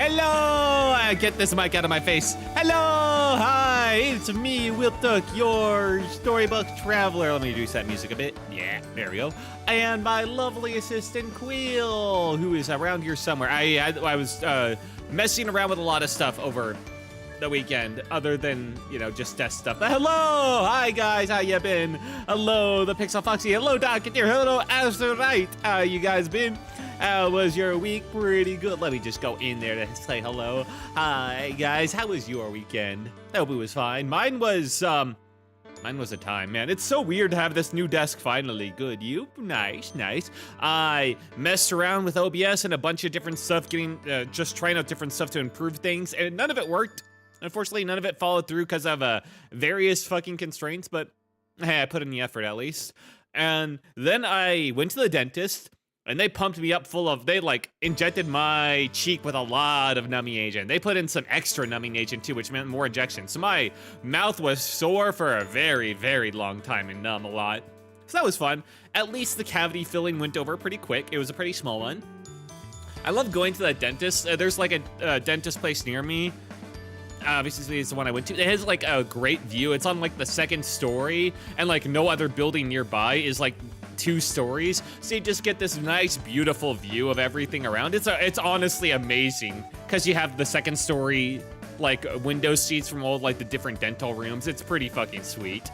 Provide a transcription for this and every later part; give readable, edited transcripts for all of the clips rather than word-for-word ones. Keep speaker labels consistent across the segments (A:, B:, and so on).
A: Hello! Get this mic out of my face. Hello! Hi! It's me, Wiltuck, your storybook traveler. Let me reduce that music a bit. Yeah, there we go. And my lovely assistant, Queel, who is around here somewhere. I was messing around with a lot of stuff over the weekend, other than, you know, just desk stuff. But hello! Hi, guys. How you been? Hello, the Pixel Foxy. Hello, Docketeer. Hello, Azurite. How you guys been? How was your week? Pretty good. Let me just go in there to say hello. Hi, guys. How was your weekend? I hope it was fine. Mine was a time, man. It's so weird to have this new desk finally. Good. You? Nice, nice. I messed around with OBS and a bunch of different stuff, just trying out different stuff to improve things, and none of it worked. Unfortunately, none of it followed through because of various fucking constraints, but hey, I put in the effort at least. And then I went to the dentist, and they pumped me up they injected my cheek with a lot of numbing agent. They put in some extra numbing agent too, which meant more injections. So my mouth was sore for a very, very long time and numb a lot. So that was fun. At least the cavity filling went over pretty quick. It was a pretty small one. I love going to the dentist. There's like a dentist place near me. Obviously, it's the one I went to. It has like a great view. It's on like the second story, and like no other building nearby is like 2 stories, so you just get this nice, beautiful view of everything around. It's honestly amazing because you have the second story like window seats from all like the different dental rooms. It's pretty fucking sweet.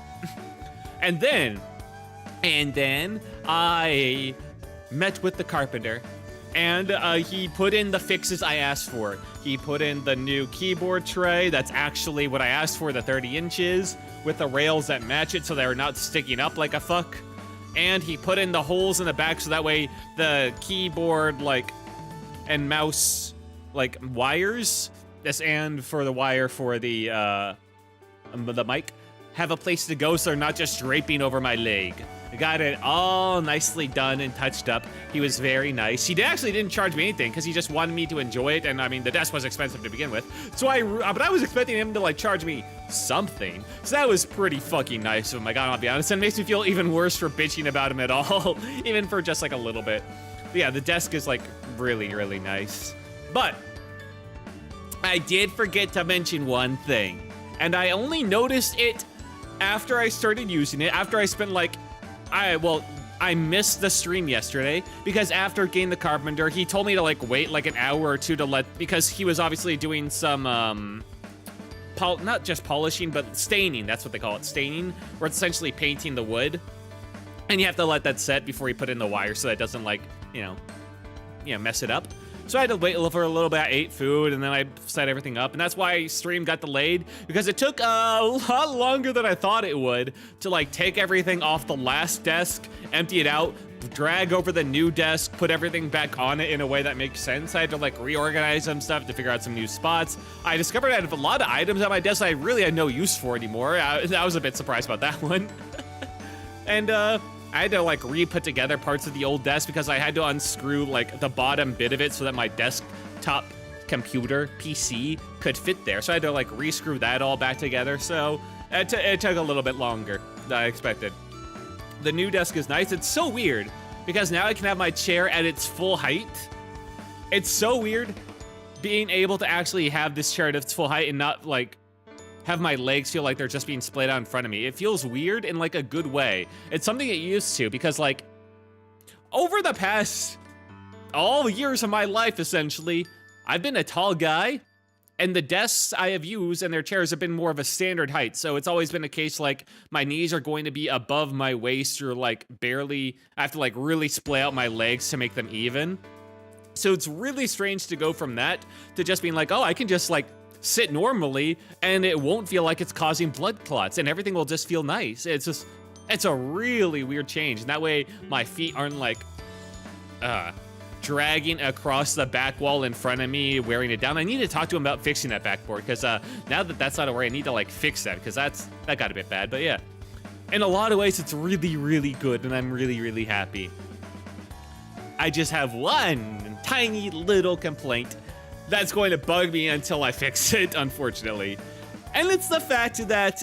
A: and then I met with the carpenter, and he put in the fixes I asked for. He put in the new keyboard tray. That's actually what I asked for, the 30 inches with the rails that match it so they're not sticking up like a fuck. And he put in the holes in the back so that way the keyboard and mouse wires, and for the wire for the mic, have a place to go so they're not just draping over my leg. I got it all nicely done and touched up. He was very nice. He actually didn't charge me anything because he just wanted me to enjoy it. And I mean, the desk was expensive to begin with. But I was expecting him to charge me something. So that was pretty fucking nice of him. I gotta be honest. And it makes me feel even worse for bitching about him at all, even for just a little bit. But yeah, the desk is really, really nice. But I did forget to mention one thing, and I only noticed it after I started using it, after I spent I missed the stream yesterday because after getting the carpenter, he told me to wait an hour or two because he was obviously doing some not just polishing, but staining. That's what they call it, staining, where it's essentially painting the wood, and you have to let that set before you put in the wire so that it doesn't mess it up. So I had to wait for a little bit. I ate food, and then I set everything up, and that's why stream got delayed, because it took a lot longer than I thought it would to take everything off the last desk, empty it out, drag over the new desk, put everything back on it in a way that makes sense. I had to reorganize some stuff to figure out some new spots. I discovered I had a lot of items at my desk I really had no use for anymore. I was a bit surprised about that one. And I had to re-put together parts of the old desk because I had to unscrew the bottom bit of it so that my desktop computer PC could fit there. So I had to re-screw that all back together. So it took a little bit longer than I expected. The new desk is nice. It's so weird because now I can have my chair at its full height. It's so weird being able to actually have this chair at its full height and not have my legs feel like they're just being splayed out in front of me. It feels weird in a good way. It's something I used to because over the past all years of my life, essentially, I've been a tall guy, and the desks I have used and their chairs have been more of a standard height. So it's always been a case my knees are going to be above my waist or barely, I have to really splay out my legs to make them even. So it's really strange to go from that to just being oh, I can just sit normally and it won't feel like it's causing blood clots and everything will just feel nice. It's a really weird change. And that way my feet aren't dragging across the back wall in front of me, wearing it down. I need to talk to him about fixing that backboard because now that that's not a worry, I need to fix that because that got a bit bad. But yeah, in a lot of ways, it's really, really good and I'm really, really happy. I just have one tiny little complaint that's going to bug me until I fix it, unfortunately. And it's the fact that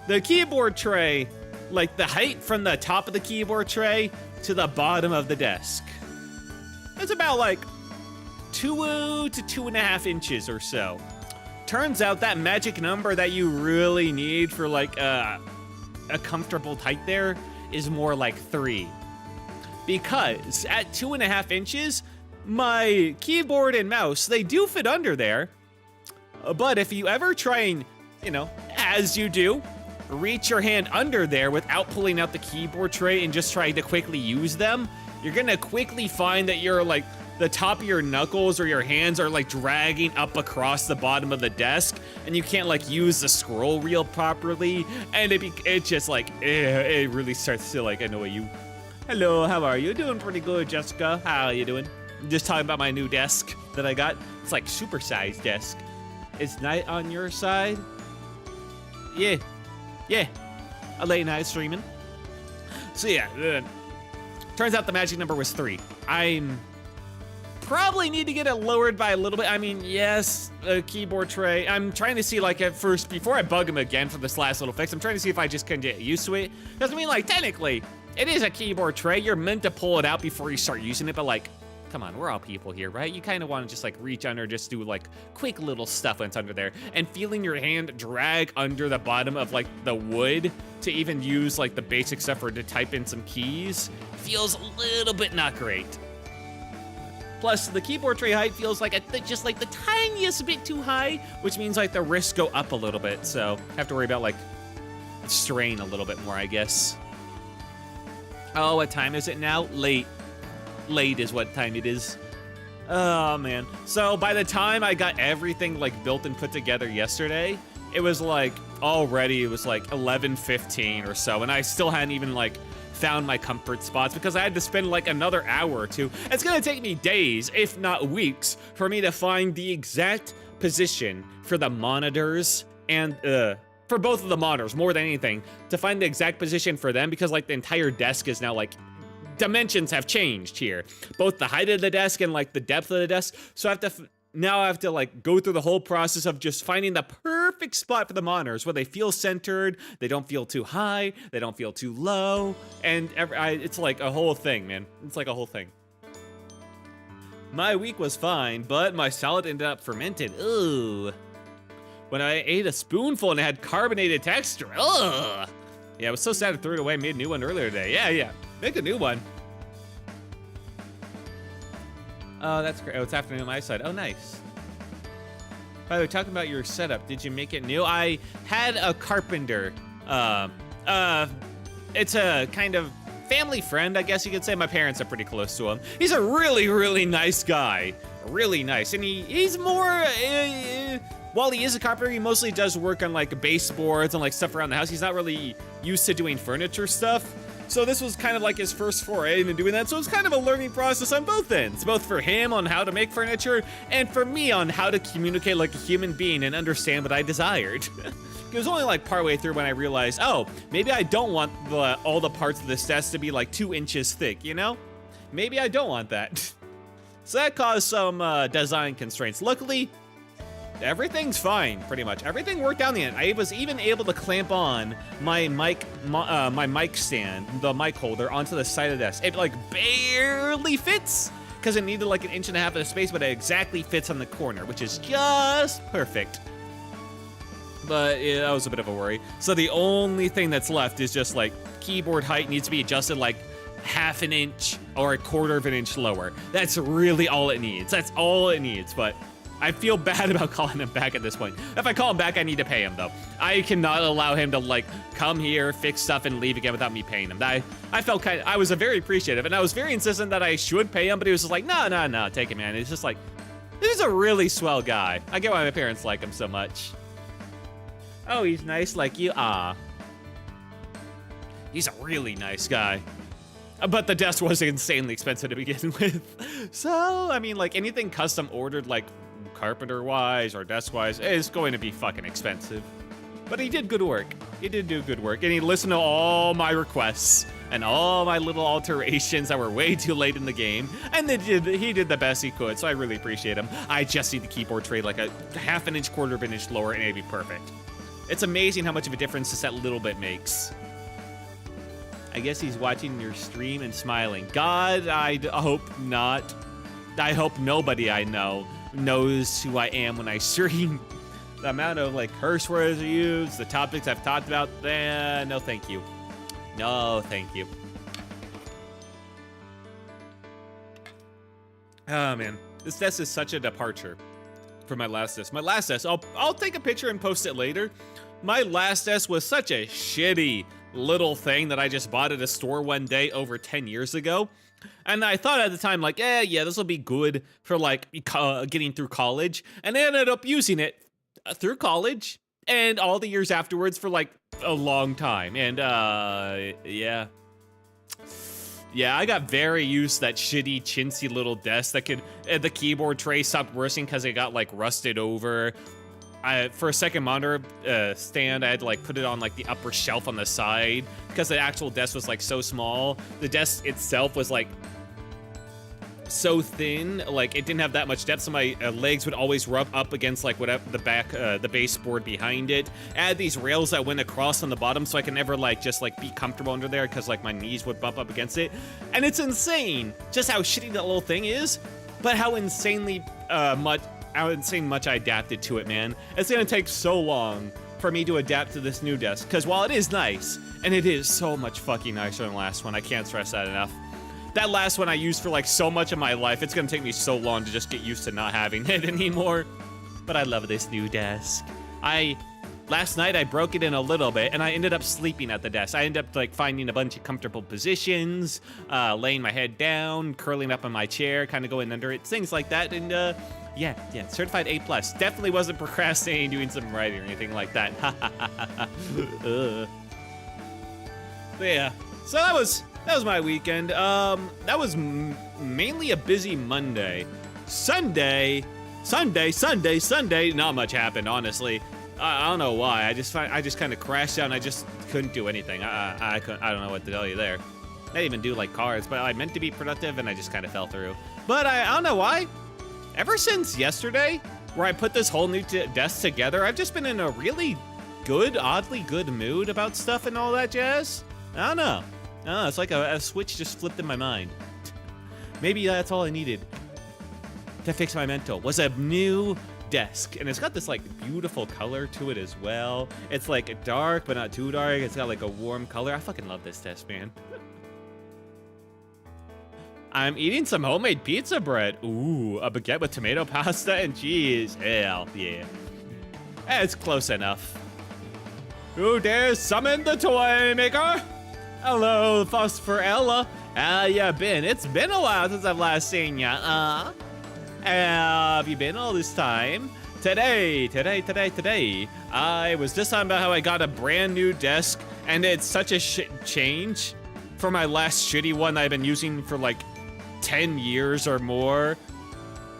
A: the keyboard tray, the height from the top of the keyboard tray to the bottom of the desk, it's about 2 to 2.5 inches or so. Turns out that magic number that you really need for like a comfortable height there is more like 3. Because at 2.5 inches, my keyboard and mouse, they do fit under there. But if you ever try and, as you do, reach your hand under there without pulling out the keyboard tray and just trying to quickly use them, you're gonna quickly find that you're like, the top of your knuckles or your hands are like dragging up across the bottom of the desk, and you can't like use the scroll wheel properly, and it just like, it really starts to like annoy you. Hello, how are you? Doing pretty good, Jessica. How are you doing? I'm just talking about my new desk that I got. It's like super-sized desk. Is night on your side? Yeah. A late night streaming. So yeah, turns out the magic number was 3. I'm probably need to get it lowered by a little bit. I mean, yes, a keyboard tray. I'm trying to see, like, at first, before I bug him again for this last little fix, I'm trying to see if I just can get used to it. Because, I mean, like, technically, it is a keyboard tray. You're meant to pull it out before you start using it, but, like, come on, we're all people here, right? You kind of want to just, like, reach under, just do, like, quick little stuff when it's under there. And feeling your hand drag under the bottom of, like, the wood to even use, like, the basic stuff for to type in some keys feels a little bit not great. Plus, the keyboard tray height feels like just like the tiniest bit too high, which means like the wrists go up a little bit. So have to worry about like strain a little bit more, I guess. Oh, what time is it now? Late. Late is what time it is. Oh man. So by the time I got everything like built and put together yesterday, it was like already it was like 11:15 or so, and I still hadn't even like found my comfort spots because I had to spend like another hour or two. It's gonna take me days, if not weeks, for me to find the exact position for the monitors and for both of the monitors, more than anything, to find the exact position for them, because like the entire desk is now like dimensions have changed here, both the height of the desk and like the depth of the desk. So I have to now I have to like go through the whole process of just finding the perfect spot for the monitors where they feel centered, they don't feel too high, they don't feel too low, and it's like a whole thing, man. It's like a whole thing. My week was fine, but my salad ended up fermented. Ugh. When I ate a spoonful and it had carbonated texture. Ugh. Yeah, I was so sad I threw it away. Made a new one earlier today. Yeah. Make a new one. Oh, that's great. Oh, it's afternoon on my side. Oh, nice. By the way, talking about your setup, did you make it new? I had a carpenter. It's a kind of family friend, I guess you could say. My parents are pretty close to him. He's a really, really nice guy. Really nice. And he's more... while he is a carpenter, he mostly does work on like baseboards and like stuff around the house. He's not really used to doing furniture stuff. So this was kind of like his first foray into doing that. So it's kind of a learning process on both ends, both for him on how to make furniture and for me on how to communicate like a human being and understand what I desired. It was only like partway through when I realized, oh, maybe I don't want all the parts of this desk to be like 2 inches thick, you know? Maybe I don't want that. So that caused some design constraints. Luckily, everything's fine, pretty much. Everything worked out in the end. I was even able to clamp on my mic stand, the mic holder, onto the side of the desk. It like barely fits because it needed like 1.5 inches of space, but it exactly fits on the corner, which is just perfect. But yeah, that was a bit of a worry. So the only thing that's left is just like keyboard height needs to be adjusted like 1/2 inch or 1/4 inch lower. That's really all it needs. That's all it needs, but I feel bad about calling him back at this point. If I call him back, I need to pay him, though. I cannot allow him to, like, come here, fix stuff, and leave again without me paying him. I felt I was very appreciative, and I was very insistent that I should pay him, but he was just like, no, take it, man. It's just like, this is a really swell guy. I get why my parents like him so much. Oh, he's nice like you? Ah. He's a really nice guy. But the desk was insanely expensive to begin with. So, I mean, like, anything custom ordered, like, carpenter-wise or desk-wise is going to be fucking expensive. But he did good work. He did do good work, and he listened to all my requests and all my little alterations that were way too late in the game, and he did the best he could, so I really appreciate him. I just need the keyboard tray like a 1/2 inch, 1/4 inch lower, and it'd be perfect. It's amazing how much of a difference just that little bit makes. I guess he's watching your stream and smiling. God, I hope not. I hope nobody I know knows who I am when I stream. The amount of like curse words I use, the topics I've talked about, no thank you. No thank you. Oh man, this desk is such a departure from my last desk. My last desk, I'll take a picture and post it later. My last desk was such a shitty little thing that I just bought at a store one day over 10 years ago. And I thought at the time, like, yeah, this will be good for like getting through college. And I ended up using it through college and all the years afterwards for like a long time. And yeah, I got very used to that shitty chintzy little desk that could, the keyboard tray stopped working because it got like rusted over. For a second monitor stand, I had to like put it on like the upper shelf on the side because the actual desk was like so small. The desk itself was like so thin, like it didn't have that much depth, so my legs would always rub up against like whatever the back, the baseboard behind it. I had these rails that went across on the bottom, so I could never like just like be comfortable under there because like my knees would bump up against it. And it's insane just how shitty that little thing is, but how insanely much I adapted to it, man. It's gonna take so long for me to adapt to this new desk, because while it is nice, and it is so much fucking nicer than the last one, I can't stress that enough. That last one I used for like so much of my life, it's gonna take me so long to just get used to not having it anymore. But I love this new desk. Last night I broke it in a little bit and I ended up sleeping at the desk. I ended up like finding a bunch of comfortable positions, laying my head down, curling up in my chair, kind of going under it, things like that. And yeah, certified A+. Definitely wasn't procrastinating doing some writing or anything like that. But yeah, so that was my weekend. That was mainly a busy Monday. Sunday, not much happened, honestly. I don't know why. I just kind of crashed out and I just couldn't do anything. I don't know what to tell you there. I didn't even do like cards, but I meant to be productive and I just kind of fell through. But I don't know why. Ever since yesterday, where I put this whole new desk together, I've just been in a really good, oddly good mood about stuff and all that jazz. I don't know. It's like a switch just flipped in my mind. Maybe that's all I needed to fix my mental, was a new desk. And it's got this like beautiful color to it as well. It's like dark, but not too dark. It's got like a warm color. I fucking love this desk, man. I'm eating some homemade pizza bread. Ooh, a baguette with tomato pasta and cheese. Hell yeah. It's close enough. Who dares summon the toy maker? Hello, Phosphorella. How ya been? It's been a while since I've last seen ya. Have you been all this time? Today, I was just talking about how I got a brand new desk, and it's such a change from my last shitty one that I've been using for like 10 years or more.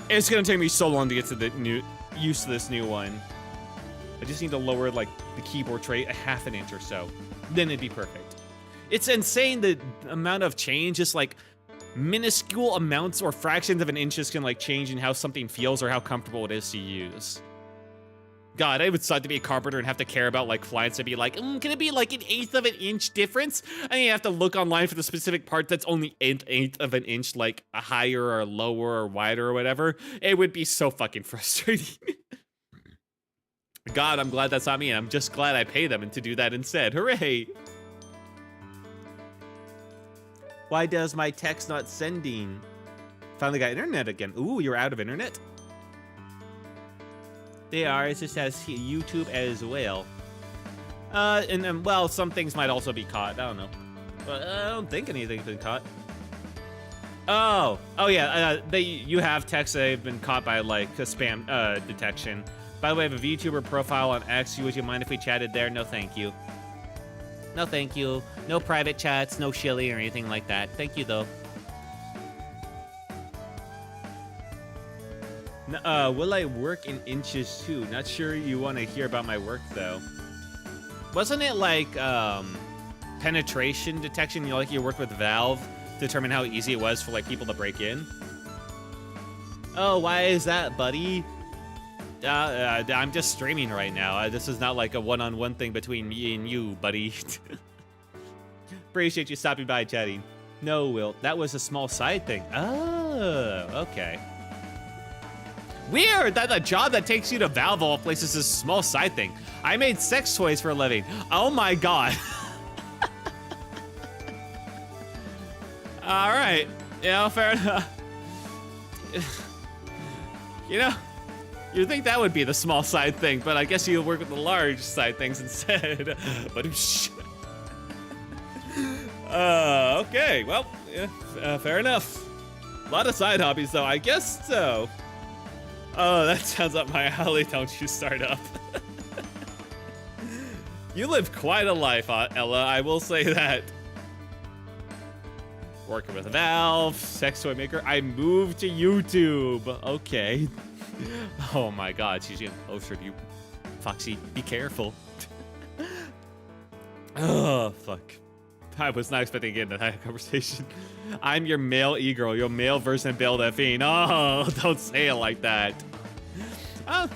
A: It's gonna take me so long to get to the used to this new one. I just need to lower like the keyboard tray a half an inch or so. Then it'd be perfect. It's insane the amount of change, just like minuscule amounts or fractions of an inches can like change in how something feels or how comfortable it is to use. God, I would suck to be a carpenter and have to care about like flights and be like, can it be like an 1/8 of an inch difference? And you have to look online for the specific part that's only 1/8 of an inch, like higher or lower or wider or whatever. It would be so fucking frustrating. God, I'm glad that's not me. I'm just glad I pay them and to do that instead. Hooray! Why does my text not sending? Finally got internet again. Ooh, you're out of internet? They are. It just has YouTube as well. And well, some things might also be caught. I don't know. But I don't think anything's been caught. Oh yeah. You have texts that have been caught by like a spam detection. By the way, I have a VTuber profile on X. Would you mind if we chatted there? No, thank you. No, thank you. No private chats, no shilly or anything like that. Thank you, though. Will I work in inches too? Not sure you want to hear about my work, though. Wasn't it like penetration detection? You know, like you worked with Valve to determine how easy it was for like people to break in? Oh, why is that, buddy? I'm just streaming right now. This is not like a one-on-one thing between me and you, buddy. Appreciate you stopping by chatting. No, Will, that was a small side thing. Oh, okay. Weird that the job that takes you to Valve all places is a small side thing. I made sex toys for a living. Oh my god. All right, fair enough. You know, you'd think that would be the small side thing, but I guess you'll work with the large side things instead. But okay, well, fair enough. A lot of side hobbies, though, I guess so. Oh, that sounds up my alley, don't you start up. You live quite a life, Ella, I will say that. Working with Valve, sex toy maker, I moved to YouTube. Okay. Oh my god, she's getting closer to you. Foxy, be careful. Oh, fuck. I was not expecting to get into that conversation. I'm your male e-girl, your male version of Belle Delphine. Oh, don't say it like that. I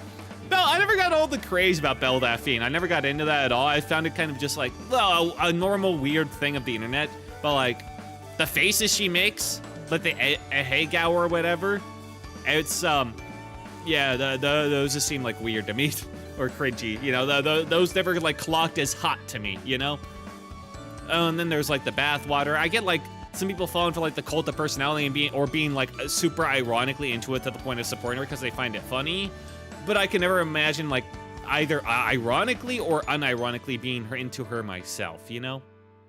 A: never got all the craze about Belle Delphine. I never got into that at all. I found it kind of just like, well, a normal weird thing of the internet. But like, the faces she makes, like the Ahegao or whatever, it's, yeah, those just seem like weird to me, or cringy, you know, those never like clocked as hot to me, you know? Oh, and then there's like the bathwater. I get like some people falling for like the cult of personality and being like super ironically into it to the point of supporting her because they find it funny, but I can never imagine like either ironically or unironically being into her myself, you know?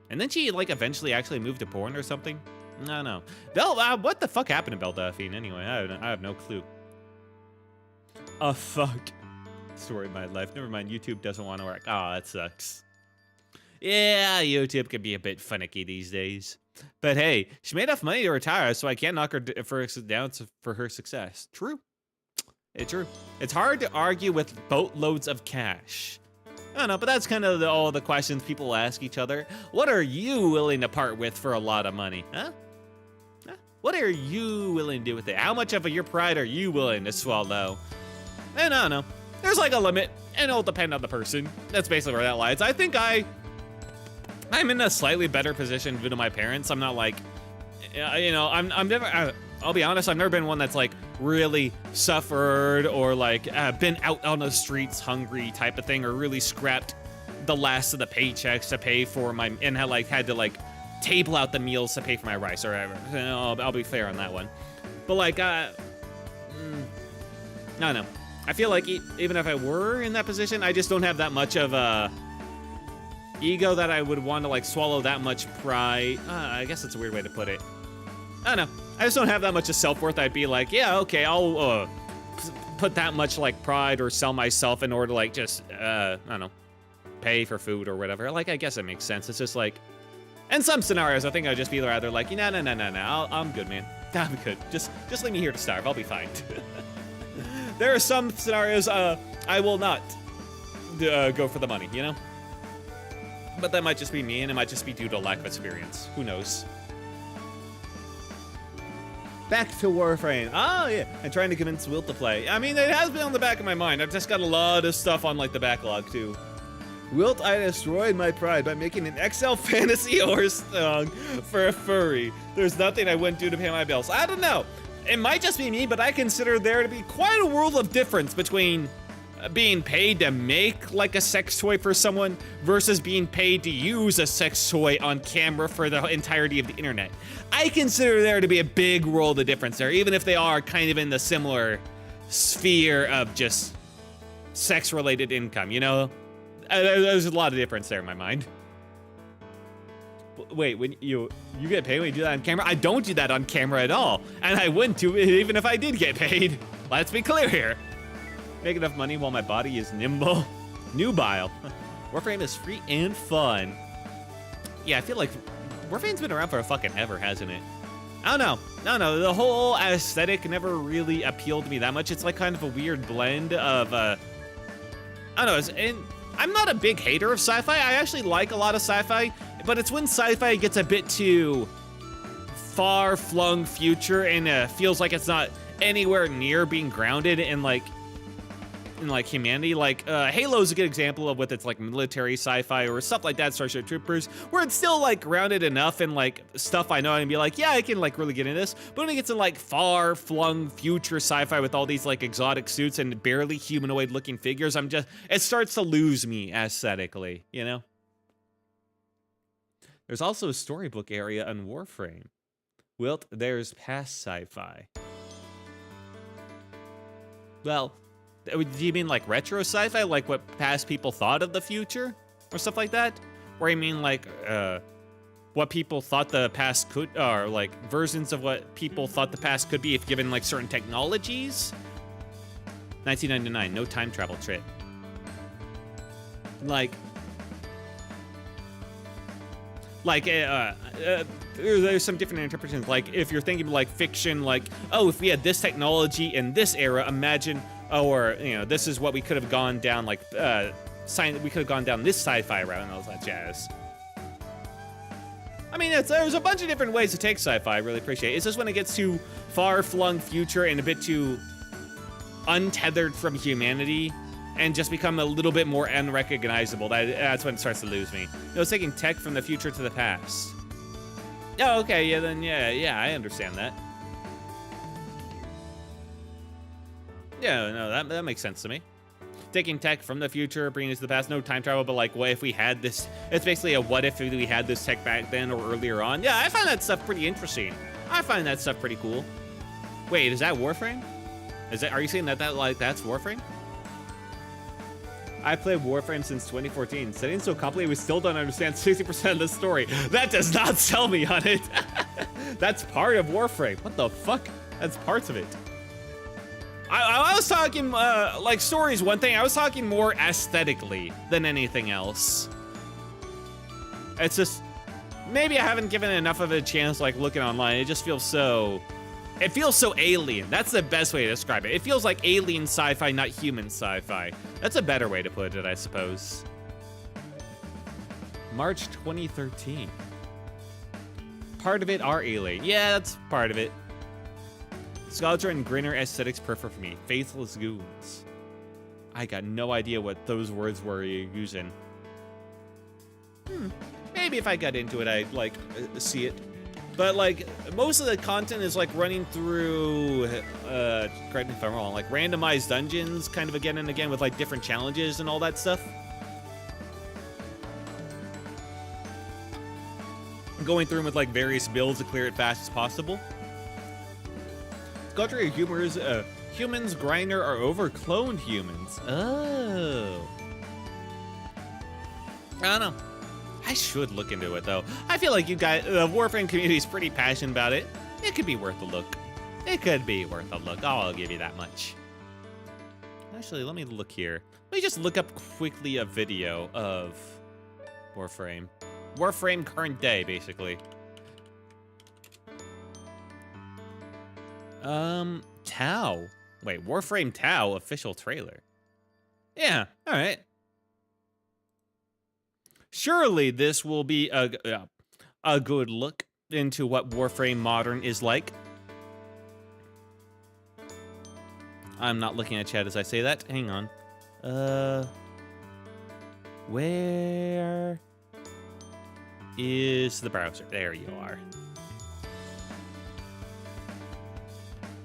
A: And then she like eventually actually moved to porn or something. No. What the fuck happened to Belle Delphine anyway? I have no clue. Oh fuck. Story of my life. Never mind. YouTube doesn't want to work. Oh, that sucks. Yeah, YouTube can be a bit finicky these days. But hey, she made enough money to retire, so I can't knock her down for her success. True. It's true. It's hard to argue with boatloads of cash. I don't know, but that's kind of all the questions people ask each other. What are you willing to part with for a lot of money? Huh? What are you willing to do with it? How much of your pride are you willing to swallow? And I don't know. There's like a limit, and it'll depend on the person. That's basically where that lies. I think I'm in a slightly better position due to my parents. I'm not like, you know, I'm never, I'll be honest, I've never been one that's like really suffered or like been out on the streets hungry type of thing, or really scrapped the last of the paychecks to pay for my, and had to like table out the meals to pay for my rice or whatever. You know, I'll be fair on that one. But like, I don't know. I feel like even if I were in that position, I just don't have that much of a ego that I would want to like swallow that much pride. I guess that's a weird way to put it. I don't know. I just don't have that much of self-worth. I'd be like, yeah, okay, I'll put that much like pride or sell myself in order to like just, I don't know, pay for food or whatever. Like, I guess it makes sense. It's just like, in some scenarios, I think I'd just be rather like, no, I'm good, man. I'm good. Just leave me here to starve. I'll be fine. There are some scenarios I will not go for the money, you know? But that might just be me, and it might just be due to lack of experience. Who knows? Back to Warframe. Oh, yeah. I'm trying to convince Wilt to play. I mean, it has been on the back of my mind. I've just got a lot of stuff on, like, the backlog, too. Wilt, I destroyed my pride by making an XL fantasy horse song for a furry. There's nothing I wouldn't do to pay my bills. I don't know. It might just be me, but I consider there to be quite a world of difference between being paid to make like a sex toy for someone versus being paid to use a sex toy on camera for the entirety of the internet. I consider there to be a big world of difference there, even if they are kind of in the similar sphere of just sex-related income, you know? There's a lot of difference there in my mind. Wait, when you get paid when you do that on camera? I don't do that on camera at all, and I wouldn't do it even if I did get paid. Let's be clear here. Make enough money while my body is nimble. Nubile. Warframe is free and fun. Yeah, I feel like Warframe's been around for fucking ever, hasn't it? I don't know. The whole aesthetic never really appealed to me that much. It's like kind of a weird blend of, I don't know, and I'm not a big hater of sci-fi. I actually like a lot of sci-fi, but it's when sci-fi gets a bit too far-flung future and feels like it's not anywhere near being grounded in like in like humanity. Like Halo's a good example of with its like military sci-fi or stuff like that, Starship Troopers, where it's still like grounded enough in like stuff I know and be like, yeah, I can like really get into this. But when it gets in like far-flung future sci-fi with all these like exotic suits and barely humanoid-looking figures, it starts to lose me aesthetically, you know? There's also a storybook area on Warframe. Wilt, there's past sci-fi. Well, do you mean like retro sci-fi? Like what past people thought of the future? Or stuff like that? Or you mean like, what people thought the past could, or like versions of what people thought the past could be if given like certain technologies? 1999, no time travel trip. There's some different interpretations. Like, if you're thinking like fiction, like, oh, if we had this technology in this era, imagine, or, you know, this is what we could have gone down, like, we could have gone down this sci-fi route and all that jazz. I mean, there's a bunch of different ways to take sci-fi. I really appreciate it. It's just when it gets too far-flung future and a bit too untethered from humanity, and just become a little bit more unrecognizable. That's when it starts to lose me. It was taking tech from the future to the past. Oh, okay, yeah, then, yeah, I understand that. Yeah, no, that makes sense to me. Taking tech from the future, bringing it to the past, no time travel, but like, what if we had this? It's basically a what if we had this tech back then or earlier on. Yeah, I find that stuff pretty interesting. I find that stuff pretty cool. Wait, is that Warframe? Are you saying that's Warframe? I played Warframe since 2014. Setting so complicated, we still don't understand 60% of the story. That does not sell me on it. That's part of Warframe. What the fuck? That's parts of it. I was talking, like, story's one thing. I was talking more aesthetically than anything else. It's just, maybe I haven't given it enough of a chance, like, looking online. It just feels so... It feels so alien. That's the best way to describe it. It feels like alien sci-fi, not human sci-fi. That's a better way to put it, I suppose. March 2013. Part of it are alien. Yeah, that's part of it. Sculpture and Grinner aesthetics perfect for me. Faithless goons. I got no idea what those words were using. Maybe if I got into it, I'd, like, see it. But, like, most of the content is, like, running through, correct me if I'm wrong, like, randomized dungeons kind of again and again with, like, different challenges and all that stuff. Going through them with, like, various builds to clear it fast as possible. Sculpture of humors, humans, grinder, are over-cloned humans. Oh. I don't know. I should look into it, though. I feel like you guys, the Warframe community is pretty passionate about it. It could be worth a look. It could be worth a look. I'll give you that much. Actually, let me look here. Let me just look up quickly a video of Warframe. Warframe current day, basically. Tau. Wait, Warframe Tau official trailer. Yeah, all right. Surely this will be a good look into what Warframe Modern is like. I'm not looking at chat as I say that. Hang on. Where is the browser? There you are.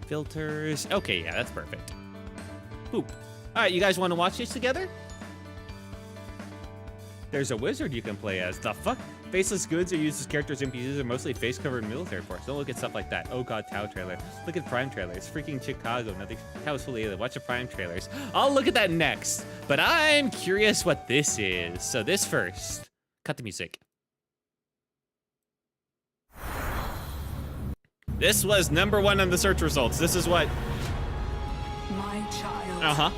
A: Filters. Okay, yeah, that's perfect. Poop. All right, you guys want to watch this together? There's a wizard you can play as. The fuck? Faceless goods are used as characters. NPCs are mostly face-covered military force. Don't look at stuff like that. Oh god, Tau trailer. Look at Prime trailers. Freaking Chicago. Nothing. Tau is fully alien. Watch the Prime trailers. I'll look at that next. But I'm curious what this is. So this first. Cut the music. This was #1 on the search results. This is what...
B: My child.
A: Uh-huh.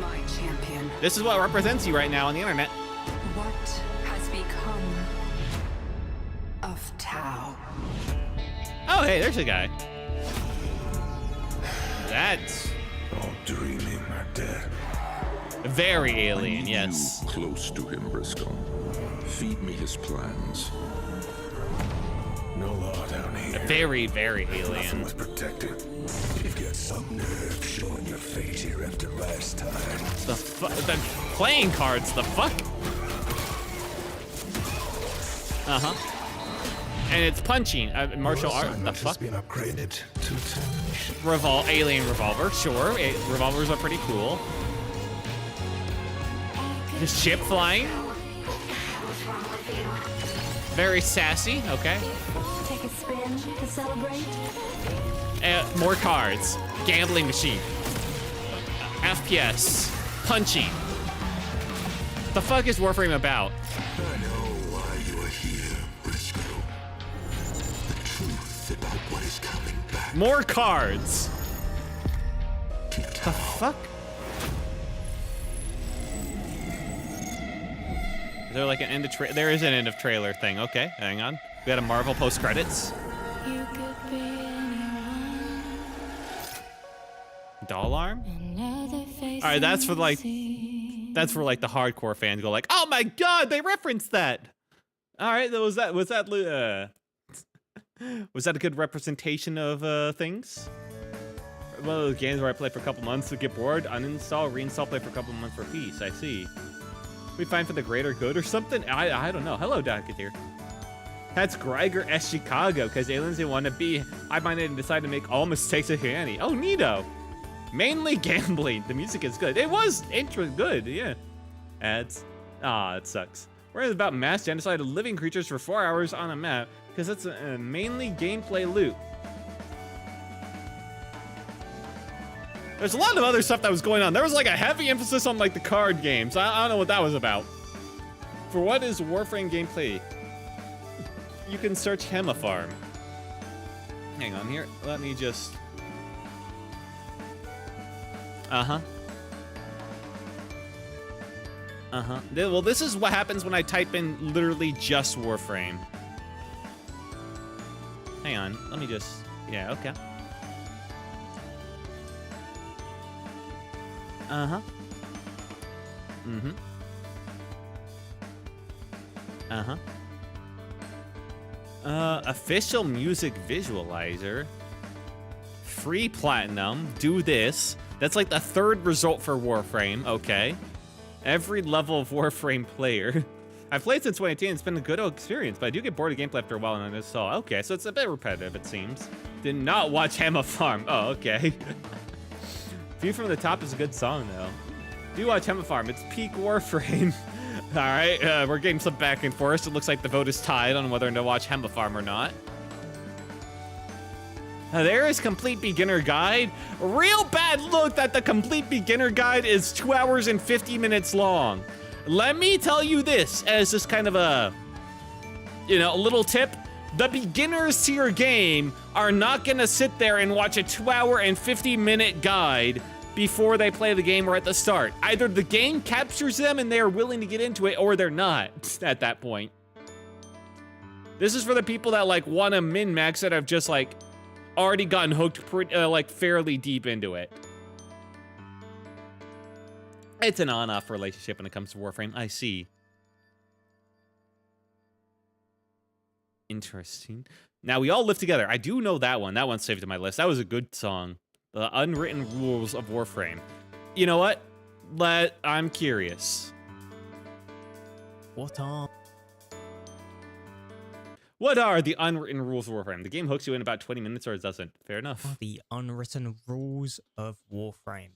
B: My champion.
A: This is what represents you right now on the internet.
B: What has become of Tau?
A: Oh, hey, there's a guy. That's...
C: All dreaming are dead.
A: very alien,
C: I need
A: yes.
C: you close to him, Briscoe. Feed me his plans. No law down here.
A: Very, very
C: Nothing
A: alien.
C: was protected. You've got some nerve showing your face here after last time.
A: The playing cards, the fuck? And it's punching. Martial art, the
C: Has
A: fuck?
C: been upgraded to
A: Alien revolver, sure. Revolvers are pretty cool. The ship flying. Very sassy, okay.
D: Take a spin to celebrate.
A: More cards. Gambling machine. FPS. Punching. The fuck is Warframe about?
C: I know why you are here, Briscoe. The truth about what is coming back.
A: More cards. The fuck? Is there like an end of there is an end of trailer thing. Okay, hang on. We got a Marvel post credits.
D: You could be anyone.
A: Doll arm?
D: Another face.
A: All right, that's for like
D: unseen.
A: the hardcore fans go like, "Oh my god, they referenced that." All right, was that was that a good representation of things? One of those games where I play for a couple months to get bored, uninstall, reinstall, play for a couple months for peace. I see. We find for the greater good or something? I don't know. Hello, Docketeer. That's Greiger S. Chicago, because aliens didn't want to be high-minded and decided to make all mistakes of humanity. Oh, neato. Mainly gambling. The music is good. It was good, yeah. Ads. It sucks. We're about mass genocide of living creatures for 4 hours on a map, because it's a mainly gameplay loop. There's a lot of other stuff that was going on. There was like a heavy emphasis on like the card games. I don't know what that was about. For what is Warframe gameplay? You can search Hemafarm. Hang on here. Let me just... Well, this is what happens when I type in literally just Warframe. Hang on. Let me just... Yeah, okay. Official music visualizer. Free platinum. Do this. That's like the third result for Warframe. Okay. Every level of Warframe player. I've played since 2018. It's been a good experience, but I do get bored of gameplay after a while and I just saw. Okay, so it's a bit repetitive, it seems. Did not watch Hammer Farm. Oh, okay. View from the Top is a good song, though. Do watch Hammer Farm. It's peak Warframe. All right, we're getting some back and forth. It looks like the vote is tied on whether to watch Hammer Farm or not. There is Complete Beginner Guide. Real bad look that the Complete Beginner Guide is 2 hours and 50 minutes long. Let me tell you this as just kind of a, a little tip. The beginners to your game are not gonna sit there and watch a 2 hour and 50-minute guide before they play the game or at the start. Either the game captures them and they are willing to get into it, or they're not at that point. This is for the people that like want to min-max that have just like already gotten hooked like fairly deep into it. It's an on-off relationship when it comes to Warframe. I see. Interesting. Now, We All Live Together. I do know that one. That one's saved to my list. That was a good song. The Unwritten Rules of Warframe. You know what? I'm curious.
E: What are
A: the unwritten rules of Warframe? The game hooks you in about 20 minutes or it doesn't. Fair enough.
E: the unwritten rules of Warframe?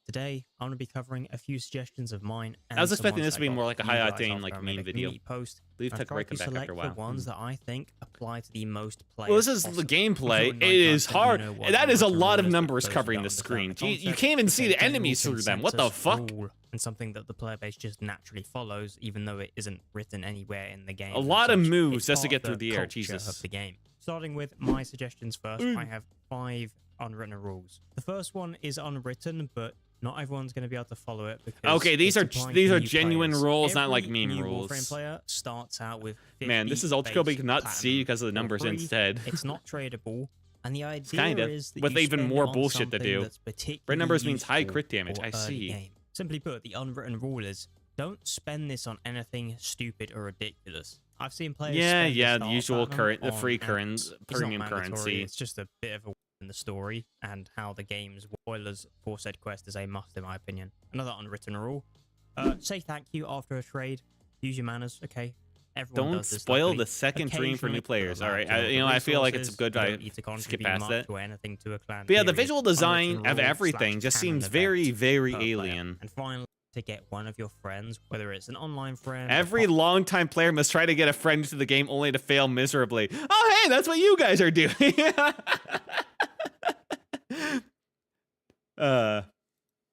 E: Today, I'm going to be covering a few suggestions of mine. And
A: I was
E: some
A: expecting
E: ones
A: this to be
E: I got
A: more like a
E: from you guys
A: high-octane,
E: after
A: like,
E: I made
A: meme
E: a
A: video.
E: community post.
A: Leave
E: I've
A: took a
E: tried
A: break
E: to
A: and back
E: select
A: after a while.
E: the ones that I think apply to the most players.
A: Well, this is
E: possible.
A: the gameplay.
E: I'm
A: It is
E: sure 99%
A: hard.
E: you know what
A: That is a
E: unwritten
A: lot of
E: rule is, but
A: numbers
E: those
A: covering
E: who
A: the
E: don't
A: screen.
E: understand the
A: You
E: concept,
A: can't even
E: it's
A: see
E: a
A: the
E: general
A: enemies through them. What the
E: consensus
A: fuck?
E: rule, and something that the player base just naturally follows, even though it isn't written anywhere in the game.
A: A
E: and
A: lot of
E: such.
A: moves
E: It's
A: just to
E: part
A: get
E: of
A: through the air.
E: culture
A: Jesus.
E: of the game. Starting with my suggestions first, I have 5 unwritten rules. The first one is unwritten, but not everyone's going to be able to follow it because
A: Okay, these
E: it's
A: are
E: applying to new
A: genuine
E: players.
A: rules, not like
E: Every
A: meme
E: new
A: rules.
E: Warframe player starts out with 50
A: Man, this is ultra cool, but you
E: base
A: cannot
E: platinum
A: see because of the
E: for
A: numbers
E: free.
A: instead.
E: It's not tradable, and the idea
A: Kinda,
E: is that
A: with
E: you
A: even
E: spend
A: more
E: it on
A: bullshit to
E: something
A: do.
E: that's particularly
A: Red numbers means high
E: useful
A: crit damage.
E: for
A: I
E: early
A: see.
E: game. Simply put, the unwritten rule is don't spend this on anything stupid or ridiculous. I've seen players.
A: Yeah,
E: spend
A: yeah,
E: the
A: the
E: start
A: usual
E: platinum
A: the free
E: on
A: current,
E: ads. It's not
A: premium
E: mandatory,
A: currency.
E: It's just a bit of a in the story and how the game's spoilers for said quest is a must, in my opinion. Another unwritten rule: say thank you after a trade. Use your manners, okay? Everyone
A: Don't
E: does this,
A: spoil
E: luckily.
A: the second dream for new
E: Occasionally,
A: players.
E: you're
A: All
E: allowed
A: right,
E: to know the
A: I feel like it's
E: resources,
A: good.
E: you
A: I
E: don't need to
A: skip
E: contribute
A: past
E: much
A: that.
E: or anything to a clan.
A: But yeah, the
E: period.
A: visual design
E: Unwritten
A: of
E: rule
A: everything
E: /
A: just
E: canon
A: seems
E: event
A: very, very
E: per player.
A: alien.
E: And finally, to get one of your friends, whether it's an online friend,
A: Every longtime player must try to get a friend into the game only to fail miserably. Oh, hey, that's what you guys are doing.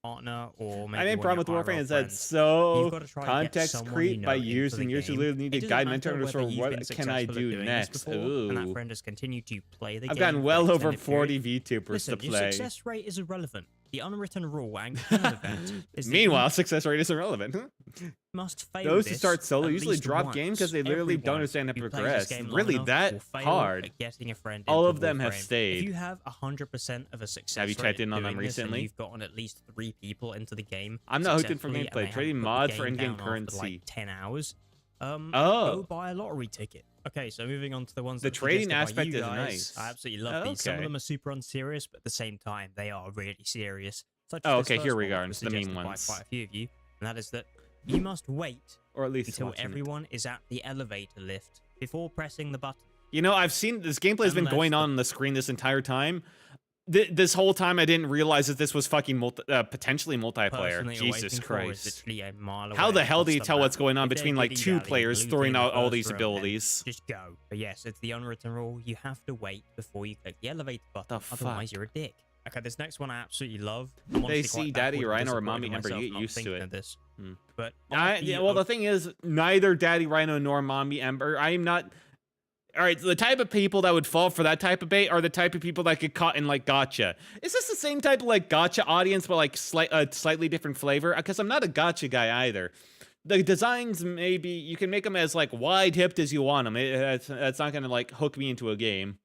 E: partner, or maybe
A: I made
E: one
A: problem
E: of
A: with
E: your
A: Warframe
E: IRL
A: is that
E: friends.
A: so
E: You've got to try to get
A: context
E: someone
A: creep
E: you know
A: by
E: into
A: years
E: the
A: and years. You
E: game.
A: literally need
E: It
A: a
E: doesn't
A: guide
E: matter
A: mentor
E: whether
A: for
E: you've been
A: what can I
E: successful at
A: do
E: doing this
A: next.
E: before, and that
A: Ooh.
E: friend has continued to play the
A: I've
E: game
A: gotten
E: for
A: well
E: an
A: over
E: extended
A: 40
E: period.
A: VTubers
E: Listen,
A: to
E: your
A: play.
E: success rate is irrelevant. The unwritten rule and canon event is that
A: Meanwhile, success rate is irrelevant.
E: you must fail
A: Those who
E: this
A: start solo
E: at
A: usually
E: least
A: drop
E: once.
A: games because they literally don't
E: Everyone
A: understand how to
E: who plays
A: progress.
E: this game long
A: Really
E: enough
A: that
E: will fail
A: hard.
E: at getting a friend
A: All
E: into
A: of them have
E: Warframe.
A: stayed.
E: If you have 100% of a success
A: Have you
E: rate
A: checked in on them
E: doing this and
A: recently?
E: you've gotten at least 3 people into the game.
A: I'm not hooked in for
E: successfully,
A: gameplay.
E: and they
A: Trading
E: haven't put
A: mods
E: the
A: for
E: game
A: in-game
E: down after,
A: currency.
E: like 10 hours.
A: Oh.
E: Go buy a lottery ticket. Okay, so moving on to the ones
A: The
E: that are
A: trading
E: suggested by
A: aspect
E: you
A: is
E: guys.
A: nice.
E: I absolutely love these. Some of
A: Okay.
E: them are super unserious, but at the same time, they are really serious. Such
A: Oh,
E: as this
A: okay, here
E: first
A: we
E: one,
A: go,
E: which was
A: it's the meme
E: suggested by
A: ones.
E: quite a few of you, and that is that you must wait
A: Or at least
E: until
A: watching it.
E: everyone is at the elevator lift before pressing the button.
A: You know, I've seen this gameplay has been
E: Unless
A: going
E: the-
A: on the screen this entire time. This whole time, I didn't realize that this was fucking potentially multiplayer.
E: Personally,
A: Jesus
E: awaiting for is
A: Christ.
E: literally a mile
A: How
E: away
A: the hell do
E: across
A: you
E: the
A: tell
E: map.
A: what's going on
E: If they're
A: between like 2
E: dilly-dallying,
A: players
E: losing
A: throwing
E: the
A: out all
E: first
A: these
E: round, then
A: abilities?
E: Just go. But yes, it's the unwritten rule. You have to wait before you click the elevator button.
A: The
E: Otherwise,
A: fuck?
E: you're a dick. Okay, this next one I absolutely love. I'm
A: They
E: honestly
A: see
E: quite
A: Daddy
E: backward and
A: Rhino or
E: disappointed
A: Mommy
E: in
A: Ember,
E: myself
A: you get
E: not
A: used to
E: thinking
A: it.
E: of this.
A: Hmm.
E: But
A: Well, the thing is, neither Daddy Rhino nor Mommy Ember. I'm not. All right, so the type of people that would fall for that type of bait are the type of people that get caught in like gotcha. Is this the same type of like gotcha audience, but like slightly different flavor? Because I'm not a gotcha guy either. The designs, maybe you can make them as like wide hipped as you want them. That's not gonna like hook me into a game.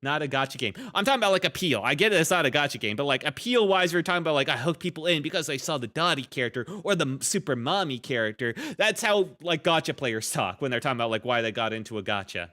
A: Not a gotcha game. I'm talking about like appeal. I get it, it's not a gotcha game, but like appeal wise, we're talking about like I hook people in because they saw the Dottie character or the Super Mommy character. That's how like gotcha players talk when they're talking about like why they got into a gotcha.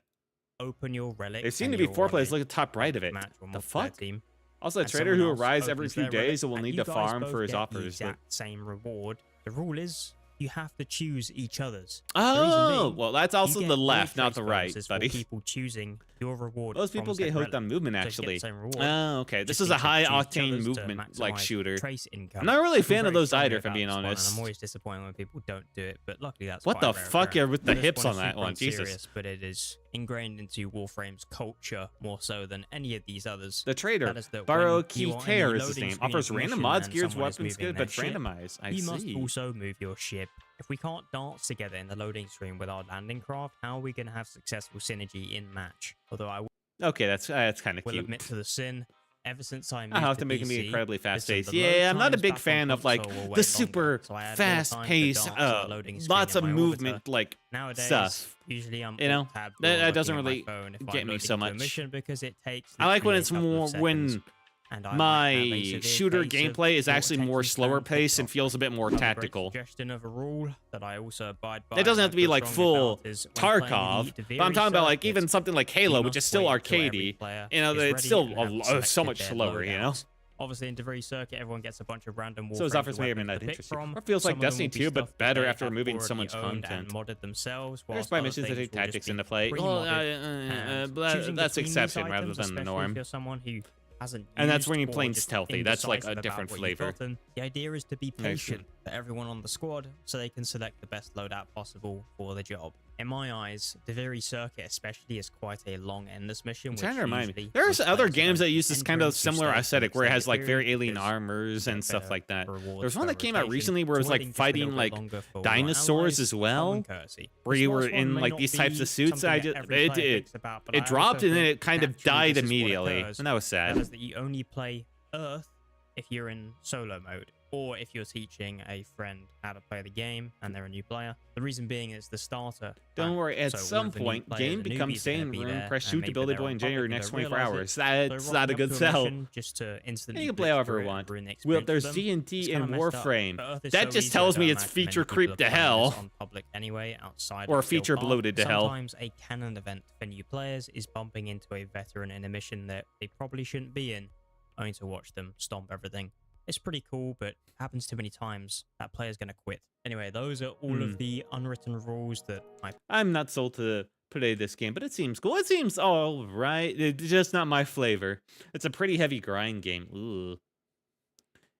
E: open your relic.
A: There seem to be 4 players. Look at the top right of it. The fuck?
E: Team.
A: Also, a
E: And
A: trader
E: someone
A: who
E: else
A: arrives every
E: opens
A: few
E: their
A: days
E: relic,
A: will
E: and
A: need
E: you
A: to
E: guys
A: farm
E: both
A: for his
E: get the
A: offers.
E: exact same reward. The rule is you have to choose each other's.
A: Oh, well, that's also
E: you
A: the
E: get
A: left,
E: all
A: not the
E: trace
A: right,
E: bonuses for
A: buddy.
E: people choosing your reward.
A: Most
E: from
A: people
E: said
A: get hooked
E: relic.
A: on movement,
E: So to get the
A: actually.
E: same reward,
A: Oh, okay. This
E: just
A: is
E: need
A: a
E: to
A: high
E: choose each
A: octane
E: others to
A: movement like
E: maximize
A: shooter.
E: trace income.
A: I'm not really a
E: I feel
A: fan of
E: very
A: those
E: strongly
A: either, if I'm
E: about
A: being
E: this one, and
A: honest.
E: I'm always disappointed when people don't do it, but luckily that's
A: What
E: quite
A: the
E: rare
A: fuck
E: occurrence.
A: with the
E: This
A: hips
E: one
A: on
E: is
A: that
E: super
A: one? Jesus.
E: unserious, but it is ingrained into Warframe's culture more so than any of these others.
A: The trader,
E: That is that
A: Baro
E: when you are in the
A: Keter is his
E: loading
A: name.
E: screen
A: Offers
E: of
A: random
E: mission
A: mods,
E: and
A: gears,
E: someone is
A: weapons,
E: moving
A: good,
E: their
A: but
E: ship,
A: randomized. I
E: you must
A: see.
E: also move your ship. If we can't dance together in the loading screen with our landing craft, how are we going to have successful synergy in match? Although I
A: Okay, that's kind of
E: will
A: cute.
E: admit to the sin. Ever since I moved
A: I have
E: to
A: to make him be
E: PC,
A: incredibly
E: listen,
A: fast-paced.
E: the load
A: Yeah, I'm not a
E: times
A: big
E: back on
A: fan of like
E: console were way
A: the super
E: longer, so I had more time to
A: fast-paced,
E: dance to the loading screen
A: lots
E: in
A: of
E: my
A: movement,
E: orbiter.
A: like
E: Nowadays,
A: stuff.
E: usually I'm
A: You know,
E: alt-tab
A: that
E: looking
A: doesn't
E: at my
A: really
E: phone if
A: get
E: I'm
A: me
E: loading
A: so
E: to a
A: much.
E: mission because it takes
A: I like when
E: literally a
A: it's
E: couple of
A: more
E: seconds,
A: when
E: and I might have a
A: my
E: severe
A: shooter
E: case of
A: gameplay is
E: short
A: actually more
E: attention
A: slower
E: span
A: paced and
E: TikTok.
A: feels a bit more
E: Another great
A: tactical.
E: suggestion of a rule that I also abide by.
A: It doesn't
E: and
A: have to
E: I
A: be
E: feel
A: like
E: strongly
A: full
E: about is when playing
A: Tarkov,
E: the
A: but I'm talking about like
E: circuits,
A: even something like Halo,
E: you
A: which is
E: must
A: still
E: wait till every
A: arcadey.
E: player
A: You know,
E: is
A: it's
E: ready
A: still
E: and have
A: so
E: selected
A: much
E: their
A: slower. You know.
E: loadouts. Obviously, in DeVry Circuit, everyone gets a bunch of random
A: So his
E: Warframes
A: offers may or may
E: weapons
A: not
E: to pick
A: interest you.
E: from.
A: Or feels
E: Some
A: like
E: of them
A: Destiny
E: will be
A: 2, but
E: stuff that
A: better
E: they
A: after
E: have
A: removing so
E: already
A: much
E: owned
A: content.
E: and modded themselves,
A: There's
E: whilst
A: by
E: other
A: missions that
E: things
A: take
E: will just
A: tactics
E: be
A: into play. Well,
E: pre-modded. And choosing
A: that's
E: between these
A: exception rather
E: items,
A: than the
E: especially
A: norm.
E: If you're someone who hasn't
A: And that's
E: used
A: when you're
E: or
A: playing
E: just
A: stealthy. That's like a
E: indecisive about
A: different
E: what you've
A: flavor.
E: gotten, the idea is to be
A: Excellent.
E: patient for everyone on the squad so they can select the best loadout possible for the job. In my eyes, the very circuit especially is quite a long endless mission.
A: I'm trying
E: which
A: to remind me.
E: usually
A: There's
E: most
A: other
E: players
A: games
E: don't
A: that use this
E: enter
A: kind of
E: into
A: similar
E: stay for an
A: aesthetic where it has
E: extended
A: like very
E: period
A: alien
E: because
A: armors
E: you
A: and
E: get
A: stuff
E: better
A: like that.
E: rewards
A: There's one
E: per
A: that came out
E: rotation.
A: recently where it was
E: So
A: like
E: waiting just a little
A: fighting
E: bit
A: like
E: longer for your
A: dinosaurs
E: allies,
A: as well,
E: common courtesy.
A: where
E: This
A: you were
E: last one
A: in
E: may
A: like
E: not
A: these
E: be
A: types of suits.
E: something
A: I
E: that
A: just
E: every player thinks about, but I
A: it dropped
E: also
A: and then
E: think
A: it kind of
E: naturally
A: died
E: this is what
A: immediately,
E: occurs.
A: and that was
E: That
A: sad.
E: is that you only play Earth if you're in solo mode. or if you're teaching a friend how to play the game and they're a new player. The reason being is the starter.
A: Don't worry, at
E: So all
A: some
E: of the new
A: point,
E: players
A: game
E: and
A: becomes
E: newbies are
A: staying
E: gonna be
A: room,
E: there,
A: press
E: and
A: shoot to
E: maybe
A: build a
E: they're
A: boy
E: on
A: in January
E: public and
A: next
E: don't
A: 24
E: realise
A: hours.
E: it.
A: That's
E: So
A: not a
E: rocking
A: good
E: up to a
A: sell.
E: mission just to instantly
A: You can play
E: blitz
A: however
E: through
A: you
E: it
A: want.
E: and ruin the
A: Well,
E: experience
A: there's
E: for them.
A: D&T
E: It's
A: and
E: kinda messed up.
A: Warframe.
E: But Earth is
A: That
E: so
A: just
E: easy, I
A: tells
E: don't
A: me it's
E: imagine
A: feature
E: many people
A: creep
E: are
A: to
E: playing this
A: hell.
E: on public anyway, outside
A: Or
E: of Guild
A: feature
E: Park.
A: bloated to hell.
E: Sometimes a canon event for new players is bumping into a veteran in a mission that they probably shouldn't be in, only to watch them stomp everything. It's pretty cool, but it happens too many times. That player's going to quit. Anyway, those are all of the unwritten rules that
A: I'm not sold to play this game, but it seems cool. It seems all right. It's just not my flavor. It's a pretty heavy grind game. Ooh.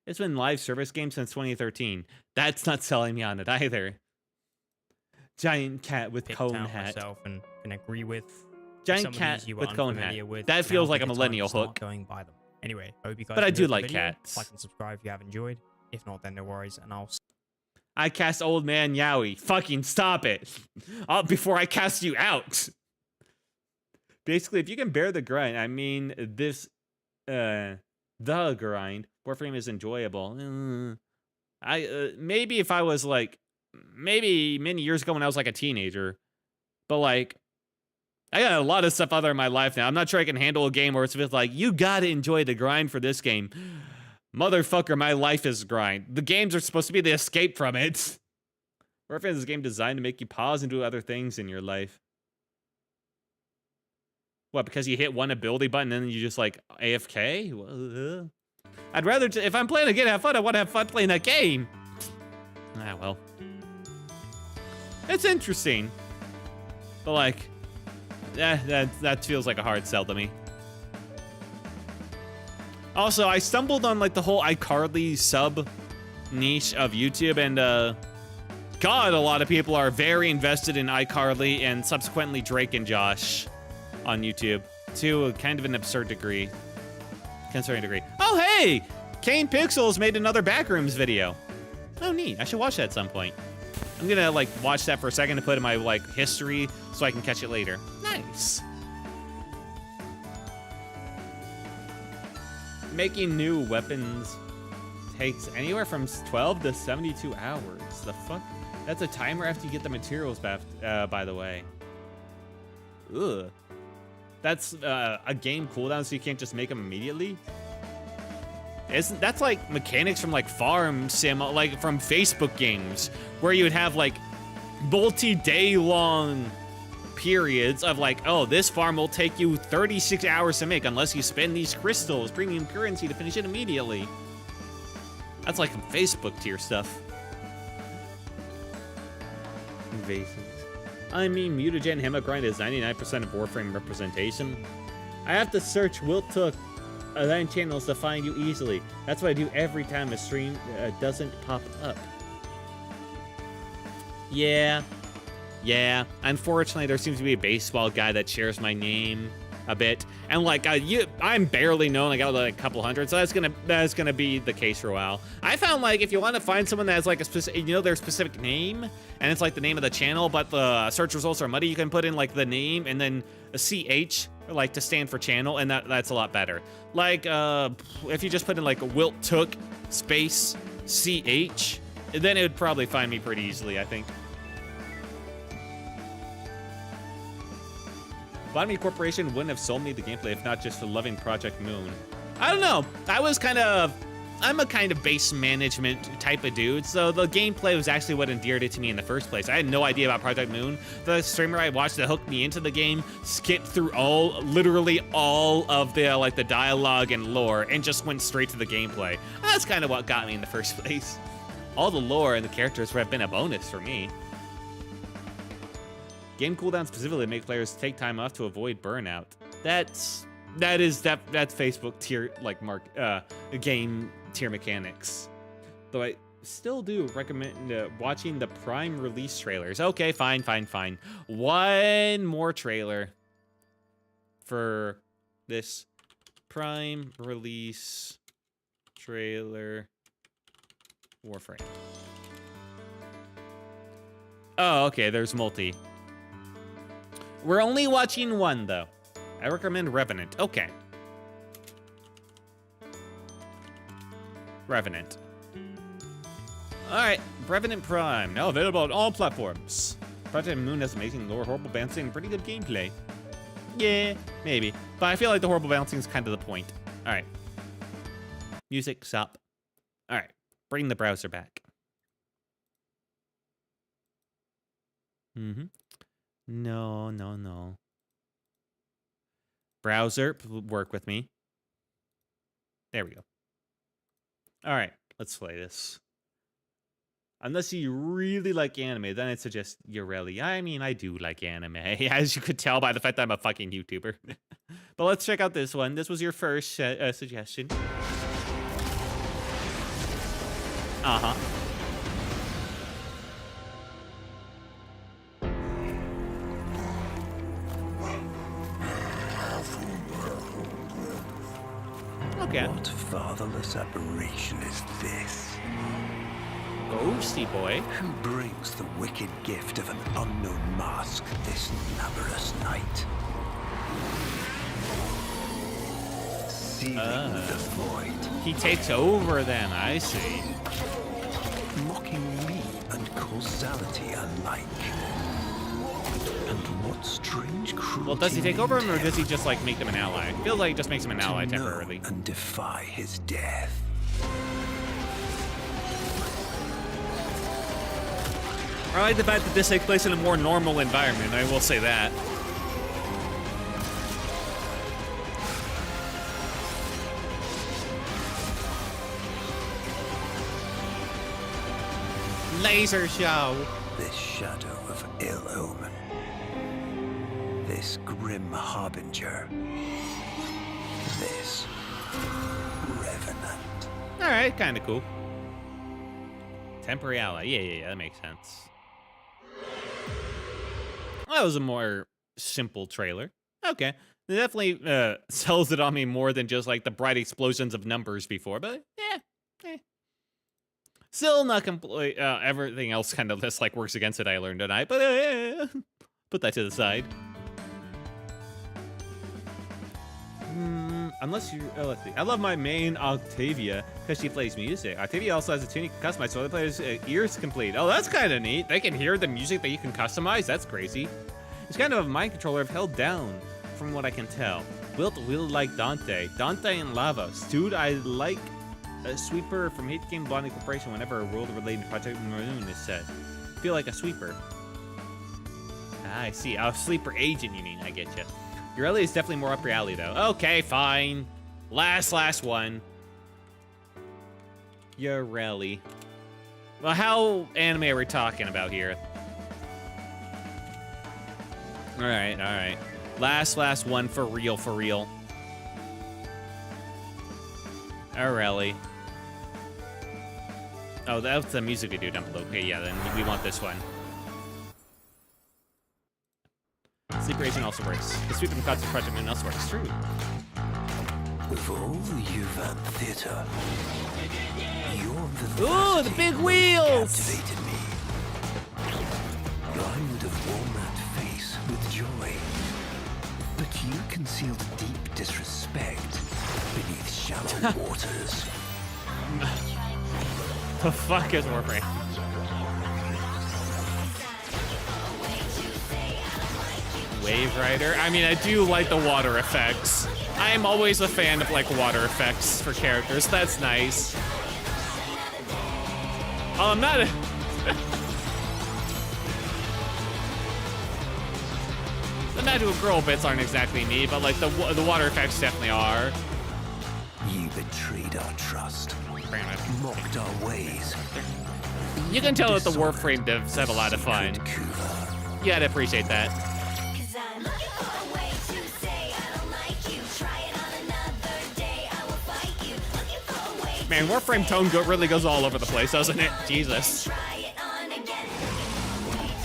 A: It's been live service game since 2013. That's not selling me on it either. Giant cat with
E: picked
A: cone
E: out
A: hat.
E: myself and can agree with.
A: Giant
E: Some of
A: cat
E: these you
A: with
E: were
A: cone hat.
E: unfamiliar with,
A: That
E: now
A: feels
E: would
A: like
E: be
A: a
E: the time
A: millennial
E: to start
A: hook.
E: Going by them. Anyway, hope you guys
A: But I do
E: enjoyed the
A: like
E: video.
A: cats.
E: Like and subscribe if you have enjoyed. If not, then no worries, and I'll
A: I cast Old Man Yowie. Fucking stop it. Before I cast you out. Basically, if you can bear the grind, I mean, the grind, Warframe is enjoyable. Maybe if I was like, maybe many years ago when I was like a teenager, but like, I got a lot of stuff other in my life now. I'm not sure I can handle a game where it's just like, you gotta enjoy the grind for this game. Motherfucker, my life is grind. The games are supposed to be the escape from it. Warframe is a game designed to make you pause and do other things in your life. What, because you hit one ability button and then you just like AFK? I'd rather, if I'm playing a game to have fun, I want to have fun playing that game. Ah, well. It's interesting. But like, that feels like a hard sell to me. Also, I stumbled on like the whole iCarly sub niche of YouTube, and God, a lot of people are very invested in iCarly and subsequently Drake and Josh on YouTube to kind of an absurd degree. Concerning degree. Oh, hey! Kane Pixels made another Backrooms video. Oh, neat. I should watch that at some point. I'm gonna like watch that for a second to put in my like history so I can catch it later. Nice. Making new weapons takes anywhere from 12 to 72 hours. The fuck? That's a timer after you get the materials back, by the way. Ugh. That's a game cooldown, so you can't just make them immediately? That's like mechanics from like farm sim, like from Facebook games, where you would have like multi-day long periods of like, oh, this farm will take you 36 hours to make unless you spend these crystals, premium currency to finish it immediately. That's like some Facebook tier stuff. Invasions. I mean, mutagen hemogrind is 99% of Warframe representation. I have to search Wilt Took 9 channels to find you easily. That's what I do every time a stream doesn't pop up. Yeah. Unfortunately, there seems to be a baseball guy that shares my name a bit, and like I'm barely known. I got like a couple hundred, so that's gonna be the case for a while. I found like if you want to find someone that has like a specific, their specific name, and it's like the name of the channel, but the search results are muddy, you can put in like the name and then a CH, like to stand for channel, and that's a lot better. Like if you just put in like Wilt Took space CH, then it would probably find me pretty easily, I think. Botany Corporation wouldn't have sold me the gameplay if not just for loving Project Moon. I don't know. I'm a kind of base management type of dude, so the gameplay was actually what endeared it to me in the first place. I had no idea about Project Moon. The streamer I watched that hooked me into the game skipped through literally all of the like the dialogue and lore and just went straight to the gameplay. That's kind of what got me in the first place. All the lore and the characters would have been a bonus for me. Game cooldown specifically make players take time off to avoid burnout. That's Facebook tier game tier mechanics. Though I still do recommend watching the Prime release trailers. Okay, fine. One more trailer for this Prime release trailer Warframe. Oh, okay, there's multi. We're only watching one, though. I recommend Revenant. Okay. Alright, Revenant Prime, now available on all platforms. Project Moon has amazing lore, horrible bouncing, and pretty good gameplay. Yeah, maybe. But I feel like the horrible bouncing is kind of the point. Alright. Music, stop. Alright, bring the browser back. No, no, no. Browser, work with me. There we go. Alright, let's play this. Unless you really like anime, then I'd suggest Ureli. I mean, I do like anime, as you could tell by the fact that I'm a fucking YouTuber. But let's check out this one. This was your first suggestion. Uh-huh. Okay.
F: What fatherless aberration is this?
A: Ghosty boy.
F: Who brings the wicked gift of an unknown mask this numberless night? Sealing the void.
A: He takes over then, I see.
F: Mocking me and causality alike. And what strange cruelty.
A: Well, does he take over him, or does he just, like, make them an ally? Feels like he just makes him an ally temporarily.
F: And defy his death.
A: I like the fact that this takes place in a more normal environment, I will say that. Laser show.
F: This shadow of ill omen. This grim harbinger. This revenant.
A: Alright, kinda cool. Temporary ally. Yeah, that makes sense. That was a more simple trailer. Okay. It definitely sells it on me more than just like the bright explosions of numbers before, but yeah. Still not complete. Everything else kind of just like works against it, I learned tonight, but put that to the side. Unless you, let's see. I love my main Octavia because she plays music. Octavia also has a tune you can customize so other players' ears complete. Oh, that's kind of neat. They can hear the music that you can customize. That's crazy. It's kind of a mind controller I've held down, from what I can tell. Wilt like Dante. Dante and Lavos. Dude, I like a sweeper from Hate Game Bonding Corporation whenever a world-related Project Maroon is set. Feel like a sweeper. Ah, I see. A sleeper agent, you mean. I get you. Ureli is definitely more up your alley, though. Okay, fine. Last one. Ureli. Well, how anime are we talking about here? All right. Last one for real. Ureli. Oh, that's the music video down below. Okay, yeah, then we want this one. Sleeper Agent also works. The sweep from Concert Project Moon also works. True.
F: Of all the Uvan theater, you're
A: Ooh, the big wheels!
F: captivated me. I would have worn that face with joy, but you concealed deep disrespect beneath shallow waters.
A: The fuck is Warframe? Wave Rider. I mean, I do like the water effects. I am always a fan of like water effects for characters. That's nice. Oh, I'm not. The magical girl bits aren't exactly me, but like the water effects definitely are.
F: You betrayed our trust, mocked our ways.
A: You can tell that the Warframe devs have a lot of fun. You gotta appreciate that. Man, Warframe tone really goes all over the place, doesn't it? Jesus.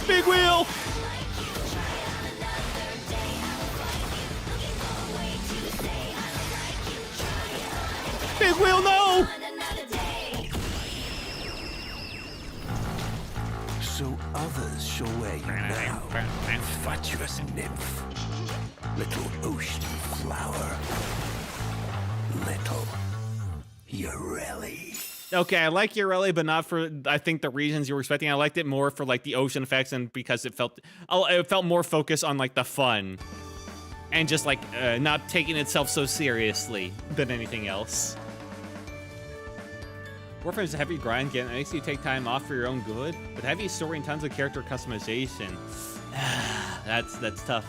A: Big wheel! Big wheel, no!
F: So others shall wear you now, fatuous nymph, little ocean flower, little Ureli.
A: Okay, I like Ureli, but not for, I think, the reasons you were expecting. I liked it more for, like, the ocean effects and because it felt more focused on, like, the fun. And just, like, not taking itself so seriously than anything else. Warframe is a heavy grind game. It makes you take time off for your own good, but heavy story and tons of character customization. That's tough.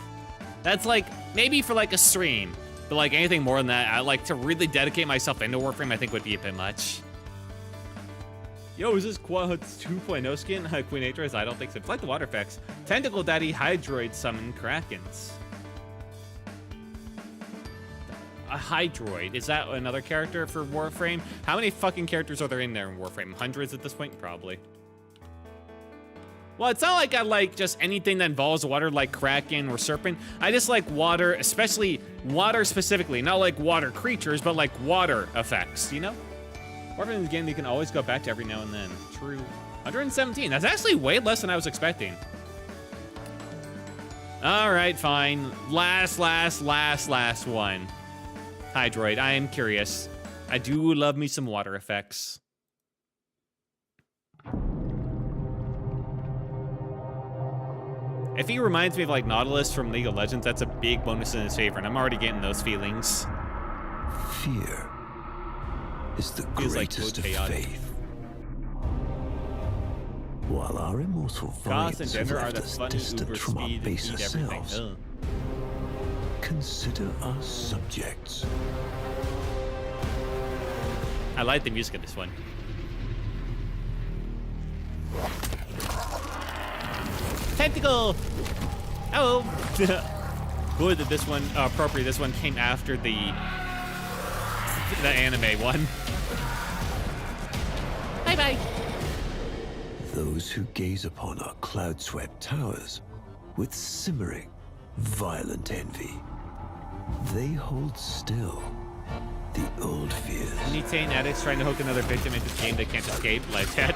A: That's, like, maybe for, like, a stream. But, like, anything more than that, I like to really dedicate myself into Warframe, I think would be a bit much. Yo, is this Quad's 2.0 skin? Queen Atris? I don't think so. It's like the water effects. Tentacle Daddy Hydroid summon Krakens. A Hydroid. Is that another character for Warframe? How many fucking characters are there in there in Warframe? Hundreds at this point? Probably. Well, it's not like I like just anything that involves water like Kraken or Serpent. I just like water, especially water specifically. Not like water creatures, but like water effects, you know? Warframe is a game you can always go back to every now and then. True. 117. That's actually way less than I was expecting. All right, fine. Last one. Hydroid, I am curious. I do love me some water effects. If he reminds me of like Nautilus from League of Legends, that's a big bonus in his favor, and I'm already getting those feelings.
F: Fear is the
A: Feels like
F: greatest of
A: chaotic.
F: faith. While our immortal
A: Cost and
F: vines have
A: gender are
F: left
A: the
F: us
A: funny
F: distant
A: uber
F: from our
A: speed
F: baser
A: eat everything.
F: selves,
A: Ugh.
F: consider us subjects.
A: I like the music of this one. Tentacle! Oh! Good that this one, appropriate, this one came after the anime one. Bye-bye!
F: Those who gaze upon our cloud-swept towers with simmering, violent envy, they hold still the old fears.
A: Methane addicts trying to hook another victim into this game they can't escape, like that.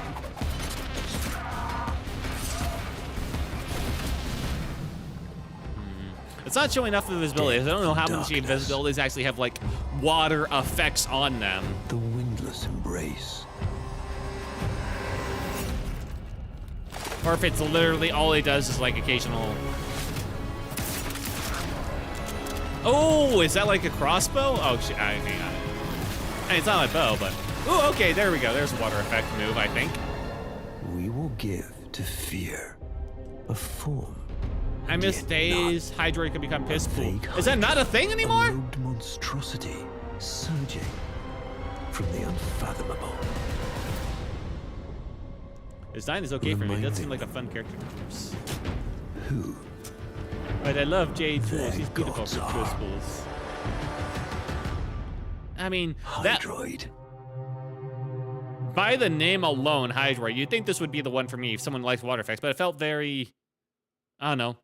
A: It's not showing enough of visibility. I don't know how much invisibilities actually have, like, water effects on them.
F: The windless embrace.
A: Or if it's literally all it does is, like, occasional... Oh, is that like a crossbow? Oh, shit. Hang on. Hey, it's not my bow, but... Oh, okay, there we go. There's a water effect move, I think.
F: We will give to fear a form.
A: I miss
F: yet
A: days. Hydroid can become piss pool.
F: vague
A: Is that not a thing anymore?
F: A robed monstrosity surging from the unfathomable.
A: His design is okay for me. It does seem like a fun character.
F: Who?
A: But I love Jade Pools.
F: Their
A: He's beautiful
F: gods
A: for
F: are.
A: Piss Pools. I mean, that
F: Hydroid.
A: by the name alone, Hydroid, you'd think this would be the one for me if someone likes water effects, but it felt very, I don't know,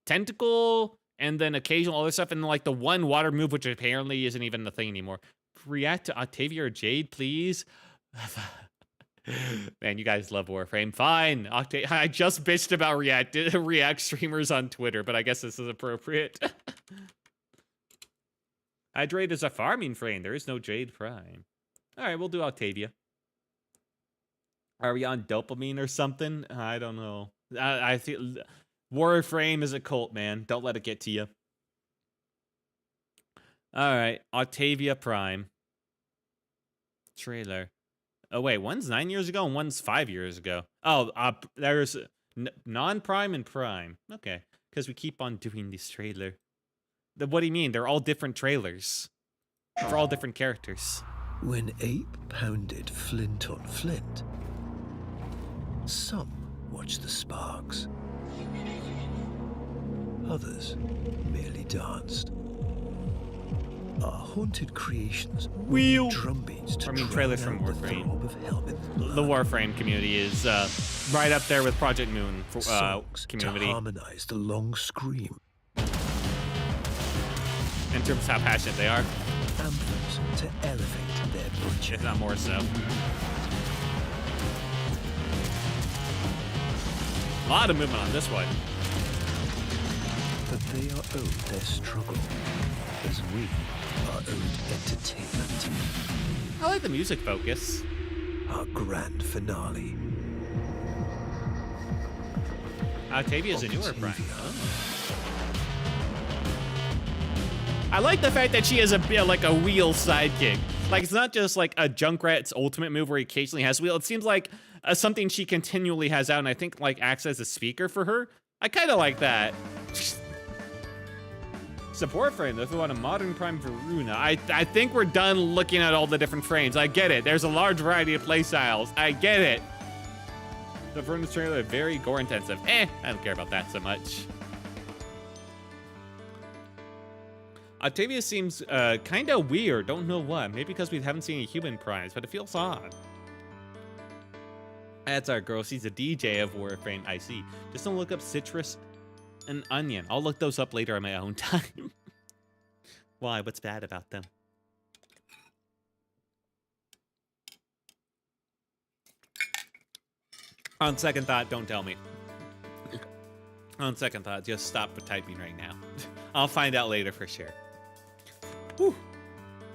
A: tentacle, and then occasional other stuff, and like the one water move, which apparently isn't even the thing anymore. React to Octavia or Jade, please. Man, you guys love Warframe. Fine. I just bitched about React streamers on Twitter, but I guess this is appropriate. Hydrate is a farming frame. There is no Jade Prime. All right, we'll do Octavia. Are we on dopamine or something? I don't know. I feel Warframe is a cult, man. Don't let it get to you. All right, Octavia Prime. Trailer. Oh, wait, one's 9 years ago and one's 5 years ago. Oh, there's non-prime and prime. Okay, because we keep on doing this trailer. What do you mean? They're all different trailers. For all different characters.
F: When ape pounded flint on flint, some watched the sparks. Others merely danced. Our haunted creations
A: Wheel.
F: drumbeats to
A: trailers
F: drown
A: from
F: out the
A: Warframe.
F: throb of Helminth blood.
A: The Warframe community is right up there with Project Moon for,
F: Songs
A: community
F: to harmonize the long scream.
A: in terms of how passionate they are,
F: Anthems to elevate their butcher.
A: if not more so. A lot of movement on this one.
F: But they are owed their struggle, as we are owed entertainment.
A: I like the music focus.
F: our grand finale.
A: Octavia's a newer prime.
F: Octavia.
A: I like the fact that she has a like a wheel sidekick. Like, it's not just like a Junkrat's ultimate move where he occasionally has wheel. It seems like something she continually has out, and I think like acts as a speaker for her. I kind of like that. Support frame, if we want a modern prime for Runa. I think we're done looking at all the different frames. I get it. There's a large variety of playstyles. I get it. The Furnace trailer, very gore intensive. I don't care about that so much. Octavia seems kind of weird. Don't know what. Maybe because we haven't seen any human primes, but it feels odd. That's our girl. She's a DJ of Warframe. I see. Just don't look up citrus and onion. I'll look those up later on my own time. Why? What's bad about them? On second thought, don't tell me. On second thought, just stop typing right now. I'll find out later for sure. Whew.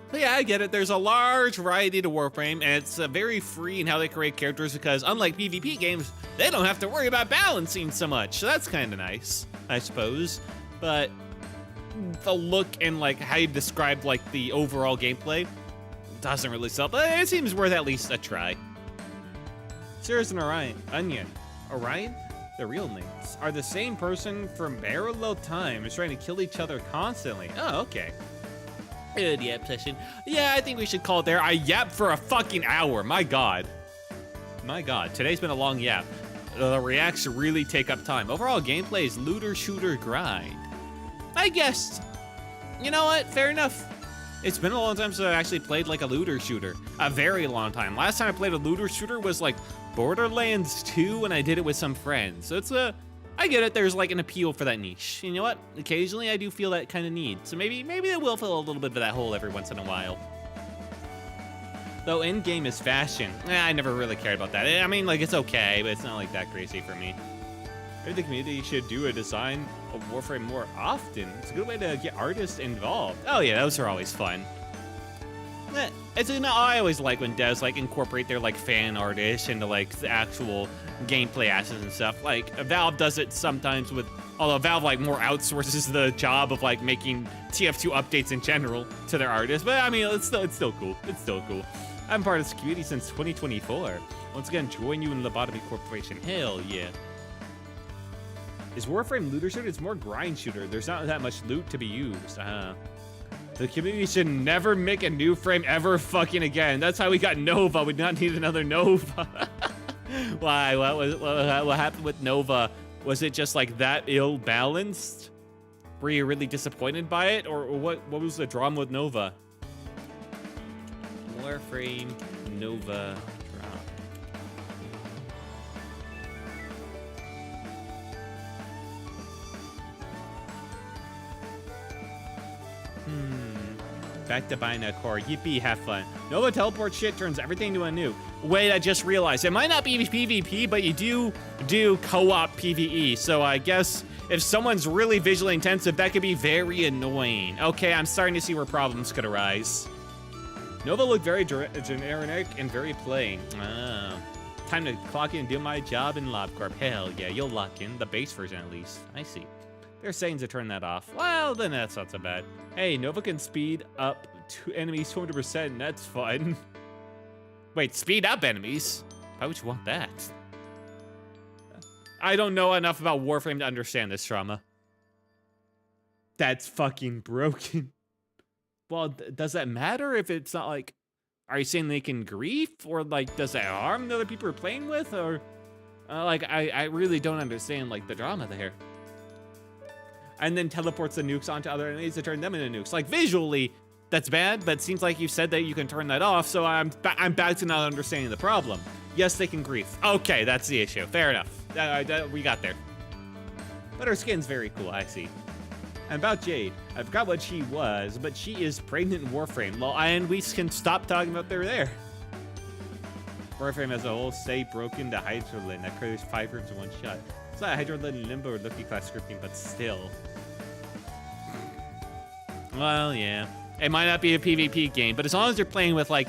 A: But yeah, I get it. There's a large variety to Warframe, and it's very free in how they create characters because unlike PvP games, they don't have to worry about balancing so much. So that's kind of nice, I suppose. But the look and like how you described like the overall gameplay doesn't really sell, but it seems worth at least a try. Cirrus and Onion. Orion? The real names are the same person from parallel times trying to kill each other constantly. Oh, okay. Good yap session. Yeah, I think we should call it there. I yapped for a fucking hour. My God. My God. Today's been a long yap. The reacts really take up time. Overall gameplay is looter shooter grind. I guess. You know what? Fair enough. It's been a long time since I actually played like a looter shooter. A very long time. Last time I played a looter shooter was like Borderlands 2 when I did it with some friends. So it's I get it, there's like an appeal for that niche. You know what? Occasionally I do feel that kind of need. So maybe they will fill a little bit of that hole every once in a while. Though in-game is fashion. I never really cared about that. I mean, like, it's okay, but it's not like that crazy for me. Maybe the community should do a design of Warframe more often. It's a good way to get artists involved. Oh yeah, those are always fun. I always like when devs like incorporate their like fan artists into like the actual gameplay assets and stuff. Like Valve does it sometimes with, although Valve like more outsources the job of like making TF2 updates in general to their artists. But I mean, it's still cool. It's still cool. I'm part of this community since 2024. Once again, join you in Lobotomy Corporation. Hell yeah. Is Warframe looter shooter? It's more grind shooter. There's not that much loot to be used. The community should never make a new frame ever fucking again. That's how we got Nova. We do not need another Nova. Why? What happened with Nova? Was it just like that ill-balanced? Were you really disappointed by it? Or what was the drama with Nova? Warframe Nova drama. Back to buying a core. Yippee, have fun. Nova teleport shit turns everything to a nuke. Wait, I just realized. It might not be PvP, but you do co-op PvE. So I guess if someone's really visually intensive, that could be very annoying. Okay, I'm starting to see where problems could arise. Nova looked very generic and very plain. Time to clock in and do my job in Lob Corp. Hell yeah, you'll lock in. The base version at least. I see. They're saying to turn that off. Well, then that's not so bad. Hey, Nova can speed up enemies 200%. That's fun. Wait, speed up enemies? Why would you want that? I don't know enough about Warframe to understand this trauma. That's fucking broken. Well, does that matter if it's not like... Are you saying they can grief? Or like, does that harm the other people you're playing with? Or like, I really don't understand like the drama there. And then teleports the nukes onto other enemies to turn them into nukes. Like visually, that's bad, but it seems like you said that you can turn that off, so I'm back to not understanding the problem. Yes, they can grief. Okay, that's the issue. Fair enough. We got there. But her skin's very cool, I see. And about Jade, I forgot what she was, but she is pregnant in Warframe. Well, and we can stop talking about they're there. Warframe as a whole, stay broken to Hydrolin that clears 5 rooms in one shot. It's not Hydrolin, Limbo, or Lucky class scripting, but still. Well, yeah. It might not be a PvP game, but as long as you're playing with, like,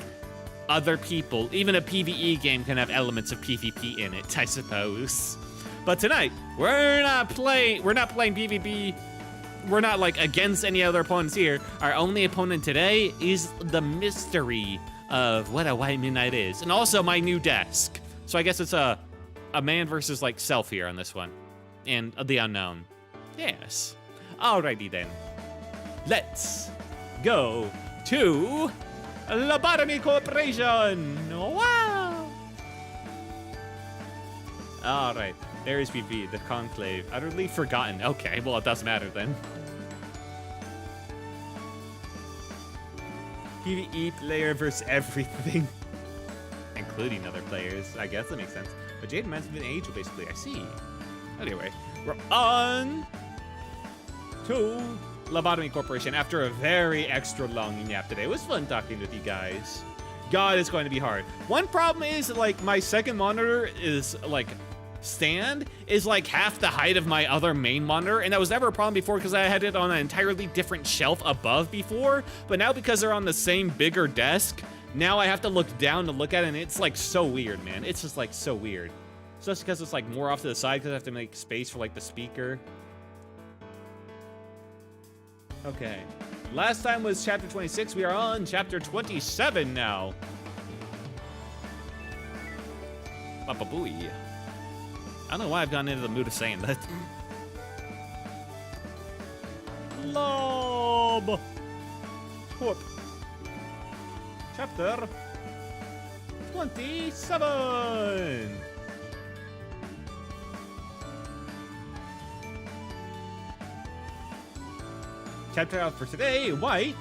A: other people. Even a PvE game can have elements of PvP in it, I suppose. But tonight, we're not playing PvP. We're not like against any other opponents here. Our only opponent today is the mystery of what a White Midnight is, and also my new desk. So I guess it's a man versus like self here on this one, and the unknown. Yes. Alrighty then. Let's go to Lob Corporation. Wow. All right. There is PvP, the Conclave. Utterly forgotten. Okay, well, it doesn't matter then. PvE player versus everything. Including other players. I guess that makes sense. But Jade reminds me of an angel, basically. I see. Anyway, we're on to Lobotomy Corporation after a very extra long nap today. It was fun talking with you guys. God, it's going to be hard. One problem is, like, my second monitor is, like, stand is like half the height of my other main monitor, and that was never a problem before because I had it on an entirely different shelf above before, but now because they're on the same bigger desk, now I have to look down to look at it, and it's like so weird, man. It's just like so weird. Especially because it's like more off to the side because I have to make space for like the speaker. Okay. Last time was chapter 26. We are on chapter 27 now. Papa Booey. I don't know why I've gotten into the mood of saying that. Lob Corp. Chapter 27. Chapter out for today, White.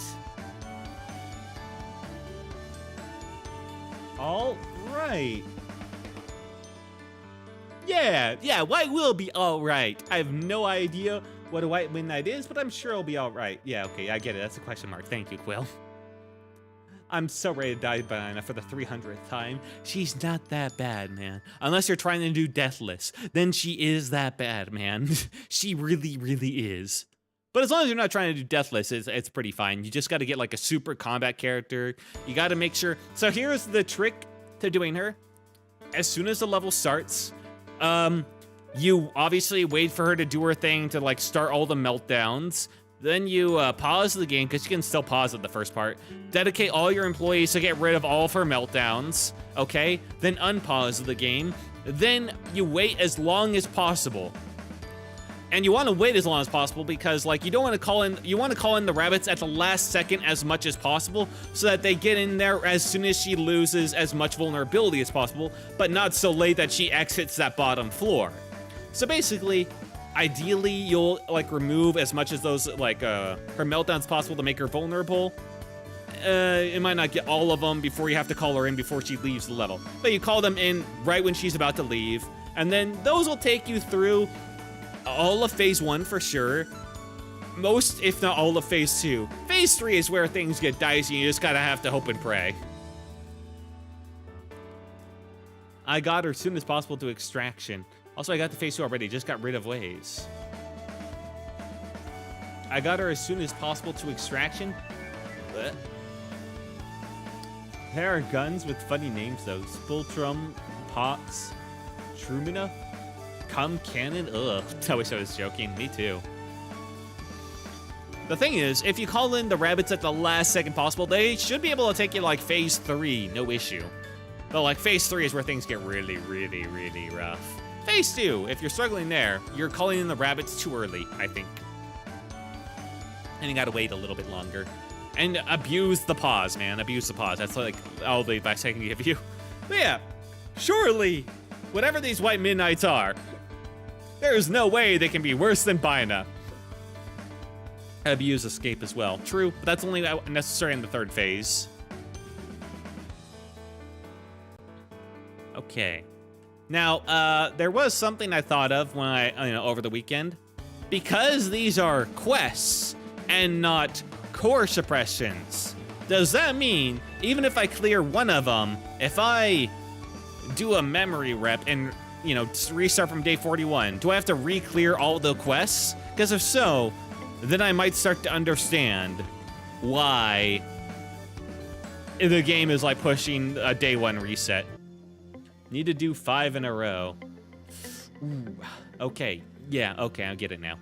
A: All right. Yeah, White will be all right. I have no idea what a White Midnight is, but I'm sure it'll be all right. Yeah, okay, I get it. That's a question mark. Thank you, Quill. I'm so ready to die by Anna for the 300th time. She's not that bad, man. Unless you're trying to do Deathless, then she is that bad, man. She really, really is. But as long as you're not trying to do Deathless, it's pretty fine. You just got to get like a super combat character. You got to make sure. So here's the trick to doing her. As soon as the level starts, you obviously wait for her to do her thing to like start all the meltdowns. Then you pause the game, because you can still pause at the first part. Dedicate all your employees to get rid of all of her meltdowns, okay? Then unpause the game. Then you wait as long as possible. And you want to wait as long as possible because, like, you don't want to call in. You want to call in the rabbits at the last second as much as possible, so that they get in there as soon as she loses as much vulnerability as possible, but not so late that she exits that bottom floor. So basically, ideally, you'll like remove as much as those like her meltdowns possible to make her vulnerable. It might not get all of them before you have to call her in before she leaves the level, but you call them in right when she's about to leave, and then those will take you through all of phase 1 for sure. Most, if not all of phase 2. Phase 3 is where things get dicey. You just gotta have to hope and pray. I got her as soon as possible to extraction. Also, I got the phase 2 already. Just got rid of ways. I got her as soon as possible to extraction. Blech. There are guns with funny names though. Spultrum, Pots, Trumina. Cum cannon? Ugh. I wish I was joking. Me too. The thing is, if you call in the rabbits at the last second possible, they should be able to take you like phase 3, no issue. But like phase 3 is where things get really, really, really rough. Phase 2, if you're struggling there, you're calling in the rabbits too early, I think. And you gotta wait a little bit longer. And abuse the pause, man. Abuse the pause. That's like all the advice I can give you. But yeah, surely, whatever these White Midnights are, there's no way they can be worse than Bina. Abuse escape as well. True, but that's only necessary in the 3rd phase. Okay. Now, there was something I thought of when over the weekend. Because these are quests and not core suppressions, does that mean even if I clear one of them, if I do a memory rep and restart from day 41, do I have to re-clear all the quests? Because if so, then I might start to understand why the game is like pushing a day 1 reset. Need to do 5 in a row. Ooh, okay. Yeah, okay, I get it now.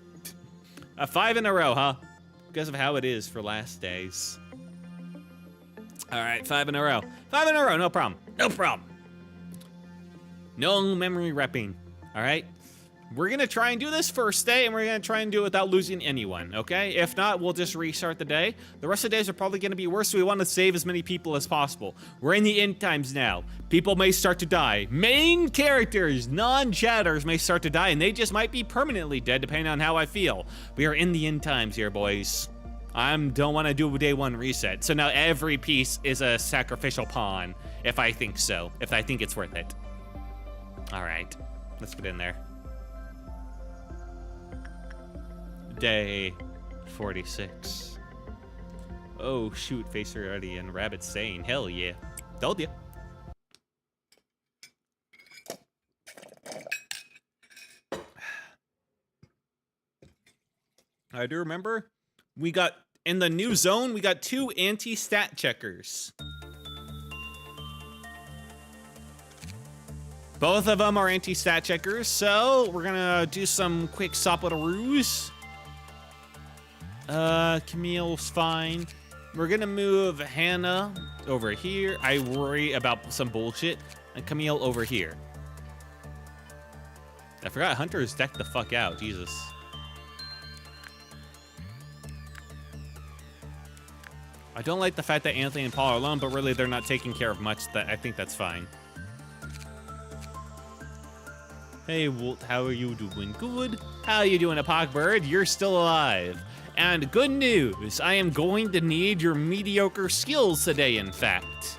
A: 5 in a row, huh? Because of how it is for last days. All right, 5 in a row. 5 in a row, no problem. No problem. No memory repping, all right? We're gonna try and do this first day, and we're gonna try and do it without losing anyone, okay? If not, we'll just restart the day. The rest of the days are probably gonna be worse, so we wanna save as many people as possible. We're in the end times now. People may start to die. Main characters, non-chatters may start to die, and they just might be permanently dead, depending on how I feel. We are in the end times here, boys. I don't wanna do a day 1 reset, so now every piece is a sacrificial pawn, if I think so, if I think it's worth it. All right, let's put it in there. Day 46. Oh shoot, face already and Rabbit saying, hell yeah. Told ya. I do remember we got, in the new zone, we got 2 anti-stat checkers. Both of them are anti-stat checkers, so we're gonna do some quick sopperoos. Camille's fine. We're gonna move Hannah over here. I worry about some bullshit. And Camille over here. I forgot Hunter's decked the fuck out, Jesus. I don't like the fact that Anthony and Paul are alone, but really they're not taking care of much. That I think that's fine. Hey, Walt, how are you doing? Good. How are you doing, Apoc-Bird? You're still alive. And good news, I am going to need your mediocre skills today, in fact.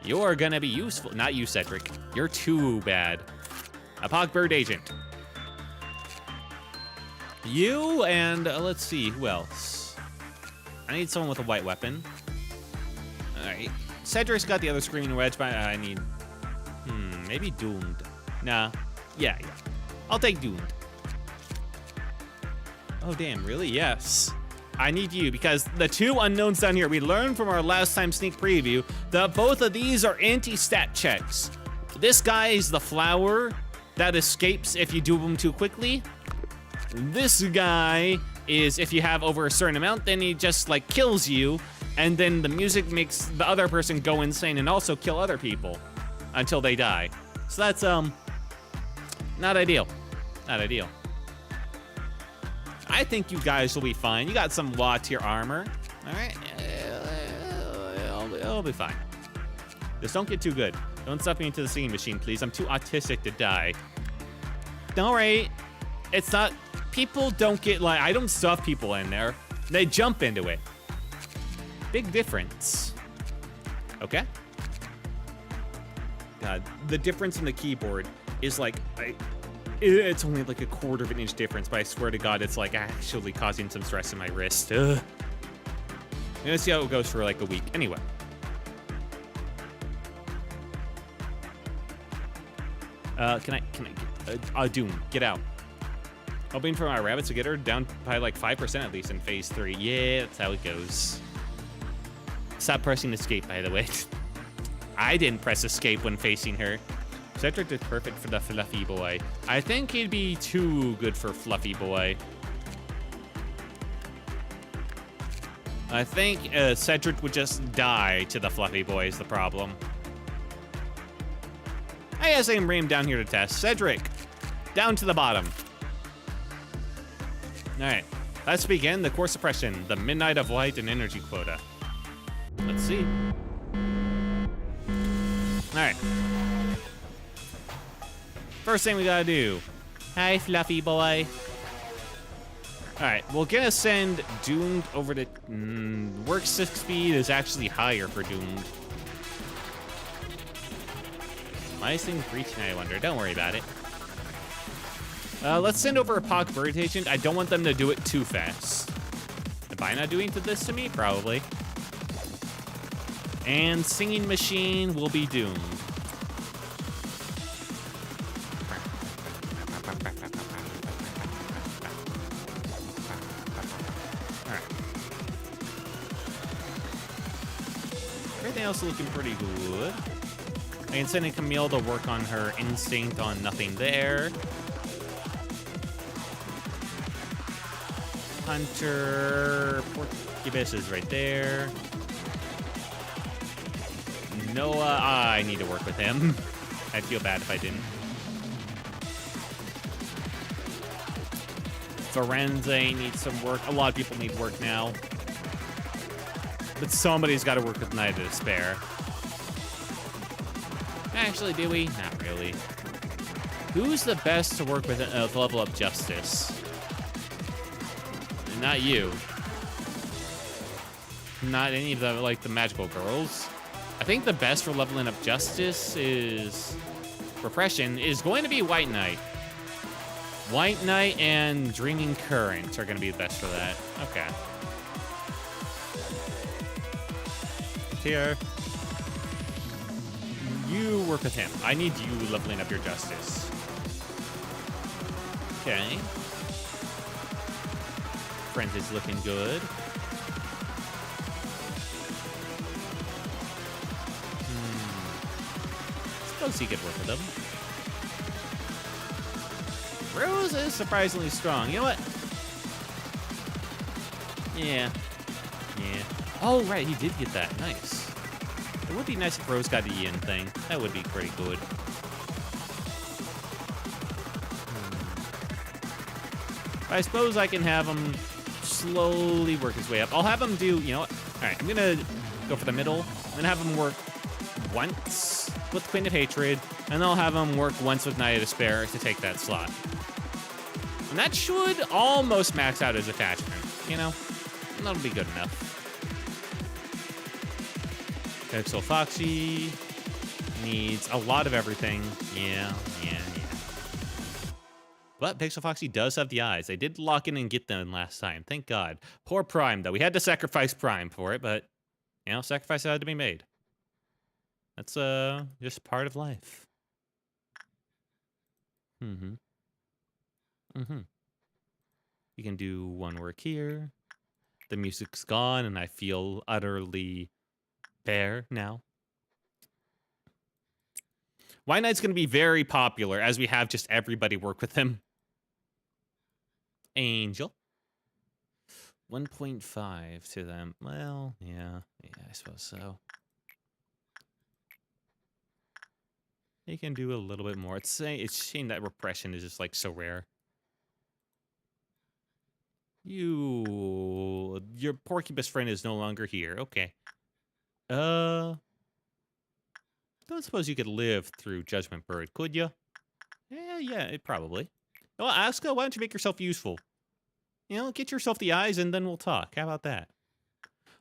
A: You're gonna be useful. Not you, Cedric. You're too bad. Apoc-Bird agent. You and, let's see, who else? I need someone with a white weapon. All right. Cedric's got the other screaming wedge, but I need, maybe Doomed. Nah, yeah. I'll take Doomed. Oh, damn, really? Yes. I need you, because the 2 unknowns down here, we learned from our last time sneak preview that both of these are anti-stat checks. This guy is the flower that escapes if you do him too quickly. This guy is if you have over a certain amount, then he just, like, kills you, and then the music makes the other person go insane and also kill other people until they die. So that's, not ideal. Not ideal. I think you guys will be fine. You got some law tier armor. All right. It'll be fine. Just don't get too good. Don't stuff me into the singing machine, please. I'm too autistic to die. Don't worry. It's not... People don't get, like... I don't stuff people in there. They jump into it. Big difference. Okay? God, the difference in the keyboard is like... It's only like a 1/4 of an inch difference, but I swear to God, it's like actually causing some stress in my wrist. Ugh. I'm gonna see how it goes for like a week. Anyway. Can I get, Doom, get out. Hoping for my rabbits to get her down by like 5% at least in phase 3. Yeah, that's how it goes. Stop pressing escape, by the way. I didn't press escape when facing her. Cedric is perfect for the fluffy boy. I think he'd be too good for fluffy boy. I think Cedric would just die to the fluffy boy is the problem. I guess I can bring him down here to test. Cedric, down to the bottom. All right, let's begin the core suppression, the Midnight of Light and energy quota. Let's see. All right. First thing we gotta do. Hi, fluffy boy. All right, we're gonna send Doomed over to... work 6 speed is actually higher for Doomed. Why is things breaching, I wonder? Don't worry about it. Let's send over a Apoc-Bird agent. I don't want them to do it too fast. Am I not doing this to me? Probably. And Singing Machine will be Doomed. everything else is looking pretty good. I can send in Camille to work on her instinct on nothing there. Hunter, Porcubus is right there. Noah, I need to work with him. I'd feel bad if I didn't. Firenze needs some work. A lot of people need work now. But somebody's got to work with Night of Despair. Actually, do we? Not really. Who's the best to work with level up Justice? Not you. Not any of the, like, the magical girls. I think the best for leveling up Justice is... Repression is going to be White Knight. White Knight and Dreaming Current are going to be the best for that. Okay. Here. You work with him. I need you leveling up your Justice. Okay. Friend is looking good. Suppose he could work with him. Rose is surprisingly strong. You know what? Yeah. Yeah. Oh, right. He did get that. Nice. It would be nice if Rose got the Yin thing. That would be pretty good. I suppose I can have him slowly work his way up. I'll have him do, you know what? All right, I'm going to go for the middle. I'm going to have him work once with Queen of Hatred, and then I'll have him work once with Night of Despair to take that slot. And that should almost max out his attachment, you know? And that'll be good enough. Pixel Foxy needs a lot of everything. Yeah. But Pixel Foxy does have the eyes. They did lock in and get them last time. Thank God. Poor Prime, though. We had to sacrifice Prime for it, but, you know, sacrifice had to be made. That's, just part of life. You can do one work here. The music's gone, and I feel utterly bare now. White Knight's going to be very popular, as we have just everybody work with him. Angel. 1.5 to them. Well, yeah, I suppose so. They can do a little bit more. It's a shame that repression is just, like, so rare. Your Porcupus friend is no longer here. Okay. Don't suppose you could live through Judgment Bird, could you? Yeah, probably. Well, Asuka, why don't you make yourself useful? You know, get yourself the eyes and then we'll talk. How about that?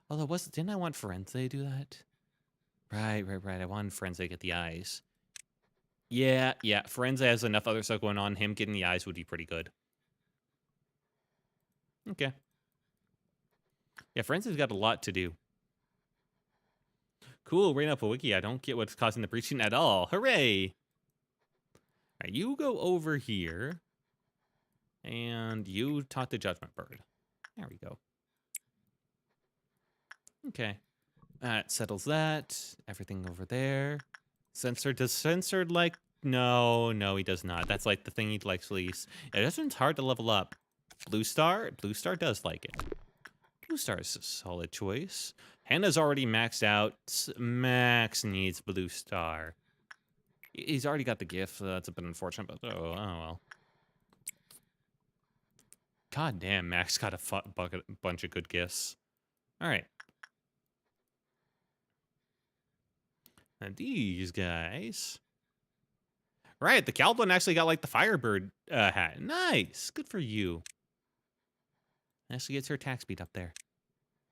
A: Although, didn't I want Firenze to do that? Right. I wanted Firenze to get the eyes. Yeah. Firenze has enough other stuff going on. Him getting the eyes would be pretty good. Okay. Yeah, Firenze's got a lot to do. Cool, Reina Wiki. I don't get what's causing the breaching at all. Hooray! All right, you go over here. And you talk to Judgment Bird. There we go. Okay. That settles that. Everything over there. Censored. Does Censored like... No, he does not. That's like the thing he likes least. Yeah, this one's hard to level up. Blue Star? Blue Star does like it. Blue Star is a solid choice. Hannah's already maxed out. Max needs Blue Star. He's already got the gift, so that's a bit unfortunate, but oh well. God damn, Max got a bunch of good gifts. All right. And these guys. Right, the Cowblin actually got like the Firebird hat. Nice. Good for you. Actually gets her attack speed up there.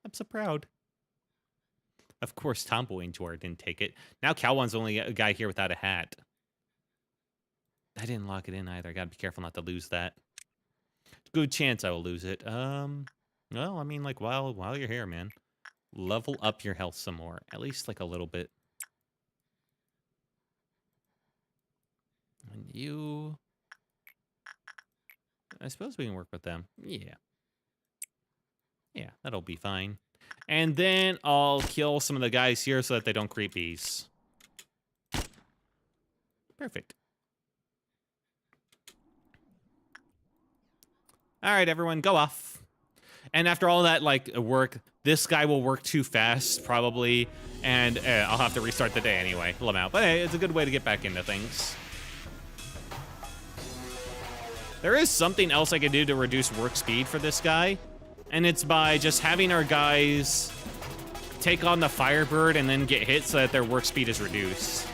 A: I'm so proud. Of course, Tomboy and Jor didn't take it. Now Calwan's the only guy here without a hat. I didn't lock it in either. I gotta be careful not to lose that. Good chance I will lose it. Well, I mean, like, while you're here, man, level up your health some more. At least, like, a little bit. And you... I suppose we can work with them. Yeah. Yeah, that'll be fine. And then I'll kill some of the guys here so that they don't creep bees. Perfect. All right, everyone, go off. And after all that, like, work, this guy will work too fast, probably, and I'll have to restart the day anyway. Pull him out. But hey, it's a good way to get back into things. There is something else I can do to reduce work speed for this guy, and it's by just having our guys take on the Firebird and then get hit so that their work speed is reduced.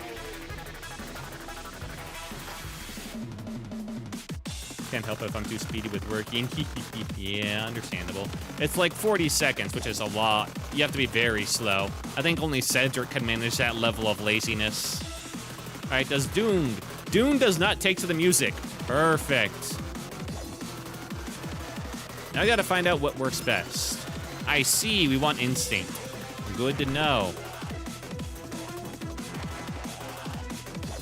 A: Can't help it if I'm too speedy with working. Yeah, understandable. It's like 40 seconds, which is a lot. You have to be very slow. I think only Cedric can manage that level of laziness. All right, does Dune? Dune does not take to the music. Perfect. Now I gotta find out what works best. I see, we want Instinct. Good to know.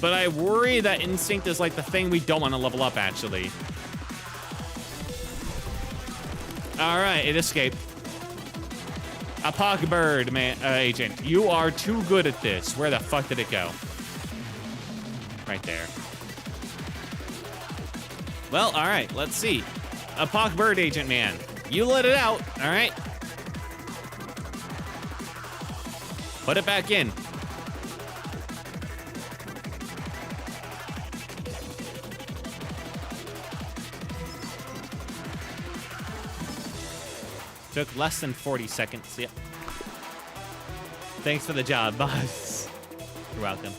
A: But I worry that Instinct is like the thing we don't want to level up, actually. All right, it escaped. A Pogbird, man, agent. You are too good at this. Where the fuck did it go? Right there. Well, all right, let's see. A Pogbird agent, man. You let it out, all right? Put it back in. Took less than 40 seconds. Yep. Thanks for the job, boss. You're welcome.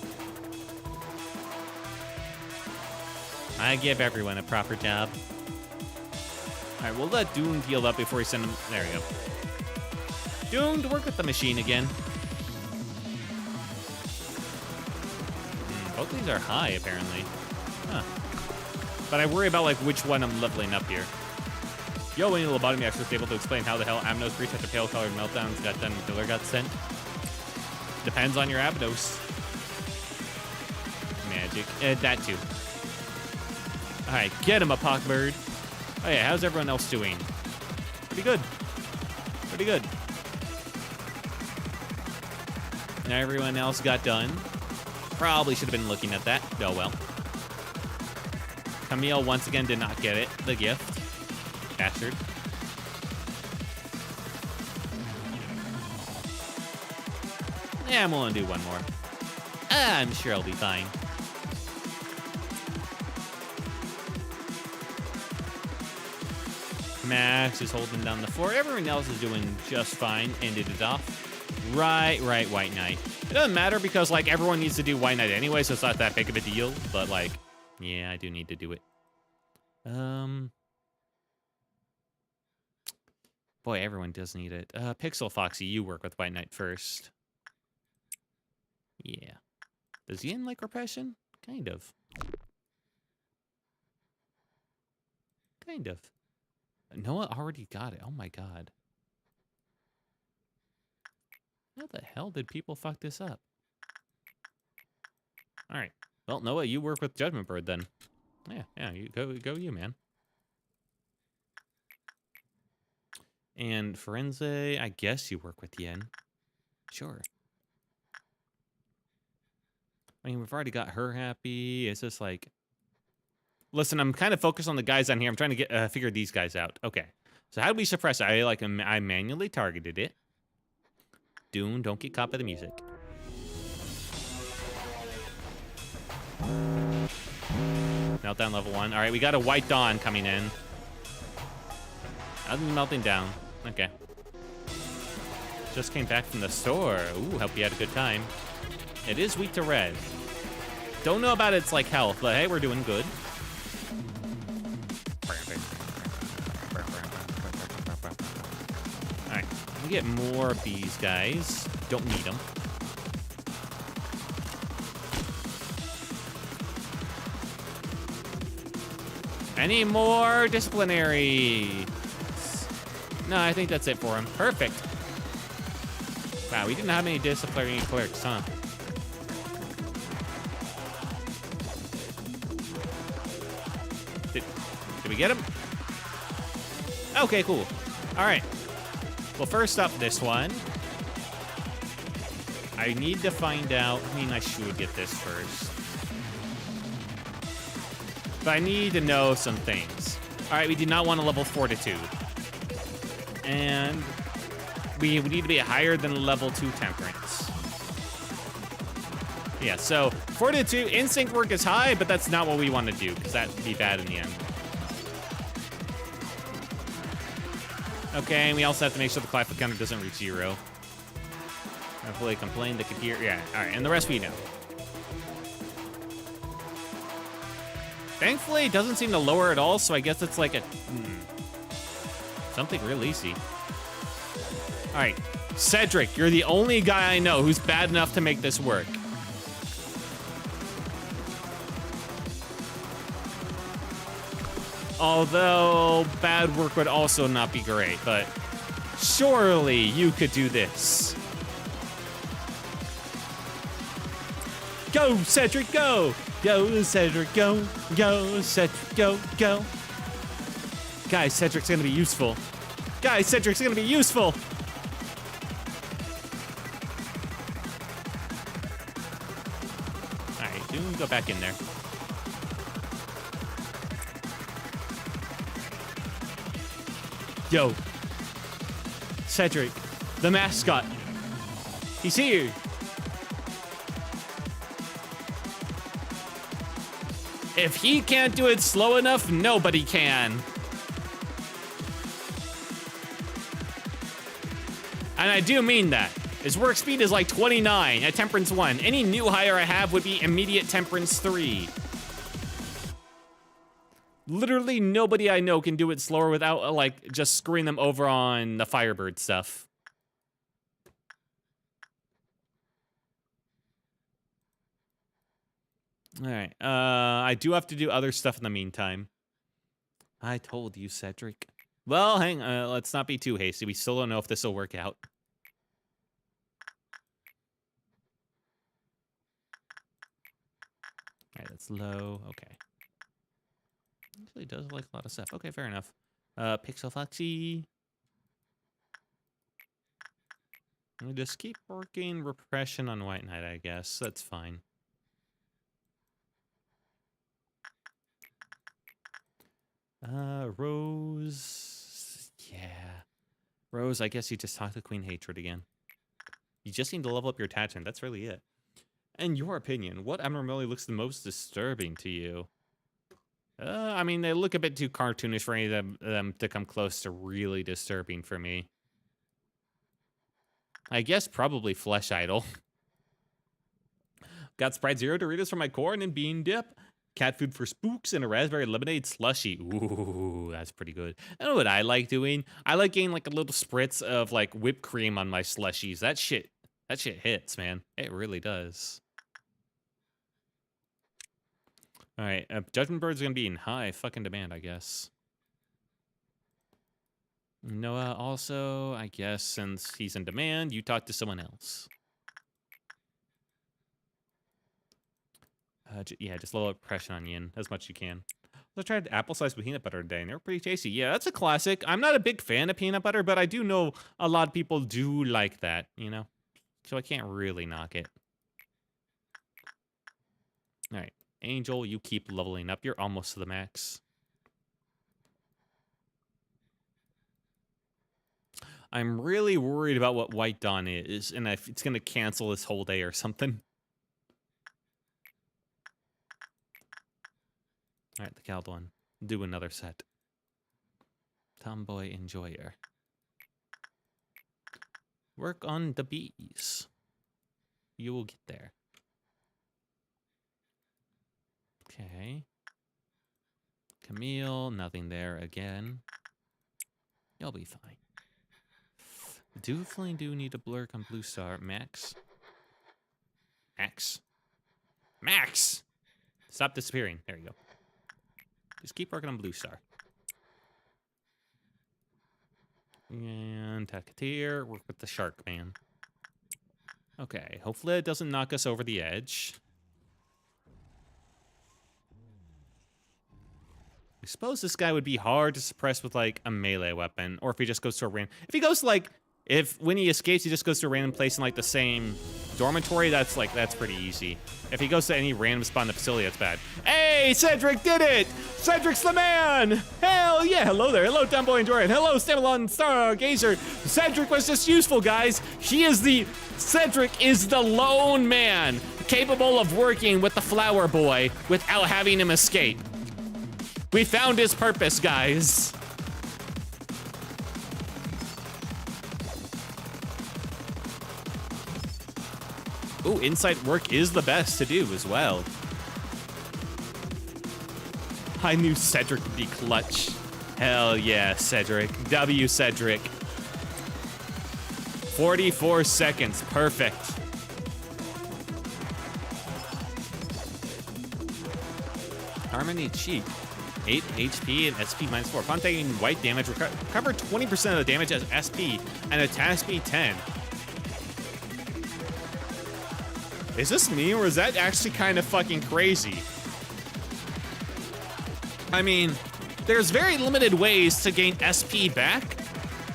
A: I give everyone a proper job. All right, we'll let Dune heal up before we send him. There we go. Dune, to work with the machine again. Both these are high, apparently. Huh. But I worry about, like, which one I'm leveling up here. Yo, when your lobotomy expert was able to explain how the hell Abnos breach after pale-colored meltdowns got done and killer got sent. Depends on your Abnos. Magic. That too. Alright, get him, a Pogbird. Oh yeah, how's everyone else doing? Pretty good. Pretty good. Now everyone else got done. Probably should have been looking at that. Oh well. Camille once again did not get it. The gift. Bastard. Yeah, I'm willing to do one more. I'm sure I'll be fine. Max is holding down the fort. Everyone else is doing just fine. Ended it off. Right, White Knight. It doesn't matter because, like, everyone needs to do White Knight anyway, so it's not that big of a deal. But, like, yeah, I do need to do it. Boy, everyone does need it. Pixel Foxy, you work with White Knight first. Yeah. Does Yin like repression? Kind of. Kind of. Noah already got it. Oh my god. How the hell did people fuck this up? Alright. Well, Noah, you work with Judgment Bird then. Yeah, you go you, man. And Forense, I guess you work with Yen. Sure. I mean, we've already got her happy. It's just like... Listen, I'm kind of focused on the guys on here. I'm trying to get figure these guys out. Okay. So how do we suppress it? I manually targeted it. Dune, don't get caught by the music. Meltdown level 1. All right, we got a White Dawn coming in. How's melting down? Okay. Just came back from the store. Ooh, hope you had a good time. It is weak to red. Don't know about its, like, health, but hey, we're doing good. Alright, let me get more of these guys. Don't need them. Any more disciplinary? No, I think that's it for him. Perfect. Wow, we didn't have any disciplinary clerks, huh? Did we get him? Okay, cool. All right. Well, first up, this one. I need to find out. I mean, I should get this first. But I need to know some things. All right, we do not want a level Fortitude. And we need to be higher than level 2 Temperance. Yeah, so Fortitude, Instinct work is high, but that's not what we want to do, because that would be bad in the end. Okay, and we also have to make sure the Clyde counter doesn't reach 0. Hopefully complain, they could hear. Yeah, all right, and the rest we know. Thankfully, it doesn't seem to lower at all, so I guess it's like a... something real easy. All right, Cedric, you're the only guy I know who's bad enough to make this work. Although, bad work would also not be great, but surely you could do this. Go, Cedric, go! Go, Cedric, go! Go, Cedric, go, go! Guys, Cedric's gonna be useful. Guys, Cedric's gonna be useful! Alright, Doom, go back in there. Yo. Cedric, the mascot. He's here. If he can't do it slow enough, nobody can. And I do mean that. His work speed is like 29 at Temperance 1. Any new hire I have would be immediate Temperance 3. Literally nobody I know can do it slower without, like, just screwing them over on the Firebird stuff. All right. I do have to do other stuff in the meantime. I told you, Cedric. Well, let's not be too hasty. We still don't know if this will work out. All right, that's low. Okay. Actually does like a lot of stuff. Okay, fair enough. Pixel Foxy. We'll just keep working repression on White Knight, I guess. That's fine. Rose. Yeah. Rose, I guess you just talked to Queen Hatred again. You just need to level up your attachment. That's really it. In your opinion, what abnormality looks the most disturbing to you? I mean, they look a bit too cartoonish for any of them to come close to really disturbing for me. I guess probably Flesh Idol. Got Sprite Zero Doritos for my corn and bean dip. Cat food for spooks and a raspberry lemonade slushy. Ooh, that's pretty good. I know what I like doing. I like getting like a little spritz of like whipped cream on my slushies. That shit hits, man. It really does. All right, Judgment Bird's gonna be in high fucking demand, I guess. Noah also, I guess, since he's in demand, you talk to someone else. Yeah, just lower pressure on Yin as much as you can. I tried apple-sized peanut butter today, and they were pretty tasty. Yeah, that's a classic. I'm not a big fan of peanut butter, but I do know a lot of people do like that, you know? So I can't really knock it. All right. Angel, you keep leveling up. You're almost to the max. I'm really worried about what White Dawn is, and if it's going to cancel this whole day or something. All right, the Cald one. Do another set. Tomboy Enjoyer. Work on the bees. You will get there. Okay. Camille, nothing there again. You'll be fine. Definitely do need a blurk on Blue Star. Max. Max. Max! Stop disappearing. There you go. Just keep working on Blue Star. And Takatir, work with the Shark Man. Okay, hopefully it doesn't knock us over the edge. I suppose this guy would be hard to suppress with, like, a melee weapon. Or if he just goes to a random... If he goes to, like, If when he escapes, he just goes to a random place in like the same dormitory, that's pretty easy. If he goes to any random spot in the facility, that's bad. Hey, Cedric did it! Cedric's the man! Hell yeah! Hello there. Hello, Dumbo and Dorian. Hello, Stamalon Stargazer. Cedric was just useful, guys. Cedric is the lone man capable of working with the flower boy without having him escape. We found his purpose, guys. Ooh, inside work is the best to do as well. I knew Cedric would be clutch. Hell yeah, Cedric. W Cedric. 44 seconds, perfect. Harmony cheap. 8 HP and SP minus 4. Upon taking white damage, recover 20% of the damage as SP and attack speed 10. Is this me, or is that actually kind of fucking crazy? I mean, there's very limited ways to gain SP back,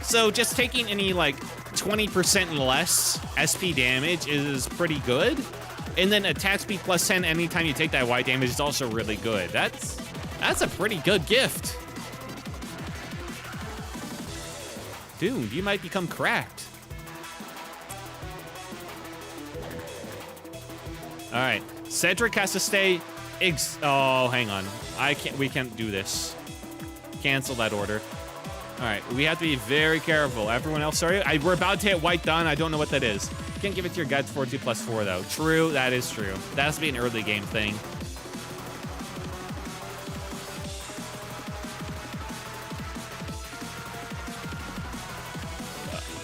A: so just taking any, like, 20% less SP damage is pretty good. And then attack speed plus 10 anytime you take that white damage is also really good. That's a pretty good gift. Dude, you might become cracked. All right, Cedric has to stay. Oh, hang on. We can't do this. Cancel that order. All right, we have to be very careful. Everyone else, sorry. We're about to hit white dawn. I don't know what that is. Can't give it to your guides 4/2+4 though. True, that is true. That has to be an early game thing.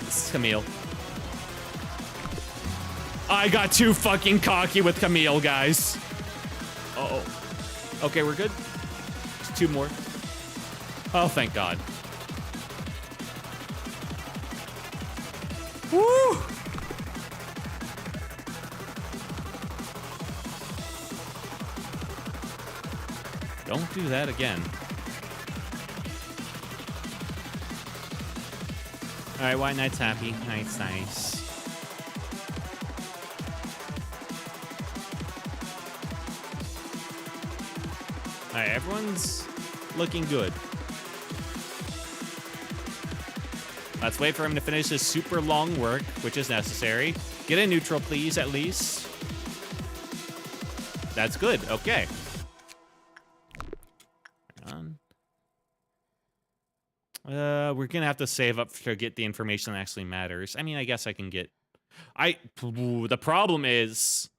A: This is Camille. I got too fucking cocky with Camille, guys. Uh-oh. Okay, we're good. Just 2 more. Oh, thank God. Woo! Don't do that again. All right, White Knight's happy. Nice. All right, everyone's looking good. Let's wait for him to finish his super long work, which is necessary. Get a neutral, please, at least. That's good. Okay. Hang on. We're gonna have to save up to get the information that actually matters. I mean, I guess I can get. The problem is,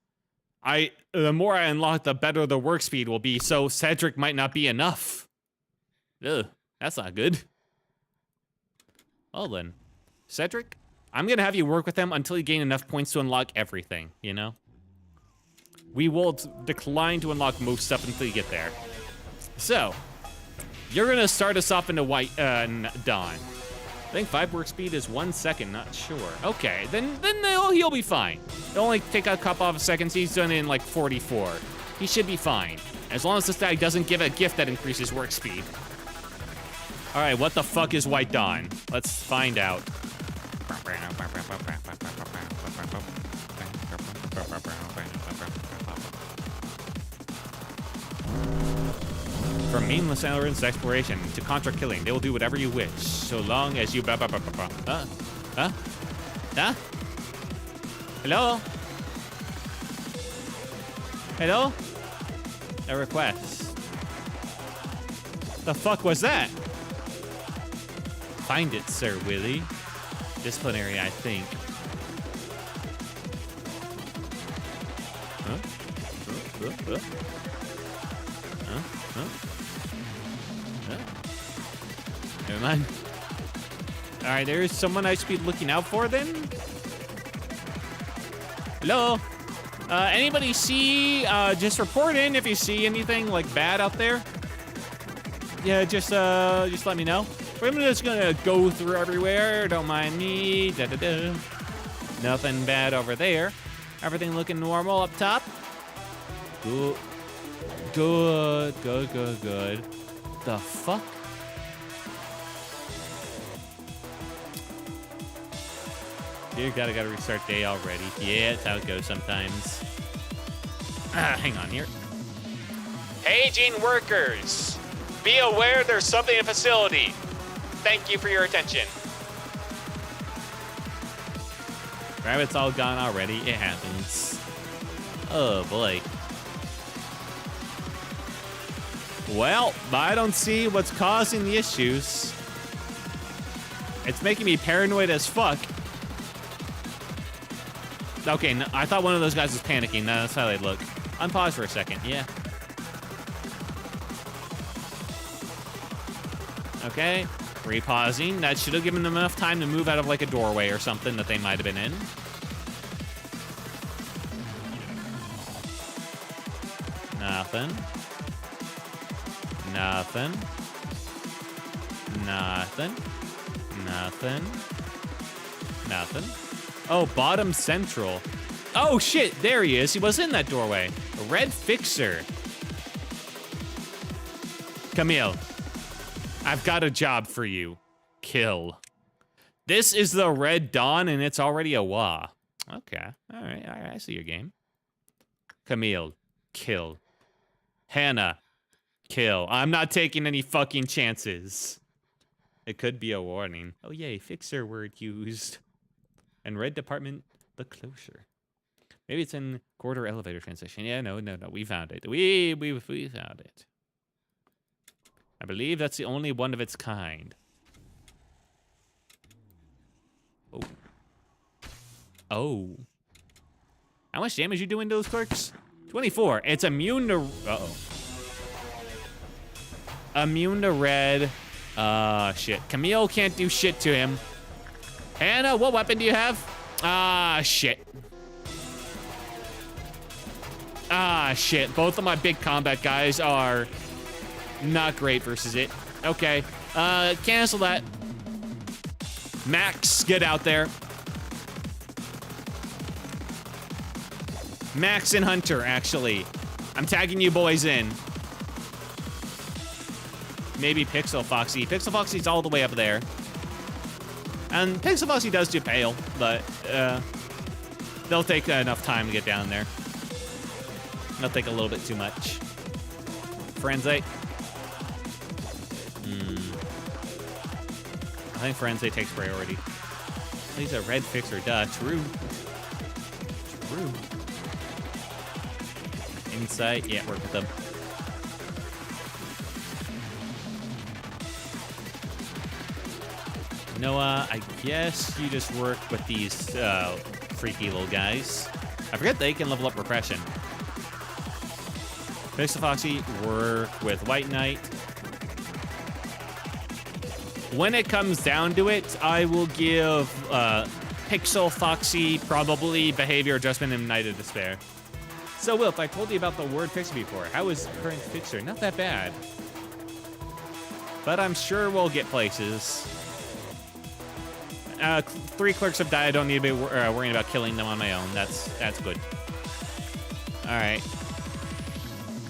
A: the more I unlock, the better the work speed will be. So Cedric might not be enough. Ugh, that's not good. Well then, Cedric, I'm gonna have you work with them until you gain enough points to unlock everything, you know? We will decline to unlock most stuff until you get there. So, you're gonna start us off into White Dawn. I think 5 work speed is 1 second, not sure. Okay, then he'll be fine. It'll only take a couple of seconds. He's done it in like 44. He should be fine. As long as this guy doesn't give a gift that increases work speed. All right, what the fuck is White Dawn? Let's find out. From aimless ignorance exploration to contra killing, they will do whatever you wish, so long as you Huh? Hello? Hello? A request. The fuck was that? Find it, Sir Willie. Disciplinary, I think. Never mind. All right, there's someone I should be looking out for then. Hello? Anybody see, just report in if you see anything like bad out there. Yeah, just let me know. I'm just gonna go through everywhere. Don't mind me. Nothing bad over there. Everything looking normal up top. Good. The fuck? Dear God, I gotta restart day already. Yeah, that's how it goes sometimes. Hang on here. Paging workers. Be aware there's something in the facility. Thank you for your attention. Rabbit's all gone already. It happens. Oh, boy. Well, I don't see what's causing the issues. It's making me paranoid as fuck. Okay, no, I thought one of those guys was panicking. No, that's how they look. Unpause for a second. Yeah. Okay. Repausing. That should have given them enough time to move out of like a doorway or something that they might have been in. Nothing. Nothing. Nothing. Nothing. Nothing. Oh, bottom central. Oh, shit. There he is. He was in that doorway. A red fixer. Camille, I've got a job for you. Kill. This is the Red Dawn, and it's already a wah. Okay. All right. I see your game. Camille, kill. Hannah, kill. I'm not taking any fucking chances. It could be a warning. Oh, yay. Fixer word used. And red department, the closure. Maybe it's in corridor elevator transition. Yeah, no. We found it. We found it. I believe that's the only one of its kind. Oh. Oh. How much damage you doing to those clerks? 24. It's immune to... Uh-oh. Immune to red. Shit. Camille can't do shit to him. Hannah, what weapon do you have? Shit. Shit. Both of my big combat guys are not great versus it. Okay. Cancel that. Max, get out there. Max and Hunter, actually. I'm tagging you boys in. Maybe Pixel Foxy. Pixel Foxy's all the way up there. And Pixel Foxy does do pale, but they'll take enough time to get down there. They'll take a little bit too much. Frenzy. I think Frenzy takes priority. He's a red fixer, duh. True. True. Insight, yeah, work with them. Noah, I guess you just work with these freaky little guys. I forget they can level up repression. Pixel Foxy, work with White Knight. When it comes down to it, I will give Pixel Foxy probably Behavior Adjustment and Night of Despair. So, Wilf, I told you about the word fixer before. How is current fixer? Not that bad. But I'm sure we'll get places. 3 clerks have died. I don't need to be worrying about killing them on my own. That's good. All right.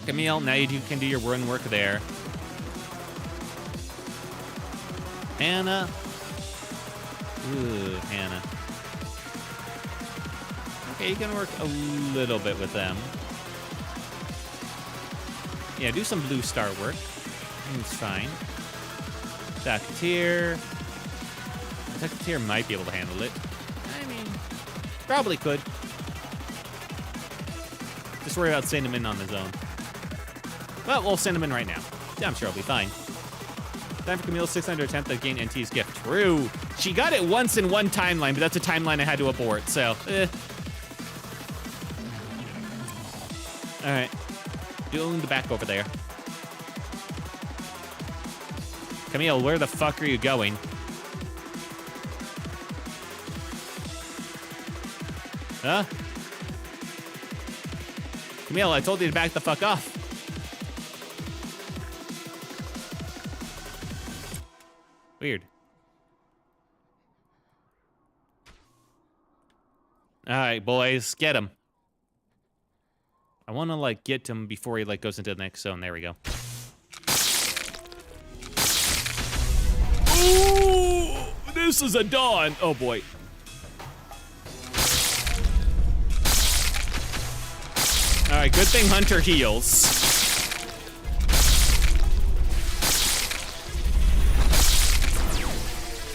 A: Camille, now you can do your run work there. Hannah. Ooh, Hannah. Okay, you can work a little bit with them. Yeah, do some blue star work. It's fine. Docketeer. Docketeer might be able to handle it. I mean, probably could. Just worry about sending him in on his own. Well, we'll send him in right now. Yeah, I'm sure he'll be fine. Time for Camille's 600 attempt to gain NT's gift. True. She got it once in one timeline, but that's a timeline I had to abort, so, All right. Doing the back over there. Camille, where the fuck are you going? Huh? Camille, I told you to back the fuck off. Weird. All right, boys, get him. I want to, like, get him before he, like, goes into the next zone. There we go. Ooh! This is a dawn. Oh, boy. Alright, good thing Hunter heals.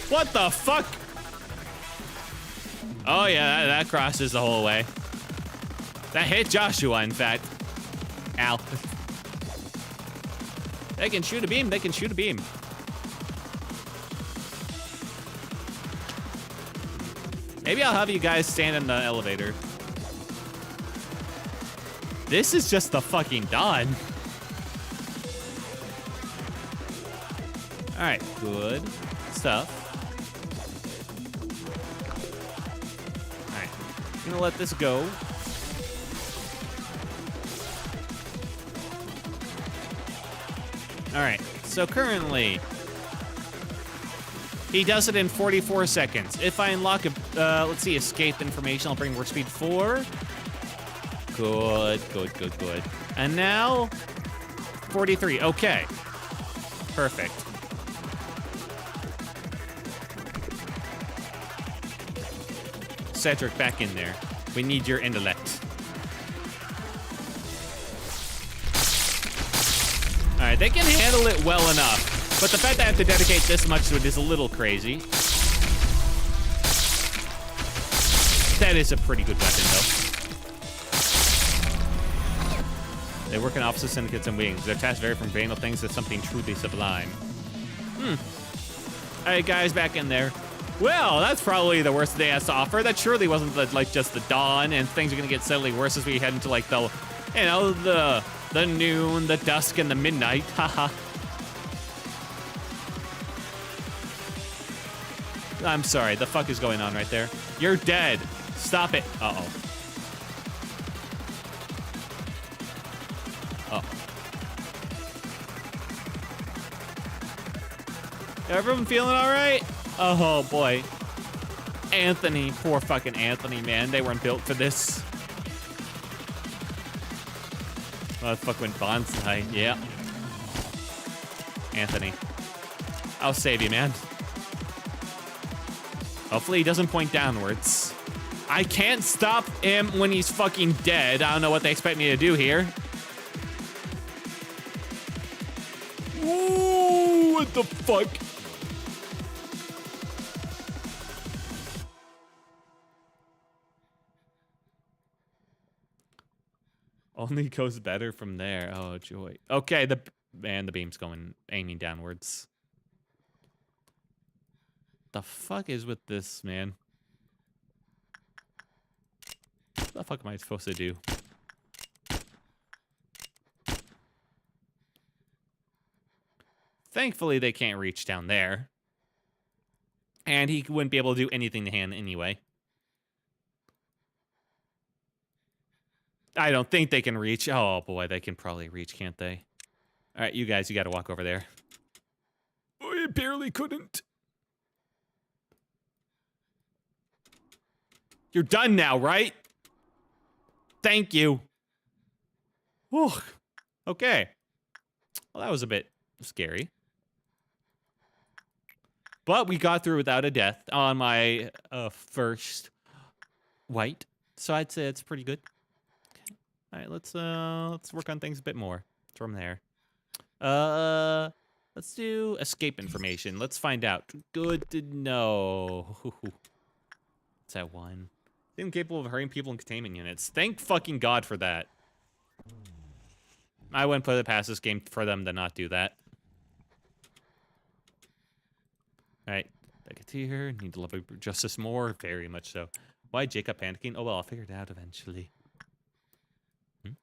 A: What the fuck? Oh yeah, that crosses the whole way. That hit Joshua, in fact. Ow. They can shoot a beam, they can shoot a beam. Maybe I'll have you guys stand in the elevator. This is just the fucking dawn. Alright, good stuff. Alright, I'm gonna let this go. Alright, so currently, he does it in 44 seconds. If I unlock a, let's see, escape information, I'll bring warp speed 4. Good, good, good, good. And now, 43, okay. Perfect. Cedric, back in there. We need your intellect. Alright, they can handle it well enough. But the fact that I have to dedicate this much to it is a little crazy. That is a pretty good weapon, though. They work in opposite syndicates and wings. Their tasks vary from banal things to something truly sublime. Alright, guys, back in there. Well, that's probably the worst day has to offer. That surely wasn't like just the dawn, and things are gonna get steadily worse as we head into like the, you know, the noon, the dusk, and the midnight. Haha. I'm sorry. The fuck is going on right there? You're dead. Stop it. Uh-oh. Uh-oh. Everyone feeling all right? Oh, boy. Anthony. Poor fucking Anthony, man. They weren't built for this. Motherfucker went bonsai. Yeah. Anthony. I'll save you, man. Hopefully he doesn't point downwards. I can't stop him when he's fucking dead. I don't know what they expect me to do here. Ooh, what the fuck? Only goes better from there. Oh, joy. Okay, the beam's aiming downwards. The fuck is with this, man? What the fuck am I supposed to do? Thankfully, they can't reach down there. And he wouldn't be able to do anything to hand anyway. I don't think they can reach. Oh, boy, they can probably reach, can't they? All right, you guys, you got to walk over there. I barely couldn't. You're done now, right? Thank you. Whew. Okay. Well, that was a bit scary. But we got through without a death on my first white. So I'd say it's pretty good. Okay. All right, let's work on things a bit more from there. Let's do escape information. Let's find out. Good to know. What's that one? Incapable of hurting people in containment units. Thank fucking God for that. I wouldn't put it past this game for them to not do that. Alright, back at here. Need to love justice more. Very much so. Why Jacob panicking? Oh, well, I'll figure it out eventually.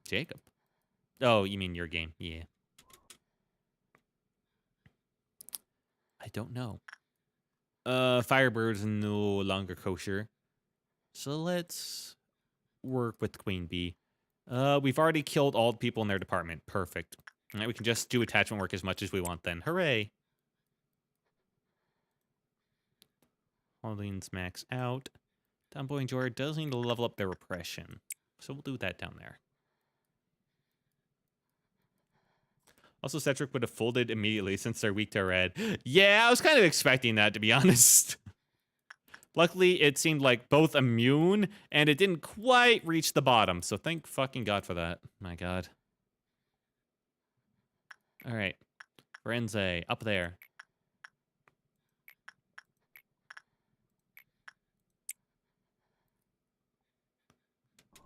A: Jacob? Oh, you mean your game. Yeah. I don't know. Firebird's no longer kosher. So let's work with Queen Bee. We've already killed all the people in their department. Perfect. All right, we can just do attachment work as much as we want then. Hooray. Holdings max out. Tomboy and Jorah does need to level up their repression. So we'll do that down there. Also, Cedric would have folded immediately since they're weak to red. Yeah, I was kind of expecting that, to be honest. Luckily, it seemed like both immune, and it didn't quite reach the bottom. So thank fucking God for that. My God. All right. Renze, up there.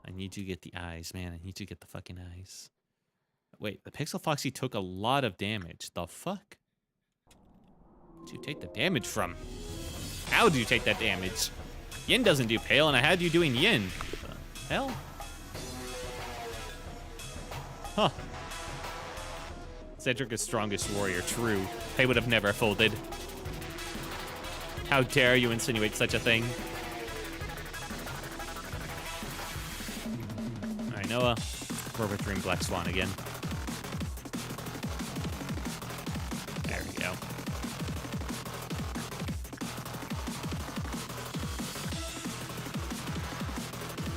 A: I need you to get the eyes, man. I need you to get the fucking eyes. Wait, the Pixel Foxy took a lot of damage. The fuck? Where'd you take the damage from? How did you take that damage? Yin doesn't do pale, and I had you doing yin. The hell? Huh. Cedric is strongest warrior, true. They would have never folded. How dare you insinuate such a thing? Alright, Noah. We're returning Black Swan again. There we go.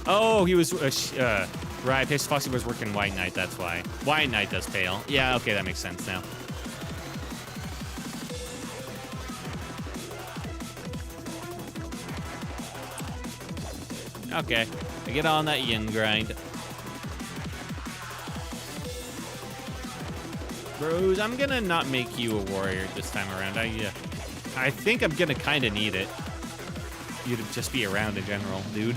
A: Oh, he was, right, Pixel Foxy was working White Knight, that's why. White Knight does pale. Yeah, okay, that makes sense now. Okay, I get on that yin grind. Rose, I'm gonna not make you a warrior this time around. I think I'm gonna kind of need it. You to just be around in general, dude.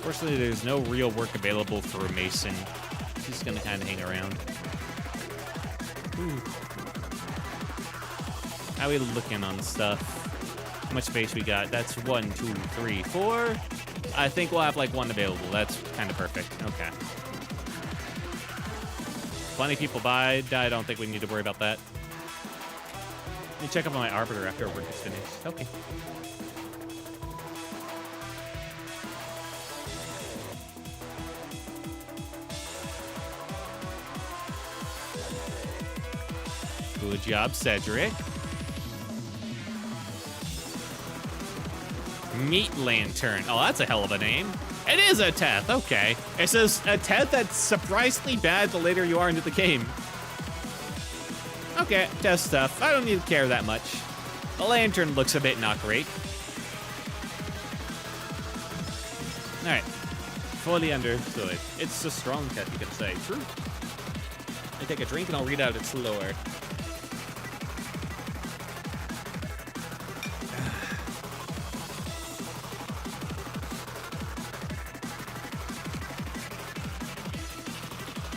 A: Fortunately, there's no real work available for a Mason. He's gonna kind of hang around. Ooh. How we looking on stuff? How much space we got? That's 1, 2, 3, 4. I think we'll have like 1 available. That's kind of perfect. Okay. Plenty of people died. I don't think we need to worry about that. Let me check up on my Arbiter after our work is finished. Okay. Good job, Cedric. Meat Lantern. Oh, that's a hell of a name. It is a Teth, okay. It says a Teth that's surprisingly bad the later you are into the game. Okay, Teth stuff. I don't need to care that much. The Lantern looks a bit not great. Alright. Fully understood. It's a strong Teth, you could say. True. I take a drink and I'll read out its lore.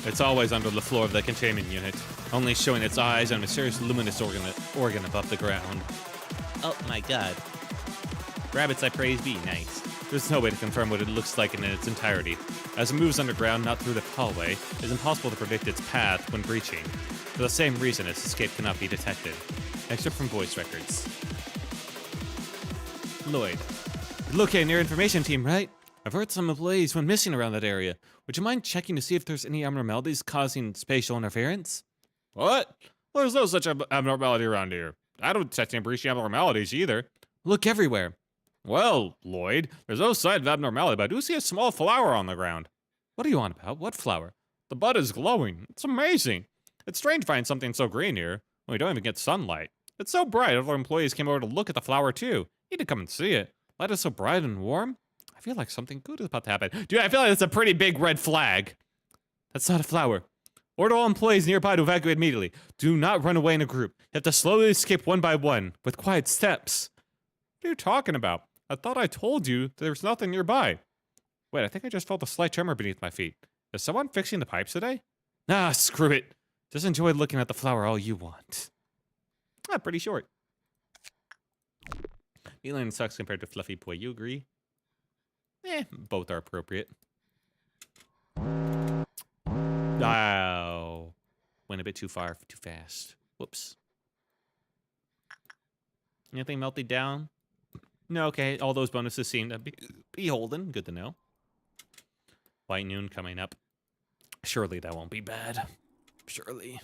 A: It's always under the floor of the containment unit, only showing its eyes on a mysterious luminous organ above the ground. Oh my God. Rabbits I praise be, nice. There's no way to confirm what it looks like in its entirety. As it moves underground, not through the hallway, it's impossible to predict its path when breaching. For the same reason, its escape cannot be detected. Except from voice records. Lloyd. You're locating your information team, right? I've heard some employees went missing around that area. Would you mind checking to see if there's any abnormalities causing spatial interference? What? Well, there's no such abnormality around here. I don't detect any breaching abnormalities either. Look everywhere. Well, Lloyd, there's no sign of abnormality, but I do see a small flower on the ground. What are you on about? What flower? The bud is glowing. It's amazing. It's strange to find something so green here. We don't even get sunlight. It's so bright, other employees came over to look at the flower too. Need to come and see it. Light is so bright and warm. I feel like something good is about to happen. Dude, I feel like that's a pretty big red flag. That's not a flower. Order all employees nearby to evacuate immediately. Do not run away in a group. You have to slowly escape one by one, with quiet steps. What are you talking about? I thought I told you there's nothing nearby. Wait, I think I just felt a slight tremor beneath my feet. Is someone fixing the pipes today? Ah, screw it. Just enjoy looking at the flower all you want. Ah, pretty short. Elan sucks compared to Fluffy Boy, you agree? Both are appropriate. Wow. Went a bit too far, too fast. Whoops. Anything melted down? No, okay. All those bonuses seem to be holding. Good to know. White Noon coming up. Surely that won't be bad. Surely.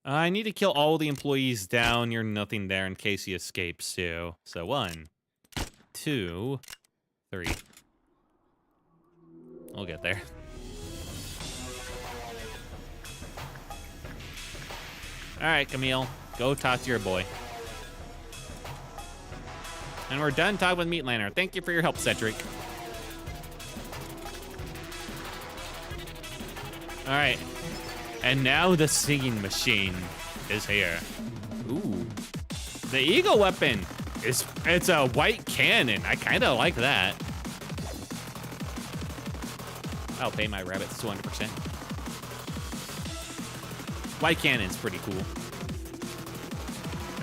A: I need to kill all the employees down near nothing there in case he escapes too. So 1, 2, 3. We'll get there. All right, Camille, go talk to your boy. And we're done talking with Meat Lantern. Thank you for your help, Cedric. All right. And now the singing machine is here. Ooh. The eagle weapon it's a white cannon. I kind of like that. I'll pay my rabbits 200%. White cannon's pretty cool.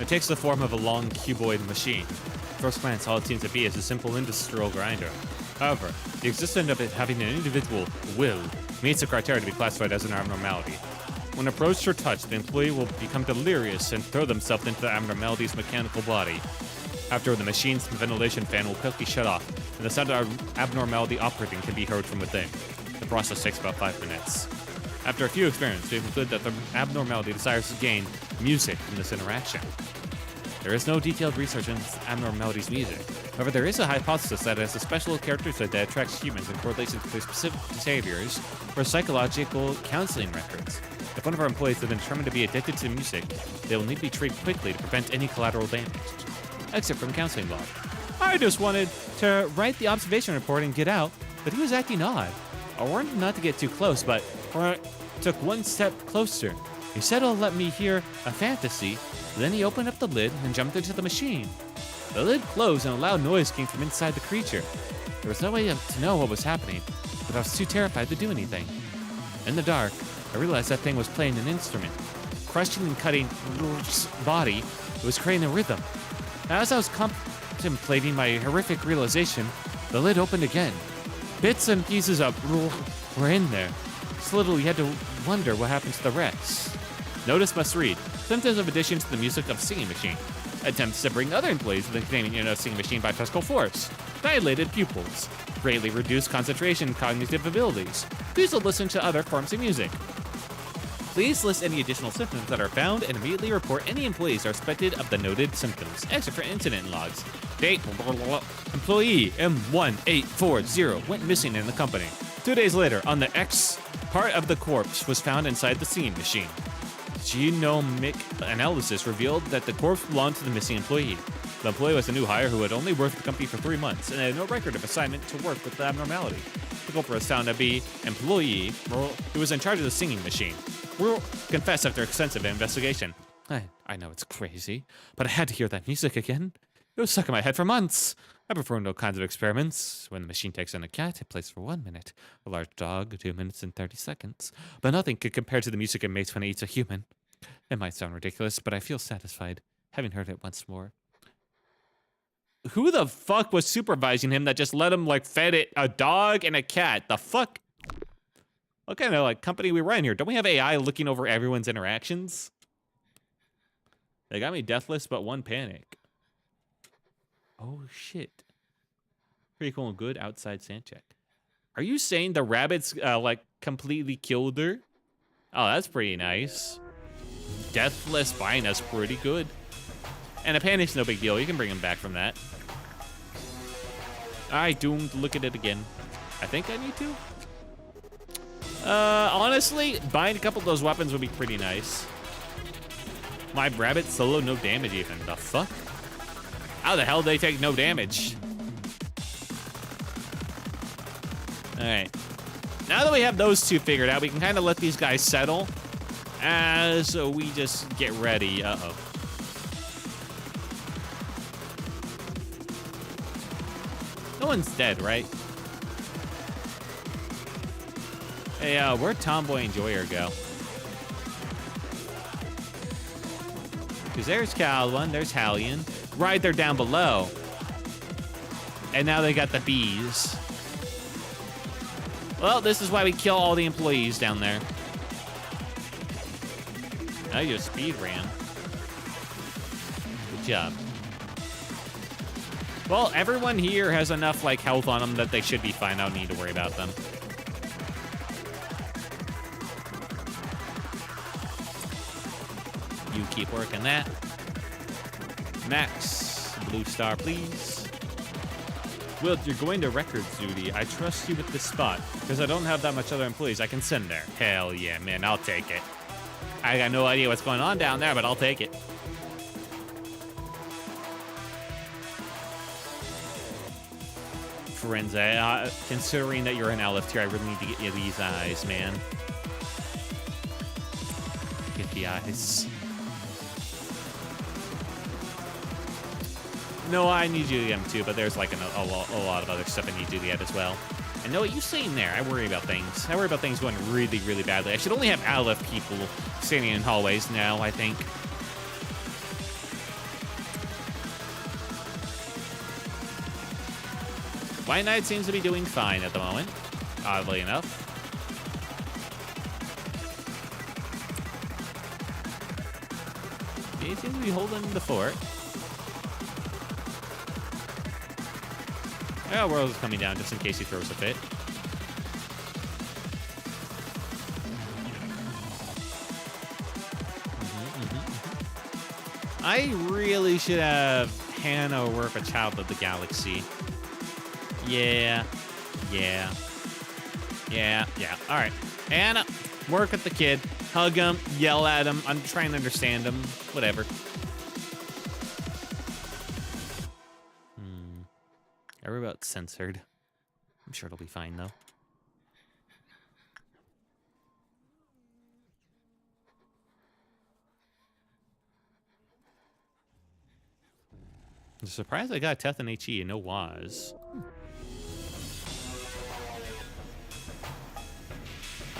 A: It takes the form of a long cuboid machine. First glance, all it seems to be is a simple industrial grinder. However, the existence of it having an individual will meets the criteria to be classified as an abnormality. When approached or touched, the employee will become delirious and throw themselves into the abnormality's mechanical body. After, the machine's ventilation fan will quickly shut off, and the sound of abnormality operating can be heard from within. The process takes about 5 minutes. After a few experiments, we conclude that the abnormality desires to gain music from this interaction. There is no detailed research on this abnormality's music. However, there is a hypothesis that it has a special characteristic that attracts humans in correlation to their specific behaviors for psychological counseling records. If one of our employees has been determined to be addicted to music, they will need to be treated quickly to prevent any collateral damage. Except from counseling log. I just wanted to write the observation report and get out, but he was acting odd. I warned him not to get too close, but took one step closer. He said he'll let me hear a fantasy. Then he opened up the lid and jumped into the machine. The lid closed and a loud noise came from inside the creature. There was no way to know what was happening, but I was too terrified to do anything. In the dark, I realized that thing was playing an instrument. Crushing and cutting body, it was creating a rhythm. As I was contemplating my horrific realization, the lid opened again. Bits and pieces of were in there. So little you had to wonder what happened to the rest. Notice must read. Symptoms of addition to the music of singing machine. Attempts to bring other employees to the containment unit of singing machine by physical force. Dilated pupils. Greatly reduced concentration and cognitive abilities. Please listen to other forms of music. Please list any additional symptoms that are found and immediately report any employees are suspected of the noted symptoms. Exit for incident logs. Date, employee M1840 went missing in the company. 2 days later, on the X, part of the corpse was found inside the singing machine. Genomic analysis revealed that the corpse belonged to the missing employee. The employee was a new hire who had only worked with the company for 3 months and had no record of assignment to work with the abnormality. The culprit was found to be employee who was in charge of the singing machine. We'll confess after extensive investigation. I know it's crazy, but I had to hear that music again. It was stuck in my head for months. I performed all kinds of experiments. When the machine takes in a cat, it plays for 1 minute. A large dog, 2 minutes and 30 seconds. But nothing could compare to the music it makes when it eats a human. It might sound ridiculous, but I feel satisfied, having heard it once more. Who the fuck was supervising him that just let him, fed it a dog and a cat? The fuck? What kind of, company we run here? Don't we have AI looking over everyone's interactions? They got me deathless, but one panic. Oh, shit. Pretty cool and good outside sand check. Are you saying the rabbits, completely killed her? Oh, that's pretty nice. Deathless fine, that's pretty good. And a panic's no big deal. You can bring him back from that. Alright, doomed. Look at it again. I think I need to. Honestly, buying a couple of those weapons would be pretty nice. My rabbit solo, no damage even. The fuck? How the hell do they take no damage? Alright. Now that we have those two figured out, we can kind of let these guys settle as we just get ready. Uh-oh. No one's dead, right? Hey, where'd Tomboy Enjoyer go? Because there's Calvin, there's Hallion. Right there down below. And now they got the bees. Well, this is why we kill all the employees down there. Now you just speed ran. Good job. Well, everyone here has enough health on them that they should be fine. I don't need to worry about them. You keep working that. Max, blue star, please. Will, you're going to records duty. I trust you with this spot because I don't have that much other employees I can send there. Hell yeah, man, I'll take it. I got no idea what's going on down there, but I'll take it. Forense. Considering that you're an LF tier, I really need to get you these eyes, man. Get the eyes. No, I need you to get them too, but there's like a lot of other stuff I need you to get as well. And know what you're saying there. I worry about things. I worry about things going really, really badly. I should only have LF people standing in hallways now, I think. White Knight seems to be doing fine at the moment, oddly enough. He seems to be holding the fort. Oh, World is coming down just in case he throws a fit. I really should have Hannah work a Child of the Galaxy. Yeah. All right. Hannah, work with the kid. Hug him, yell at him. I'm trying to understand him. Whatever. I worry about censored. I'm sure it'll be fine, though. I'm surprised I got Teth and HE and no Waz.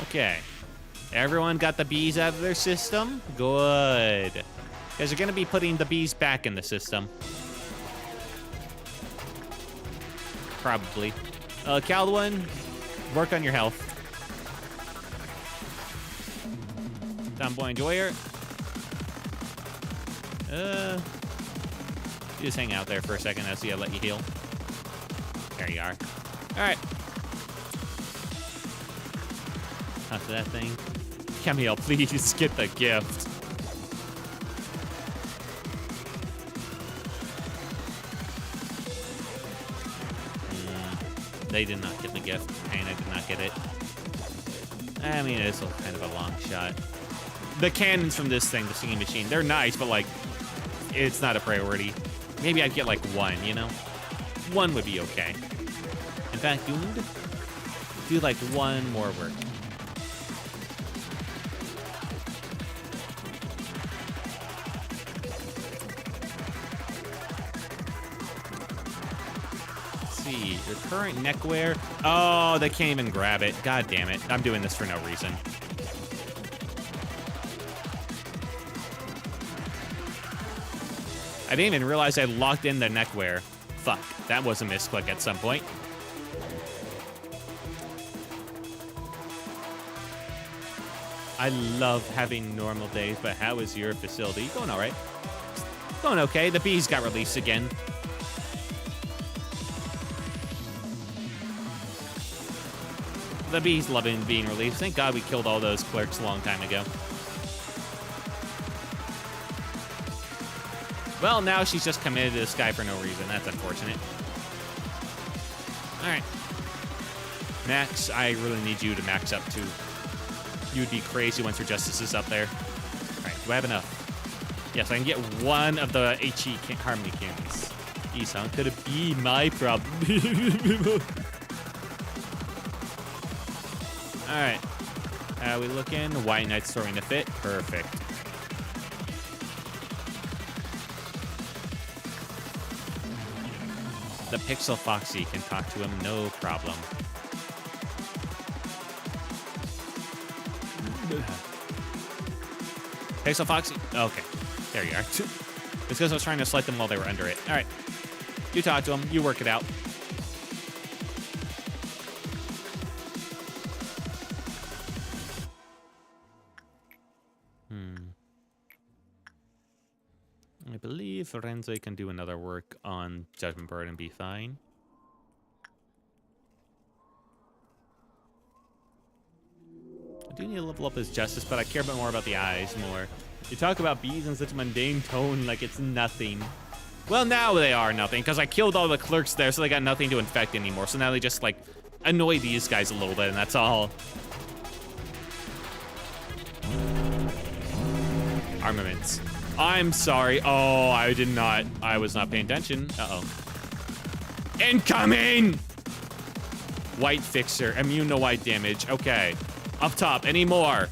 A: Okay. Everyone got the bees out of their system? Good. Because you're going to be putting the bees back in the system. Probably. Caldwin, work on your health. Tomboy Enjoyer. You just hang out there for a second. I'll see. I'll let you heal. There you are. All right. After that thing. Camille, please get the gift. They did not get the gift. Hannah did not get it. I mean, it's kind of a long shot. The cannons from this thing, the singing machine, they're nice, but, like, it's not a priority. Maybe I'd get, like, one, you know? One would be okay. In fact, Doomed, do, like, one more work. Your current neckwear. Oh, they can't even grab it. God damn it. I'm doing this for no reason. I didn't even realize I locked in the neckwear. Fuck. That was a misclick at some point. I love having normal days, but how is your facility? Going all right. Going okay. The bees got released again. The bees loving being released. Thank God we killed all those clerks a long time ago. Well, now she's just committed to this guy for no reason. That's unfortunate. All right. Max, I really need you to max up too. You would be crazy once your justice is up there. All right, do I have enough? Yes, I can get one of the HE Harmony cannons. Isan, could it be my problem? All right. How we looking? White Knight's throwing a fit. Perfect. The Pixel Foxy can talk to him, no problem. Pixel Foxy? Okay. There you are. It's because I was trying to select them while they were under it. All right. You talk to him. You work it out. I believe Forense can do another work on Judgment Bird and be fine. I do need to level up his justice, but I care more about the eyes more. You talk about bees in such a mundane tone like it's nothing. Well, now they are nothing, because I killed all the clerks there, so they got nothing to infect anymore. So now they just, like, annoy these guys a little bit, and that's all. Armaments. I'm sorry. Oh, I did not. I was not paying attention. Uh-oh. Incoming! White fixer, immune to white damage. Okay. Up top, any more?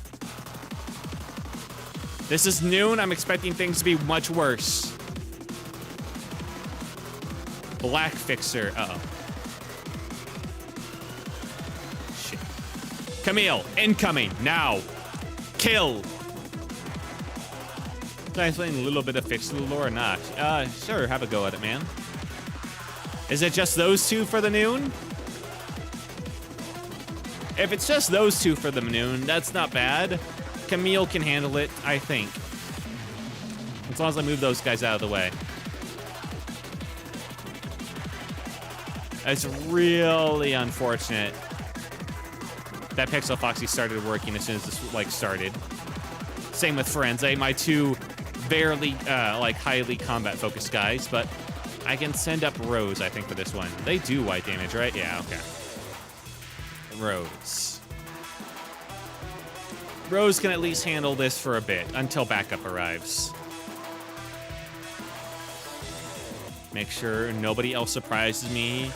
A: This is noon. I'm expecting things to be much worse. Black fixer. Uh-oh. Shit. Camille, incoming, now. Kill. Can I explain a little bit of fixer lore or not? Sure, have a go at it, man. Is it just those two for the noon? If it's just those two for the noon, that's not bad. Camille can handle it, I think. As long as I move those guys out of the way. It's really unfortunate that Pixel Foxy started working as soon as this like started. Same with Firenze, my two barely like highly combat focused guys, but I can send up Rose, I think, for this one. They do white damage, right? Yeah, okay. Rose. Rose can at least handle this for a bit until backup arrives. Make sure nobody else surprises me.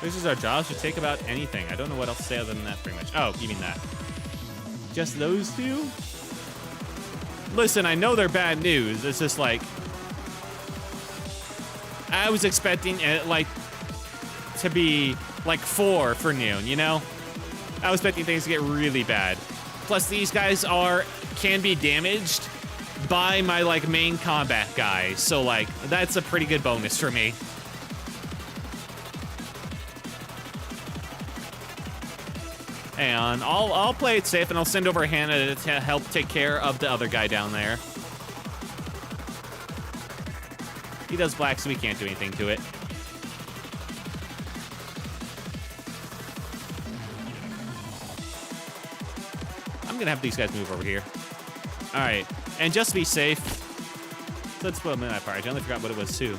A: This is our job to take about anything. I don't know what else to say other than that, pretty much. Oh, you mean that. Just those two? Listen, I know they're bad news. It's just like, I was expecting it like to be like 4 for noon, you know? I was expecting things to get really bad. Plus, these guys can be damaged by my like main combat guys, so like that's a pretty good bonus for me. And I'll play it safe, and I'll send over Hannah to help take care of the other guy down there. He does black, so we can't do anything to it. I'm gonna have these guys move over here. All right, and just to be safe, let's put them in that part. I only forgot what it was too.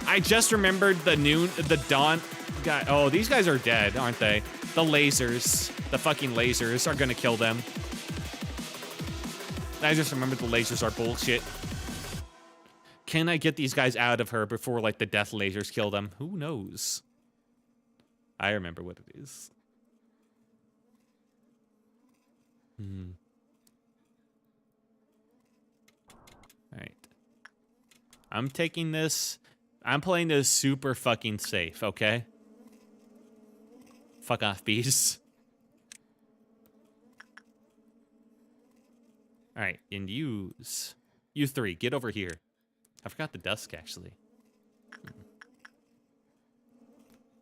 A: I just remembered the dawn guy. Oh, these guys are dead, aren't they? The lasers, the fucking lasers are gonna kill them. I just remembered the lasers are bullshit. Can I get these guys out of her before like the death lasers kill them? Who knows? I remember what it is. All right. I'm taking this. I'm playing this super fucking safe, okay? Fuck off, bees. All right, and you 3, get over here. I forgot the dusk, actually.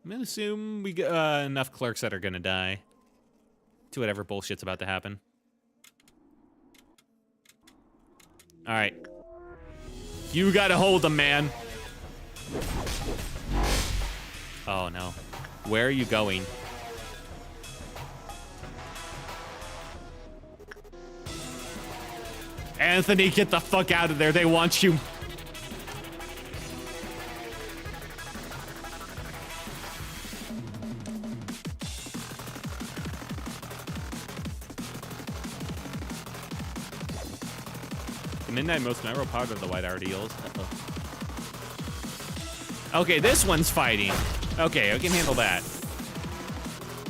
A: I'm gonna assume we got enough clerks that are gonna die to whatever bullshit's about to happen. All right. You gotta hold them, man. Oh, no. Where are you going? Anthony, get the fuck out of there. They want you. The midnight most memorable part of the White Hour deals. Okay, this one's fighting. Okay, I can handle that.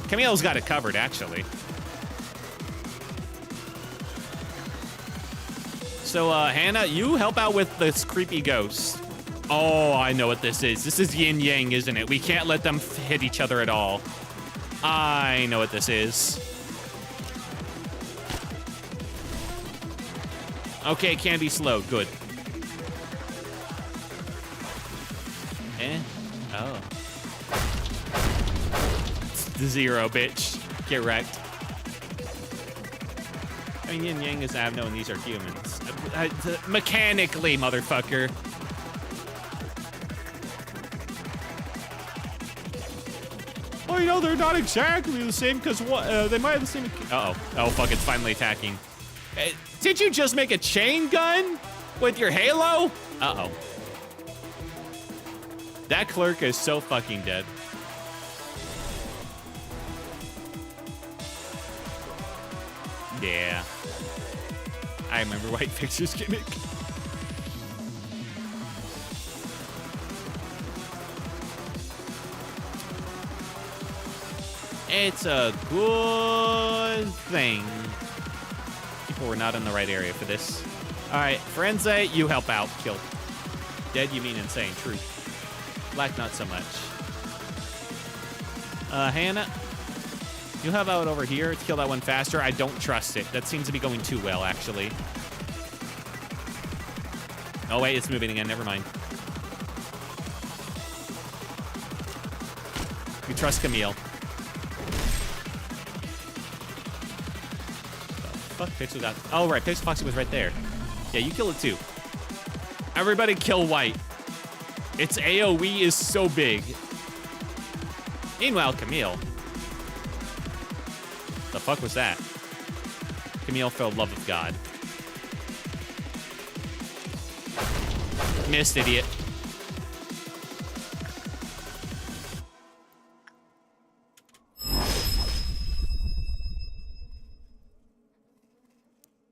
A: Camille's got it covered, actually. So, Hannah, you help out with this creepy ghost. Oh, I know what this is. This is yin yang, isn't it? We can't let them hit each other at all. I know what this is. Okay, can be slow. Good. Oh. Zero, bitch. Get wrecked. I mean, yin yang is Abno and these are humans. Mechanically, motherfucker. Oh, you know, they're not exactly the same because they might have the same. Uh-oh. Oh, fuck, it's finally attacking. Did you just make a chain gun with your halo? Uh-oh. That clerk is so fucking dead. Yeah. I remember White Fixer's gimmick. It's a good thing people were not in the right area for this. All right, Frenzy, you help out. Kill. Dead, you mean insane. True. Black, not so much. Hannah, you have out over here to kill that one faster. I don't trust it. That seems to be going too well, actually. Oh, wait, it's moving again. Never mind. You trust Camille. The fuck? Pixel got... Oh, right. Pixel Foxy was right there. Yeah, you kill it, too. Everybody kill white. Its AoE is so big. Meanwhile, Camille. The fuck was that? Camille, for the love of God. Missed, idiot.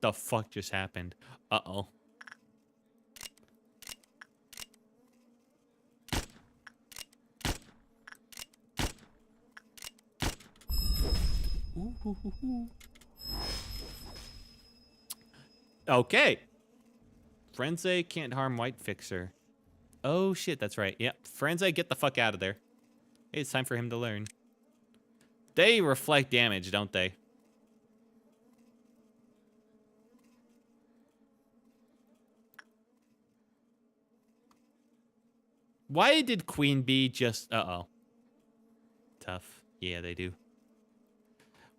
A: The fuck just happened? Uh-oh. Okay. Frenzy can't harm White Fixer. Oh shit, that's right. Yep. Frenzy, get the fuck out of there. Hey, it's time for him to learn. They reflect damage, don't they? Why did Queen Bee just... Uh-oh. Tough. Yeah, they do.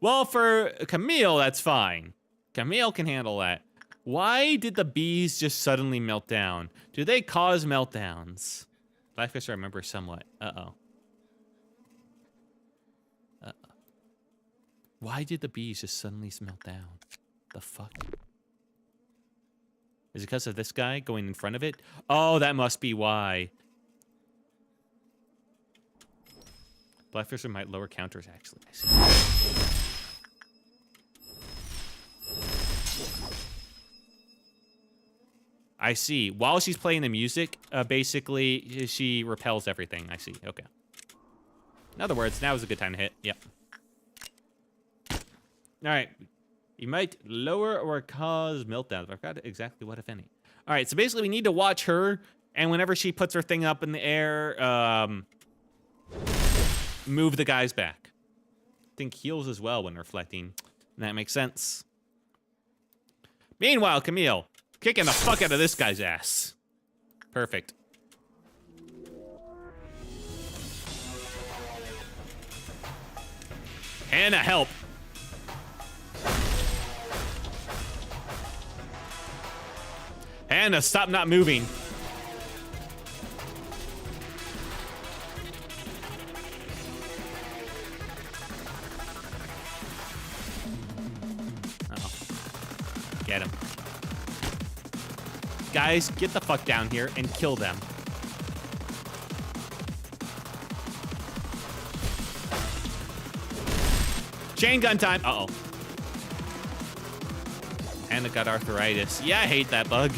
A: Well, for Camille, that's fine. Camille can handle that. Why did the bees just suddenly melt down? Do they cause meltdowns? Blackfish, I remember somewhat. Uh-oh. Uh-oh. Why did the bees just suddenly melt down? The fuck? Is it because of this guy going in front of it? Oh, that must be why. Blackfish might lower counters, actually. I see. I see. While she's playing the music, basically, she repels everything. I see. Okay. In other words, now is a good time to hit. Yep. All right. You might lower or cause meltdowns. I forgot exactly what, if any. All right. So basically, we need to watch her, and whenever she puts her thing up in the air, move the guys back. I think heals as well when reflecting. And that makes sense. Meanwhile, Camille. Kicking the fuck out of this guy's ass. Perfect. Hannah, help. Hannah, stop not moving. Uh-oh. Get him. Guys, get the fuck down here and kill them. Chain gun time. Uh-oh. And it got arthritis. Yeah, I hate that bug.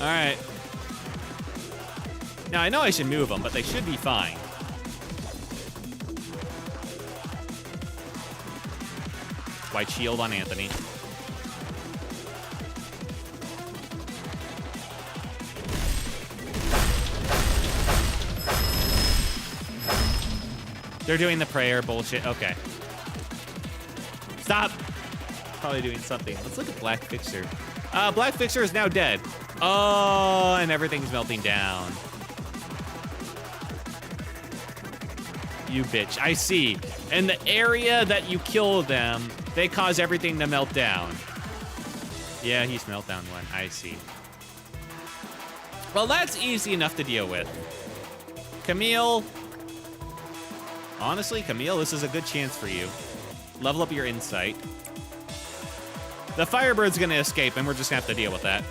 A: All right. Now, I know I should move them, but they should be fine. White shield on Anthony. They're doing the prayer bullshit. Okay. Stop. Probably doing something. Let's look at Black Fixer. Black Fixer is now dead. Oh, and everything's melting down. You bitch. I see. In the area that you kill them, they cause everything to melt down. Yeah, he's meltdown one. I see. Well, that's easy enough to deal with. Camille. Honestly, Camille, this is a good chance for you. Level up your insight. The Firebird's gonna escape, and we're just gonna have to deal with that.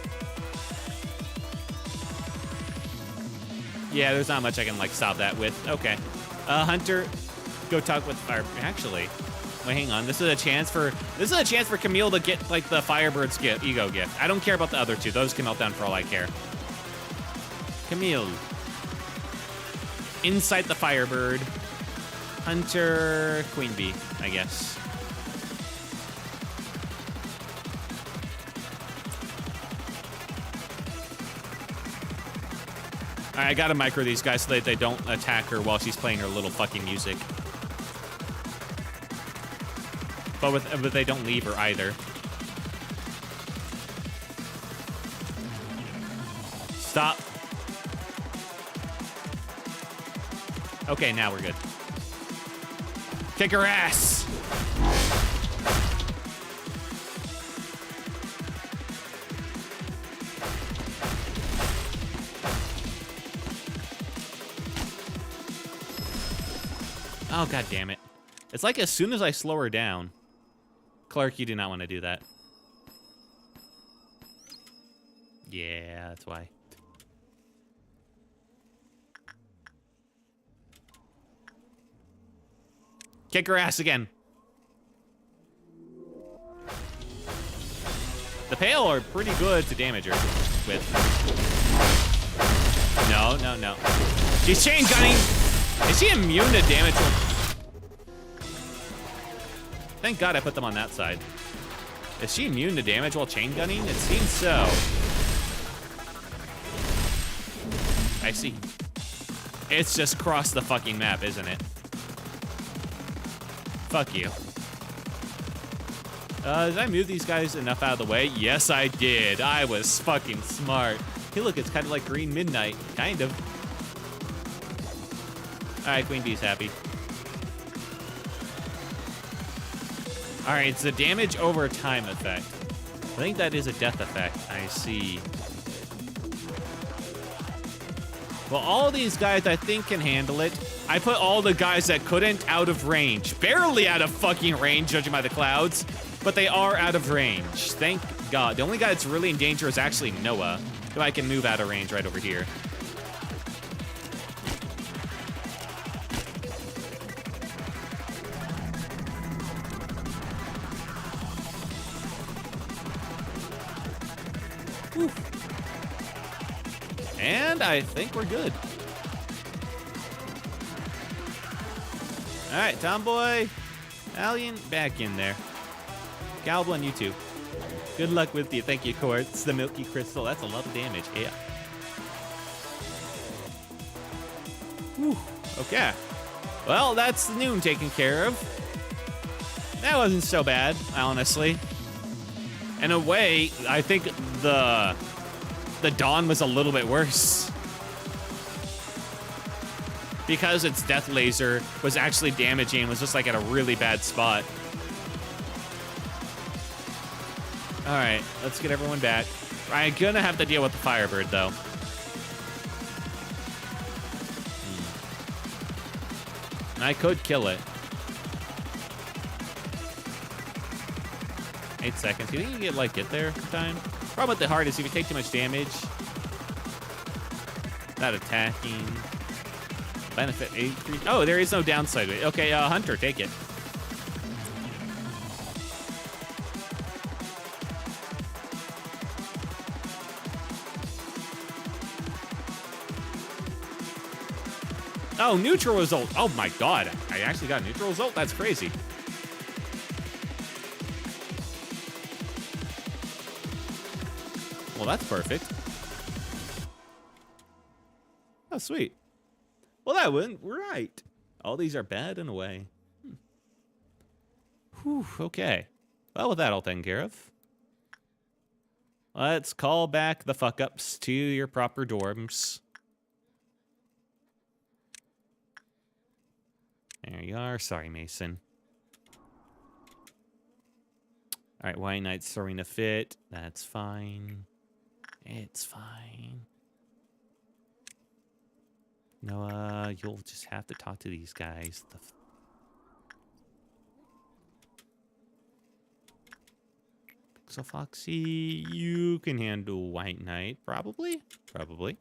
A: Yeah, there's not much I can, like, stop that with. Okay. Hunter, go talk with Fire... Actually, wait, hang on. This is a chance for Camille to get, like, the Firebird's ego gift. I don't care about the other two. Those can melt down for all I care. Camille. Incite the Firebird. Hunter, Queen Bee, I guess. All right, I gotta micro these guys so that they don't attack her while she's playing her little fucking music. But they don't leave her either. Stop. Okay, now we're good. Kick her ass. Oh, god damn it. It's like as soon as I slow her down. Clark, you do not want to do that. Yeah, that's why. Kick her ass again. The Pale are pretty good to damage her with. No, no, no. She's chain gunning. Is she immune to damage? Thank God I put them on that side. Is she immune to damage while chain gunning? It seems so. I see. It's just across the fucking map, isn't it? Fuck you. Did I move these guys enough out of the way? Yes, I did. I was fucking smart. Hey, look, it's kind of like Green Midnight. Kind of. All right, Queen Bee's happy. All right, it's the damage over time effect. I think that is a death effect. I see. Well, all these guys I think can handle it. I put all the guys that couldn't out of range. Barely out of fucking range, judging by the clouds. But they are out of range. Thank God. The only guy that's really in danger is actually Noah, who I can move out of range right over here. Whew. And I think we're good. All right, Tomboy, Alien, back in there. Goblin, you too. Good luck with you. Thank you, Quartz. The Milky Crystal. That's a lot of damage. Yeah. Whew. Okay. Well, that's the noon taken care of. That wasn't so bad, honestly. In a way, I think the dawn was a little bit worse. Because its death laser was actually damaging and was just like at a really bad spot. All right, let's get everyone back. I'm gonna have to deal with the Firebird though. I could kill it. 8 seconds. You think you can get there in time? Problem with the heart is if you take too much damage, not attacking. Benefit 8. Oh, there is no downside to it. Okay, Hunter, take it. Oh, neutral result. Oh my God. I actually got a neutral result? That's crazy. Well, that's perfect. Oh, sweet. Well, that went right. All these are bad in a way. Whew, okay. Well, with that all taken care of, let's call back the fuck-ups to your proper dorms. There you are. Sorry, Mason. All right, White Knight's throwing a fit. That's fine. It's fine. Noah, you'll just have to talk to these guys. So Foxy, you can handle White Knight, probably? Probably.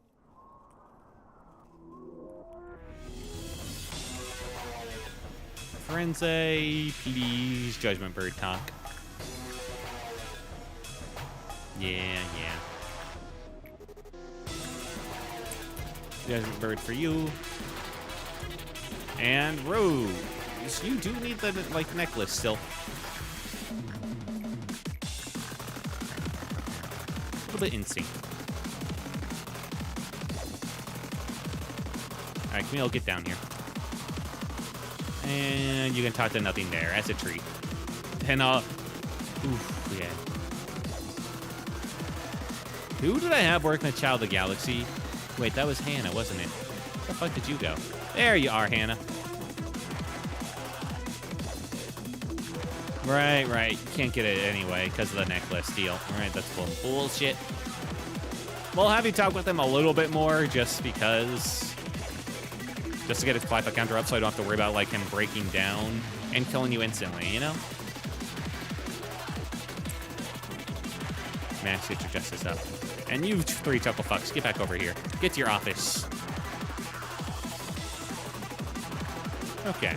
A: Frenzy, PD's Judgment Bird talk. Yeah. Judgment Bird for you. And Rogue. you do need the, like, necklace still. A little bit insane. Alright, Camille, get down here. And you can talk to nothing there. That's a treat. And oof, yeah. Who did I have working at Child of the Galaxy? Wait, that was Hannah, wasn't it? Where the fuck did you go? There you are, Hannah. Right. You can't get it anyway because of the necklace deal. Alright, that's bullshit. We'll have you talk with him a little bit more just because. Just to get his life counter up so I don't have to worry about, like, him breaking down and killing you instantly, you know? Max, get your justice up. And you three chuckle fucks, get back over here. Get to your office. Okay.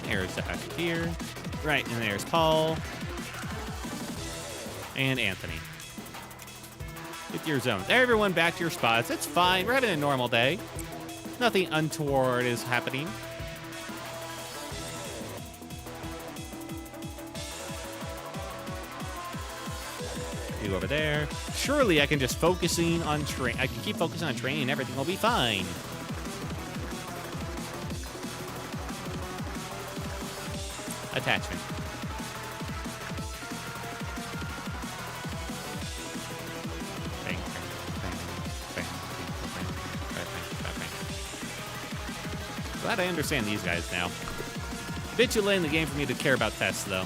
A: There's Zach here. Right, and there's Paul. And Anthony. Get to your zones. Everyone back to your spots. It's fine. We're having a normal day. Nothing untoward is happening. You over there. Surely I can just focusing on I can keep focusing on training and everything will be fine. Attachment. Glad I understand these guys now. Bit too late in the game for me to care about tests, though.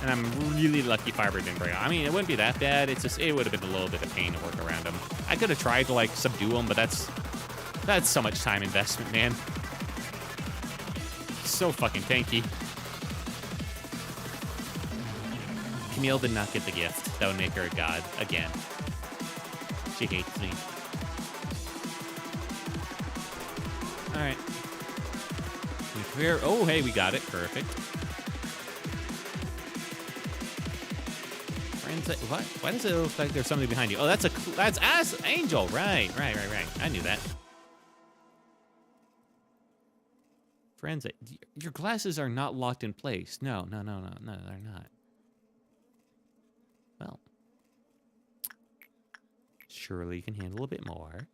A: And I'm really lucky Fiber didn't break out. I mean, it wouldn't be that bad. It's just, it would have been a little bit of pain to work around him. I could have tried to, like, subdue him, but that's so much time investment, man. He's so fucking tanky. Camille did not get the gift. That would make her a god again. She hates me. All right. Oh, hey, we got it. Perfect. What? Why does it look like there's somebody behind you? Oh, that's Angel. Right. I knew that. Friends, your glasses are not locked in place. No, they're not. Well, surely you can handle a bit more.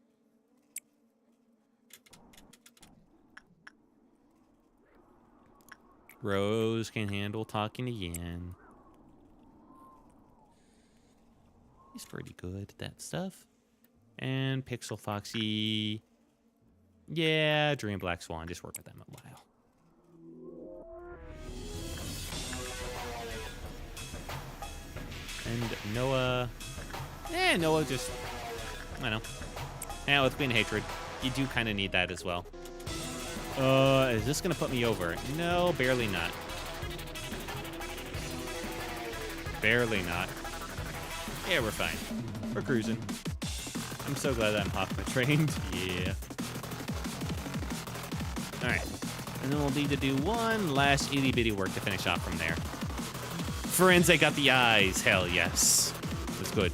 A: Rose can handle talking again. He's pretty good at that stuff. And Pixel Foxy. Yeah, Dream Black Swan. Just work with them a while. And Noah. Noah just, I don't know. Yeah, with Queen Hatred, you do kind of need that as well. Is this going to put me over? No, barely not. Barely not. Yeah, we're fine. We're cruising. I'm so glad that I'm Hoffman trained. Yeah. Alright. And then we'll need to do one last itty bitty work to finish off from there. Forensic got the eyes. Hell yes. That's good.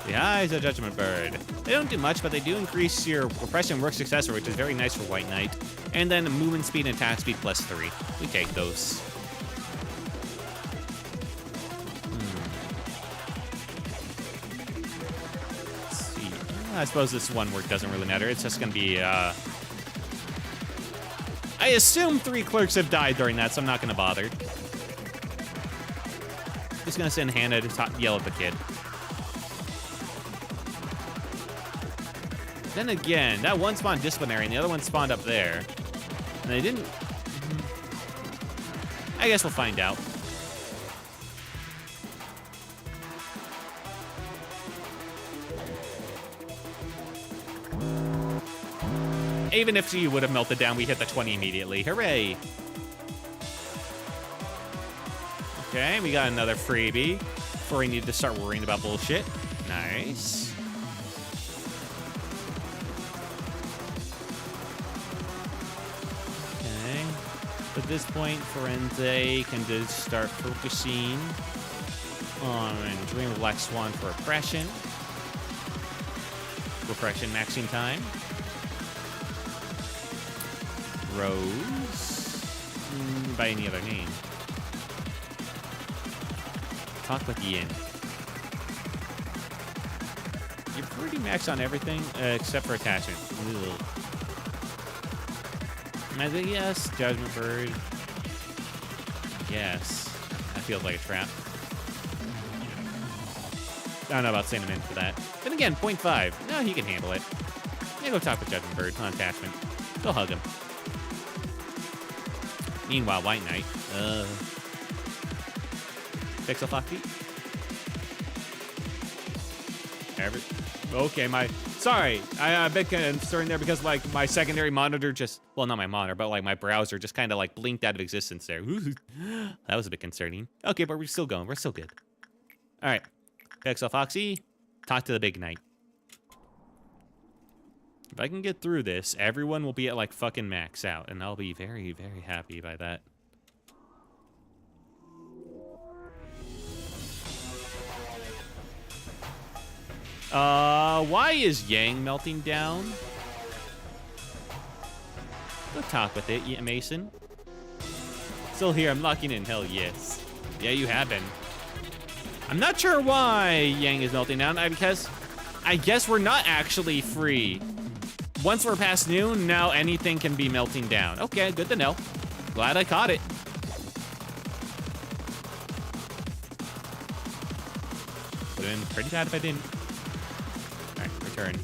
A: The eyes of Judgment Bird. They don't do much, but they do increase your repression work successor, which is very nice for White Knight. And then movement speed and attack speed +3. We take those. Let's see. I suppose this one work doesn't really matter. It's just going to be, I assume 3 clerks have died during that, so I'm not going to bother. Just going to send Hannah to yell at the kid. Then again, that one spawned disciplinary and the other one spawned up there. And they didn't... I guess we'll find out. Even if she would have melted down, we hit the 20 immediately. Hooray! Okay, we got another freebie before we need to start worrying about bullshit. Nice. this point, Forense can just start focusing on Dream of Black Swan for Oppression. Repression maxing time. Rose. By any other name. Talk with Yin. You're pretty maxed on everything except for attachment. Ugh. I think yes, Judgment Bird. Yes. That feels like a trap. I don't know about sending him in for that. Then again, 0.5. No, he can handle it. Yeah, go talk with Judgment Bird on attachment. Go hug him. Meanwhile, White Knight. Pixel Foxy. Okay, sorry. I'm a bit concerned there because like my secondary monitor just, well, not my monitor, but like my browser just kind of like blinked out of existence there. That was a bit concerning. Okay, but we're still going. We're still good. All right. Pixel Foxy, talk to the big knight. If I can get through this, everyone will be at like fucking max out, and I'll be very, very happy by that. Why is Yang melting down? Go talk with it, yeah, Mason. Still here, I'm locking in, hell yes. Yeah, you have been. I'm not sure why Yang is melting down, because I guess we're not actually free. Once we're past noon, now anything can be melting down. Okay, good to know. Glad I caught it. Would have been pretty bad if I didn't. All right, return.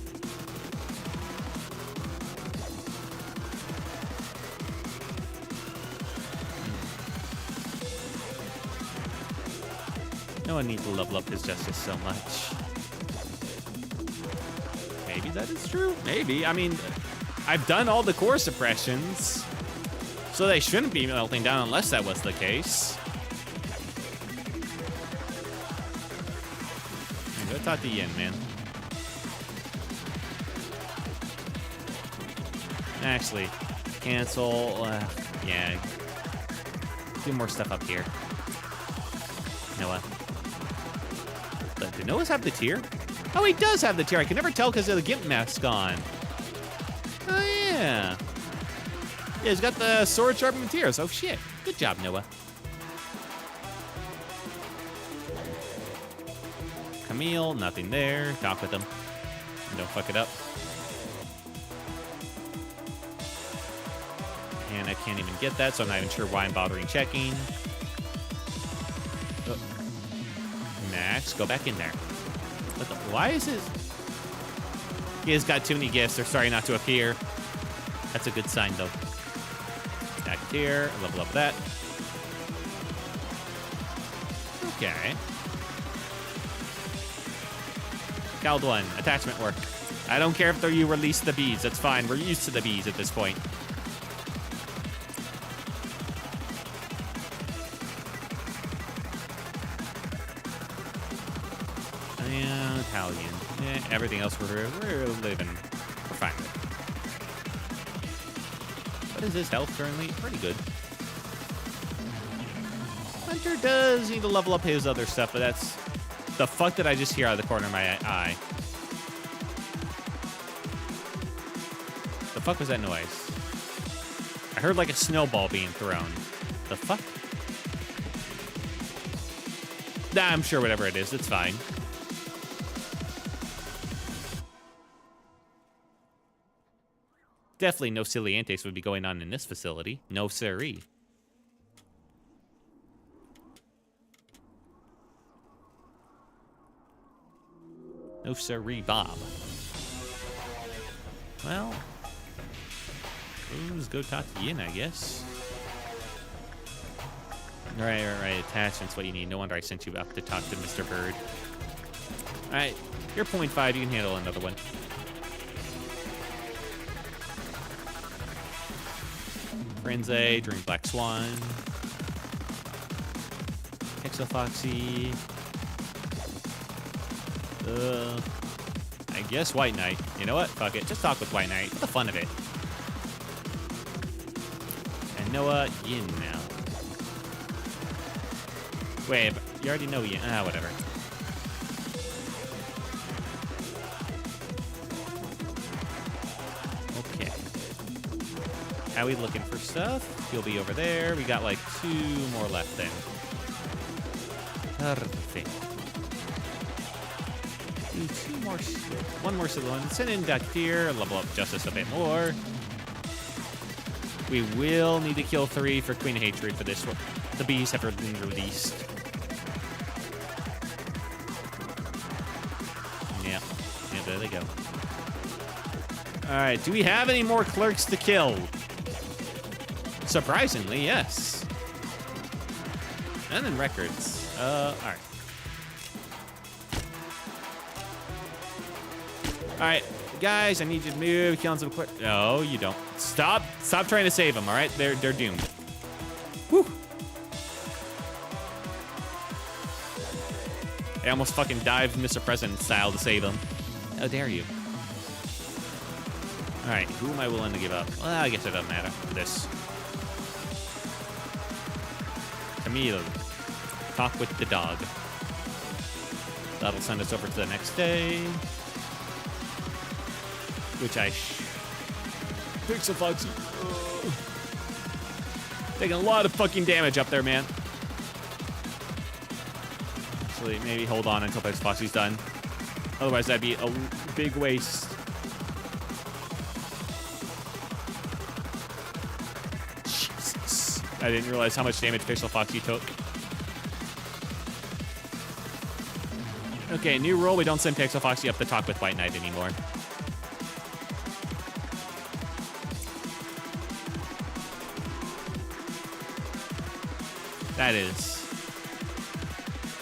A: No one needs to level up his justice so much. Maybe that is true. Maybe. I mean, I've done all the core suppressions, so they shouldn't be melting down unless that was the case. Go talk to Yin, man. Actually, cancel. Yeah. Do more stuff up here. Noah. Do Noahs have the tier? Oh, he does have the tier. I can never tell because of the Gimp mask on. Oh, yeah. Yeah, he's got the sword sharpened tiers. Oh, shit. Good job, Noah. Camille, nothing there. Talk with him. Don't fuck it up. And I can't even get that, so I'm not even sure why I'm bothering checking. Oh. Max, go back in there. What the, why is his... He has got too many gifts. They're starting not to appear. That's a good sign, though. Back here. Level up that. Okay. Cald 1. Attachment work. I don't care if you release the bees. That's fine. We're used to the bees at this point. And Italian. Everything else we're living. We're fine with. What is his health currently? Pretty good. Hunter does need to level up his other stuff, but that's... The fuck did I just hear out of the corner of my eye? The fuck was that noise? I heard like a snowball being thrown. The fuck? Nah, I'm sure whatever it is, it's fine. Definitely no silly antics would be going on in this facility. No siree. No siree, Bob. Well, let's go talk to Yin, I guess. Right. Attachment's what you need. No wonder I sent you up to talk to Mr. Bird. Alright, you're 0.5. You can handle another one. Frenzy, Dream Black Swan. Exo Foxy. I guess White Knight. You know what? Fuck it. Just talk with White Knight. For the fun of it. And Noah, in now. Wait, but you already know Ian. Ah, whatever. Okay. How we looking for stuff? You'll be over there. We got like 2 more left then. Perfect. Ooh, 2 more. 1 more civil one. Send in back here. Level up Justice a bit more. We will need to kill 3 for Queen of Hatred for this one. The bees have been released. Yeah. Yeah, there they go. Alright, do we have any more clerks to kill? Surprisingly, yes. And then records. Alright. Alright, guys, I need you to move. Killing some clerks. No, you don't. Stop trying to save them, alright? They're doomed. Whew. I almost fucking dived Mr. President style to save them. How dare you? Alright, who am I willing to give up? Well, I guess it doesn't matter. This. Camille. Talk with the dog. That'll send us over to the next day. Which I Pixel Foxy. Taking a lot of fucking damage up there, man. Actually, maybe hold on until Pixel Foxy's done. Otherwise, that'd be a big waste. Jesus. I didn't realize how much damage Pixel Foxy took. Okay, new rule. We don't send Pixel Foxy up to talk with White Knight anymore.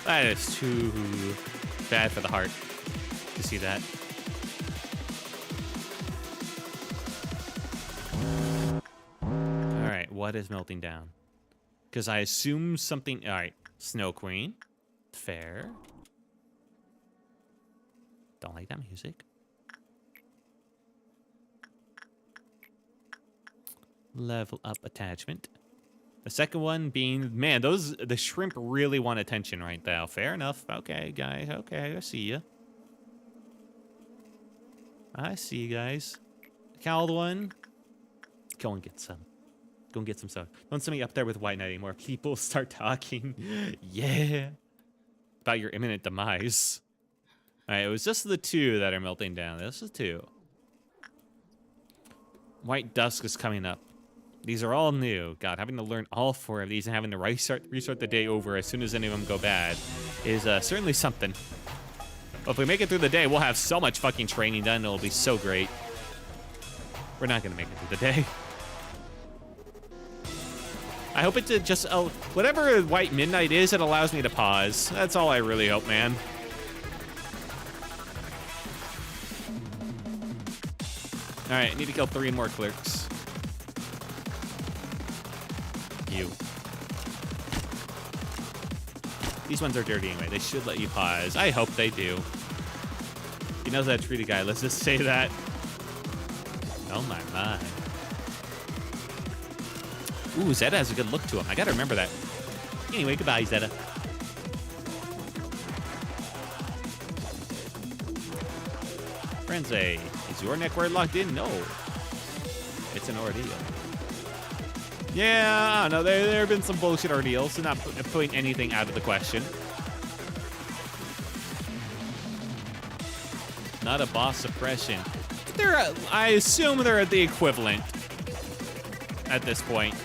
A: That is too bad for the heart to see that. All right, what is melting down? Because I assume something. All right, Snow Queen, fair. Don't like that music. Level up attachment. The second one being, man, the shrimp really want attention right now. Fair enough. Okay, guys. Okay, I see you. I see you guys. The cowled one. Go and get some. Go and get some stuff. Don't send me up there with White Knight anymore. People start talking. Yeah. About your imminent demise. All right, it was just the 2 that are melting down. This is 2. White Dusk is coming up. These are all new. God, having to learn all 4 of these and having to restart the day over as soon as any of them go bad is certainly something. But if we make it through the day, we'll have so much fucking training done. It'll be so great. We're not going to make it through the day. I hope it just... whatever White Midnight is, it allows me to pause. That's all I really hope, man. All right, I need to kill 3 more clerks. You. These ones are dirty anyway. They should let you pause. I hope they do. He knows how to treat a guy. Let's just say that. Oh my my. Ooh, Zeta has a good look to him. I gotta remember that. Anyway, goodbye, Zeta. Frenzy, is your neck word locked in? No. It's an ordeal. Yeah, I don't know. There have been some bullshit ordeals, so not putting anything out of the question. Not a boss suppression. I assume they're the equivalent at this point.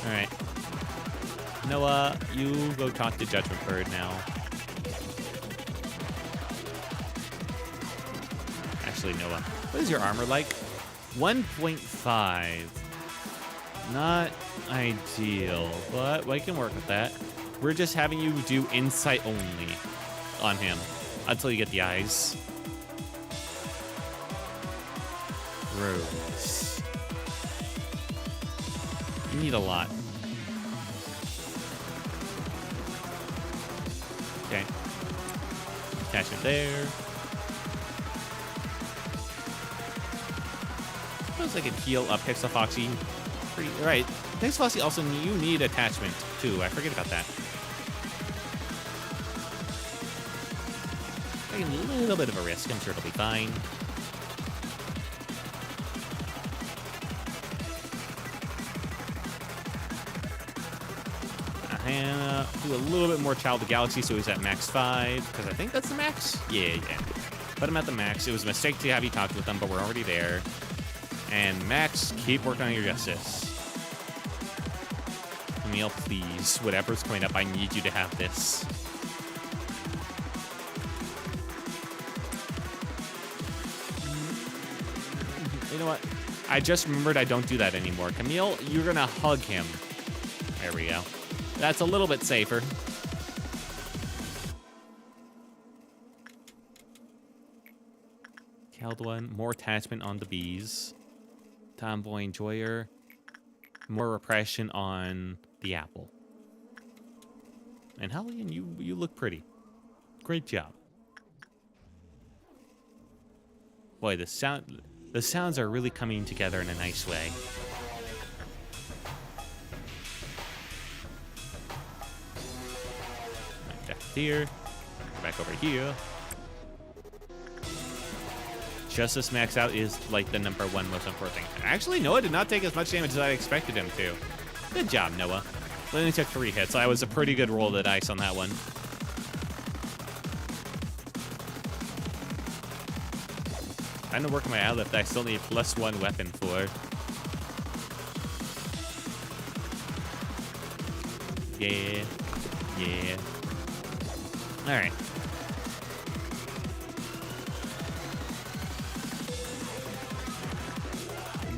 A: All right. Noah, you go talk to Judgment Bird now. Actually, Noah, what is your armor like? 1.5. Not ideal, but we can work with that. We're just having you do insight only on him until you get the eyes. Rose. You need a lot. Okay. Attachment there. suppose I could heal up Pixel Foxy. Pretty right. Pixel Foxy also you need attachment too. I forget about that. Taking a little bit of a risk. I'm sure it'll be fine. Do a little bit more Child of the Galaxy so he's at max 5, because I think that's the max? Yeah. Put him at the max. It was a mistake to have you talk with them, but we're already there. And Max, keep working on your justice. Camille, please. Whatever's coming up, I need you to have this. You know what? I just remembered I don't do that anymore. Camille, you're gonna hug him. There we go. That's a little bit safer. Killed one. More attachment on the bees. Tomboy Enjoyer. More repression on the apple. And Hellion, you look pretty. Great job. Boy, the sounds are really coming together in a nice way. Here. Back over here. Justice max out is like the #1 most important thing. Actually, Noah did not take as much damage as I expected him to. Good job, Noah. Only took 3 hits. I was a pretty good roll of the dice on that one. Trying to work on my outlift that I still need +1 weapon for. Yeah. All right.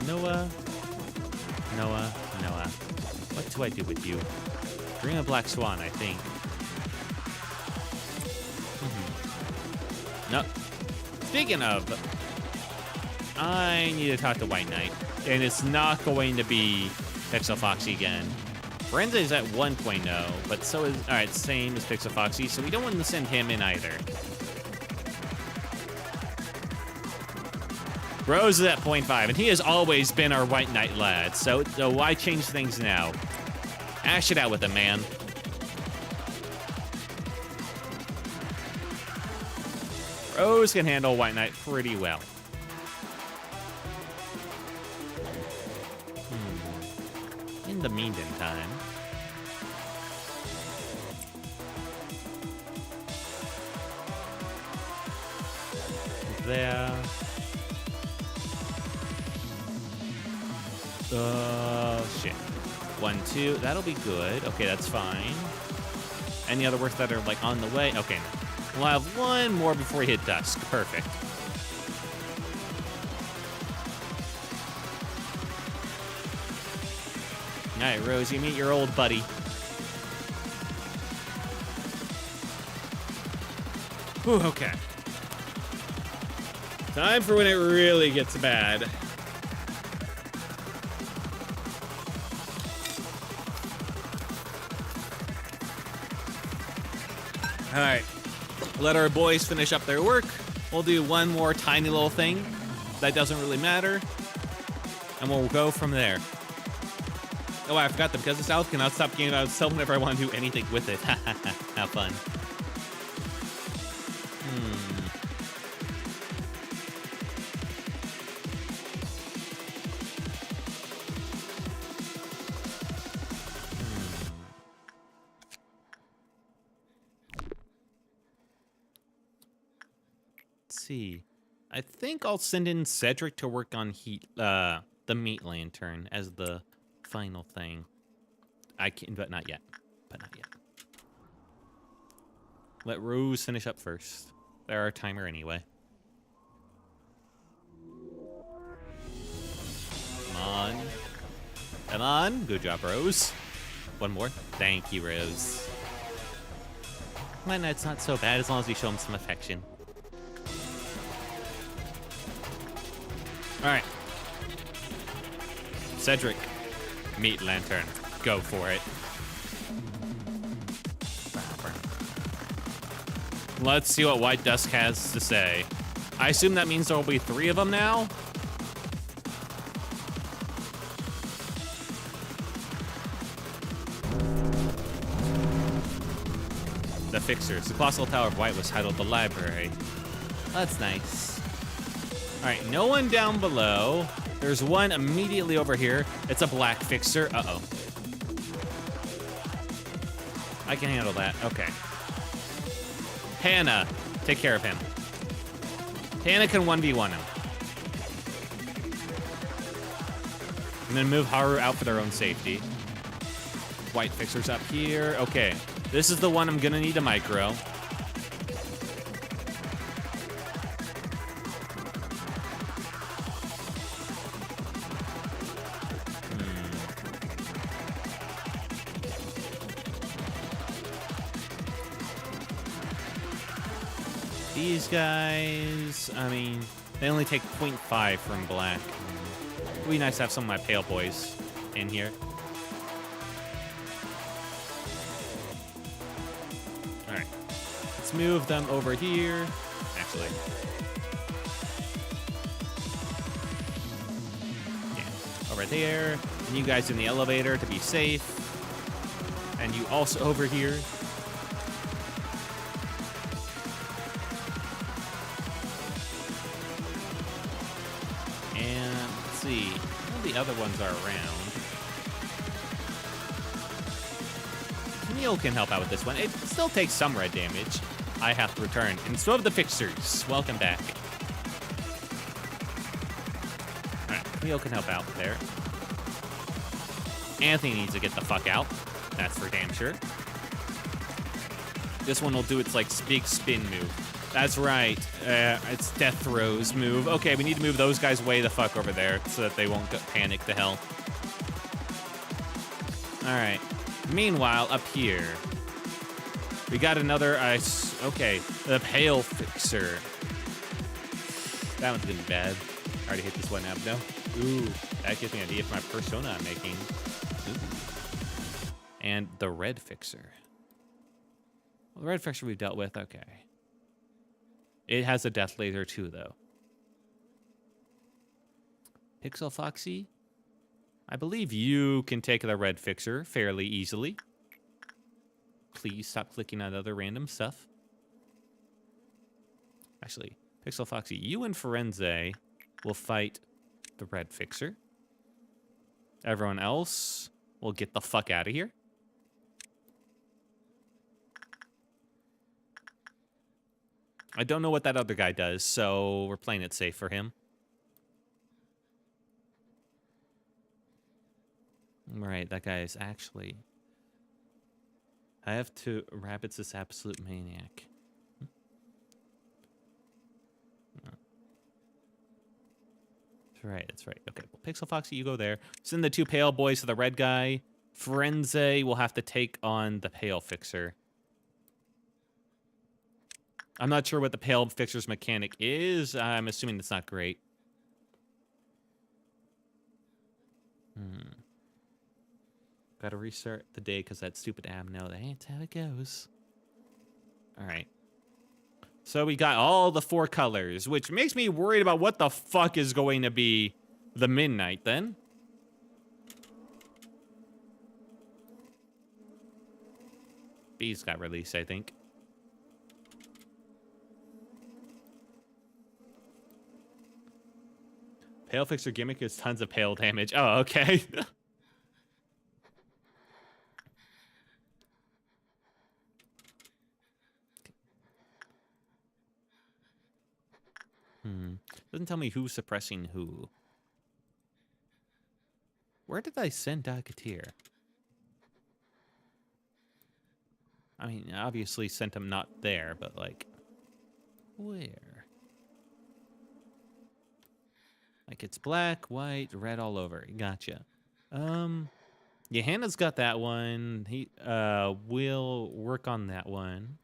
A: Noah. What do I do with you? Bring a Black Swan, I think. No. Speaking of, I need to talk to White Knight, and it's not going to be Pixel Foxy again. Forenza is at 1.0, but so is, all right, same as Pixel Foxy, so we don't want to send him in either. Rose is at 0.5, and he has always been our White Knight lad, so why change things now? Ash it out with him, man. Rose can handle White Knight pretty well. In the meantime, there. Oh, shit. 1, 2. That'll be good. Okay, that's fine. Any other works that are, like, on the way? Okay. We'll have 1 more before we hit dusk. Perfect. All right, Rose, you meet your old buddy. Whew, okay. Time for when it really gets bad. All right, let our boys finish up their work. We'll do 1 more tiny little thing that doesn't really matter, and we'll go from there. Oh, I forgot that because this elf cannot stop getting out itself whenever I want to do anything with it. Have fun. Let's see. I think I'll send in Cedric to work on the meat lantern as the final thing. I can, but not yet. Let Rose finish up first. They're our timer anyway. Come on. Good job, Rose. 1 more. Thank you, Rose. White Knight's not so bad as long as we show him some affection. All right. Cedric. Meat lantern. Go for it. Let's see what White Dusk has to say. I assume that means there will be 3 of them now? the fixers. The Colossal Tower of White was titled the Library. That's nice. All right, no one down below. There's one immediately over here. It's a black fixer. Uh-oh. I can handle that. Okay. Hannah, take care of him. Hannah can 1v1 him. I'm gonna move Haru out for their own safety. White fixer's up here. Okay, this is the one I'm gonna need a micro. These guys, I mean, they only take 0.5 from black. It'd be nice to have some of my pale boys in here. All right, let's move them over here. Actually, yeah, over there. And you guys in the elevator to be safe. And you also over here. The other ones are around. Camille can help out with this one. It still takes some red damage. I have to return. And so have the fixers. Welcome back. Alright, Camille can help out there. Anthony needs to get the fuck out. That's for damn sure. This one will do its like big spin move. That's right. It's Death Throw's move. Okay, we need to move those guys way the fuck over there so that they won't panic to hell. All right. Meanwhile, up here, we got another okay, the Pale Fixer. That one's gonna be bad. I already hit this one up, no? Ooh, that gives me an idea for my persona I'm making. Ooh. And the Red Fixer. Well, the Red Fixer we've dealt with, okay. It has a death laser too, though. Pixel Foxy, I believe you can take the Red Fixer fairly easily. Please stop clicking on other random stuff. Actually, Pixel Foxy, you and Firenze will fight the Red Fixer. Everyone else will get the fuck out of here. I don't know what that other guy does, so we're playing it safe for him. Right, that guy is actually... I have to... Rabbit's this absolute maniac. That's right, that's right. Okay, well, Pixel Foxy, you go there. Send the two pale boys to the red guy. Firenze will have to take on the Pale Fixer. I'm not sure what the Pale Fixer's mechanic is. I'm assuming it's not great. Gotta restart the day because that stupid app. No, that ain't how it goes. All right. So we got all the 4 colors, which makes me worried about what the fuck is going to be the midnight then. Bees got released, I think. Pale Fixer gimmick is tons of pale damage. Oh, okay. Doesn't tell me who's suppressing who. Where did I send Dagatir? I mean, obviously sent him not there, but like, where? Like it's black, white, red all over. Gotcha. Yeah, Hannah's got that one. He will work on that one.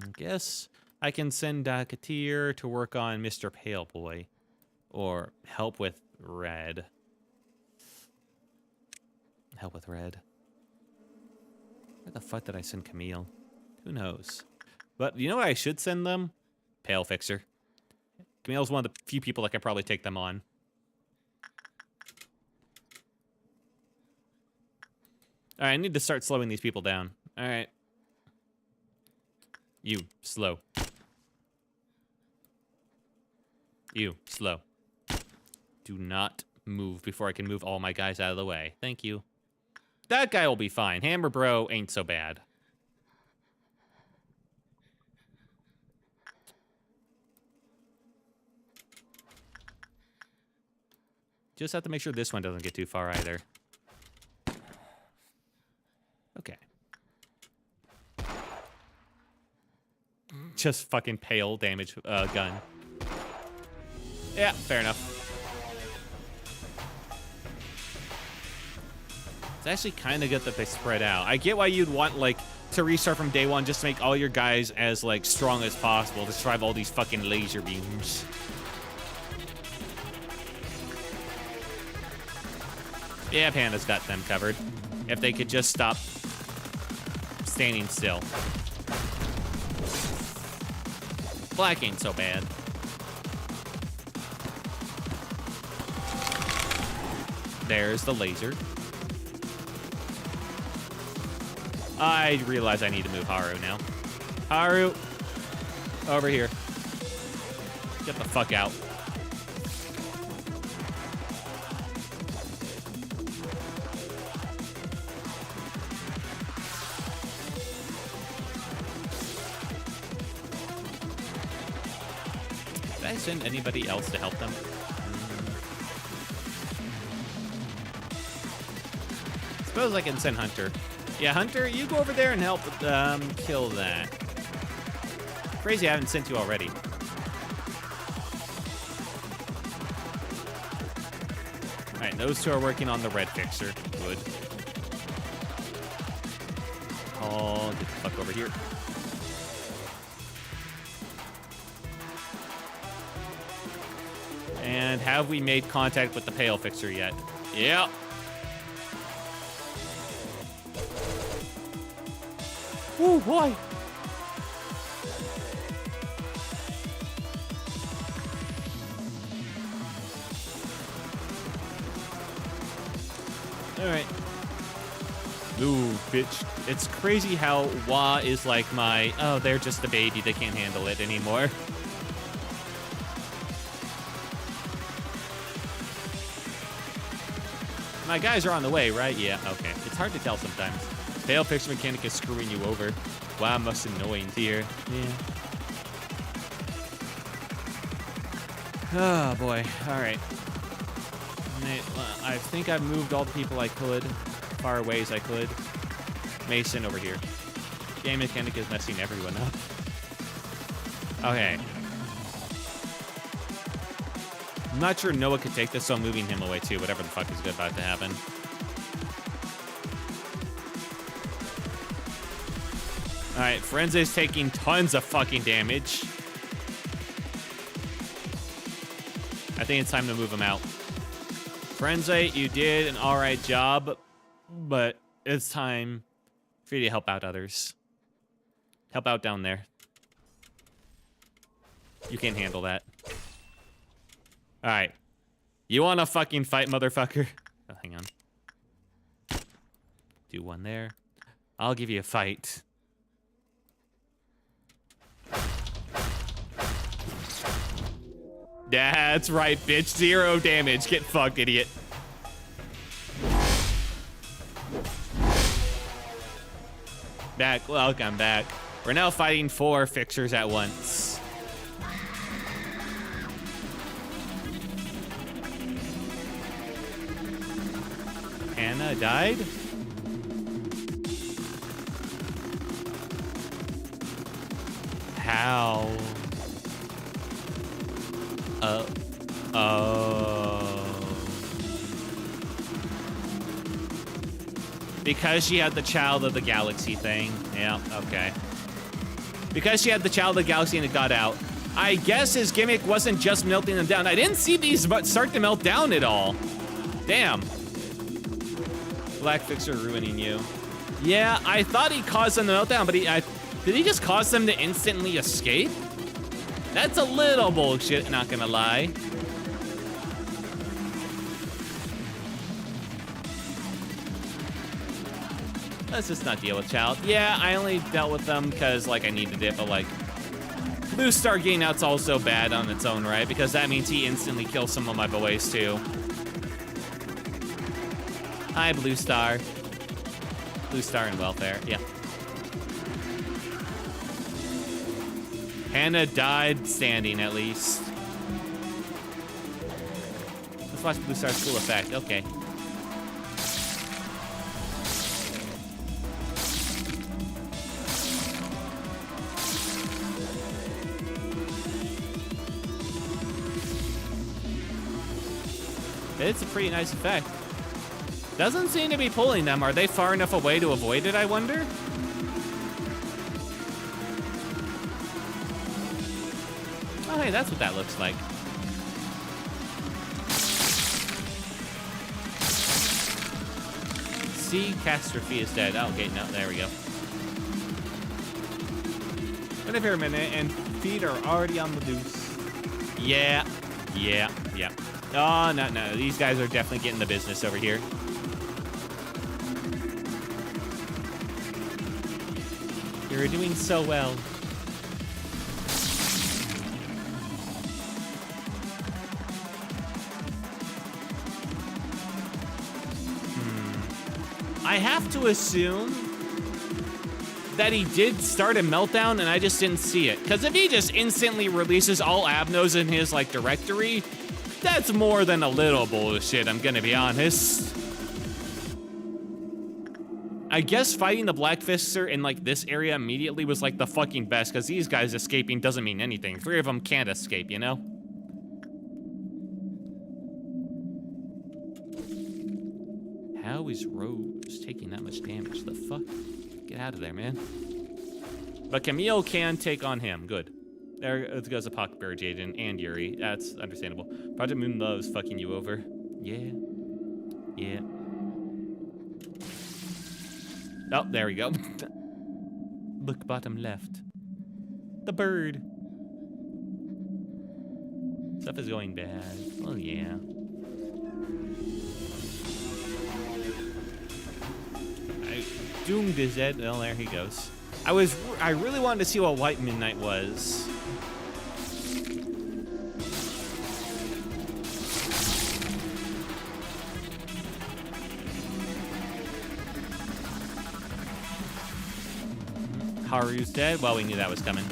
A: I guess I can send Dakatir to work on Mr. Pale Boy. Or help with red. Help with red. Where the fuck did I send Camille? Who knows? But you know what I should send them? Pale Fixer. Camille's one of the few people that can probably take them on. All right, I need to start slowing these people down. All right. You, slow. You, slow. Do not move before I can move all my guys out of the way. Thank you. That guy will be fine. Hammer Bro ain't so bad. Just have to make sure this one doesn't get too far either. Okay. Just fucking pale damage gun. Yeah, fair enough. It's actually kind of good that they spread out. I get why you'd want, like, to restart from day one just to make all your guys as, like, strong as possible to survive all these fucking laser beams. Yeah, Panda's got them covered. If they could just stop standing still. Black ain't so bad. There's the laser. I realize I need to move Haru now. Haru, over here. Get the fuck out. Did I send anybody else to help them? Suppose I can send Hunter. Yeah, Hunter, you go over there and help kill that. Crazy I haven't sent you already. Alright, those two are working on the red fixer. Good. Oh, get the fuck over here. And have we made contact with the pale fixer yet? Yeah. Ooh, why? All right. Ooh, bitch. It's crazy how Wah is like my, oh, they're just a baby. They can't handle it anymore. My guys are on the way, right? Yeah, okay. It's hard to tell sometimes. Pale fixer mechanic is screwing you over. Wow, most annoying here. Yeah. Oh, boy. All right. I think I've moved all the people I could, far away as I could. Mason over here. Game mechanic is messing everyone up. Okay. I'm not sure Noah could take this, so I'm moving him away too, whatever the fuck is about to happen. Alright, Frenzy's taking tons of fucking damage. I think it's time to move him out. Frenzy, you did an alright job, but it's time for you to help out others. Help out down there. You can't handle that. Alright. You wanna fucking fight, motherfucker? Oh, hang on. Do one there. I'll give you a fight. That's right, bitch. 0 damage. Get fucked, idiot. Back. Welcome back. We're now fighting 4 fixers at once. Hannah died? How? Because she had the Child of the Galaxy thing. Yeah, okay. Because she had the Child of the Galaxy and it got out. I guess his gimmick wasn't just melting them down. I didn't see these start to melt down at all. Damn. Black Fixer ruining you. Yeah, I thought he caused them to melt down, but did he just cause them to instantly escape? That's a little bullshit, not gonna lie. Let's just not deal with Child. Yeah, I only dealt with them because, like, I needed it, but, like, Blue Star gain out's also bad on its own, right? Because that means he instantly kills some of my boys, too. Hi, Blue Star. Blue Star and welfare, yeah. Hannah died standing, at least. Let's watch Blue Star's cool effect, okay. It's a pretty nice effect. Doesn't seem to be pulling them. Are they far enough away to avoid it, I wonder? Oh, hey, that's what that looks like. See, Catastrophe is dead. Oh, okay, no, there we go. Wait here a minute, and feet are already on the deuce. Yeah. Oh, no, these guys are definitely getting the business over here. You're doing so well. I have to assume that he did start a meltdown and I just didn't see it. Because if he just instantly releases all Abnos in his, like, directory, that's more than a little bullshit, I'm gonna be honest. I guess fighting the Black Fister in, like, this area immediately was, like, the fucking best, because these guys escaping doesn't mean anything. 3 of them can't escape, you know? How is Rose taking that much damage? The fuck? Get out of there, man. But Camille can take on him. Good. There goes a Pocketberry Jaden and Yuri. That's understandable. Project Moon loves fucking you over. Yeah. Oh, there we go. Look bottom left. The bird. Stuff is going bad. Well, yeah. Doomed is dead. Well, there he goes. I really wanted to see what White Midnight was. Haru's dead. Well, we knew that was coming.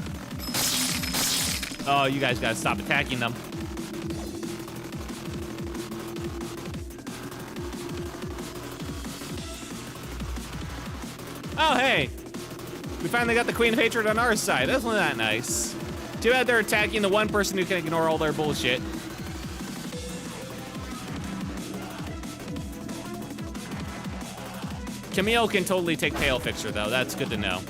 A: Oh, you guys gotta stop attacking them. Oh, hey! We finally got the Queen of Hatred on our side. Isn't that nice? Too bad they're attacking the one person who can ignore all their bullshit. Camille can totally take Pale Fixer, though. That's good to know.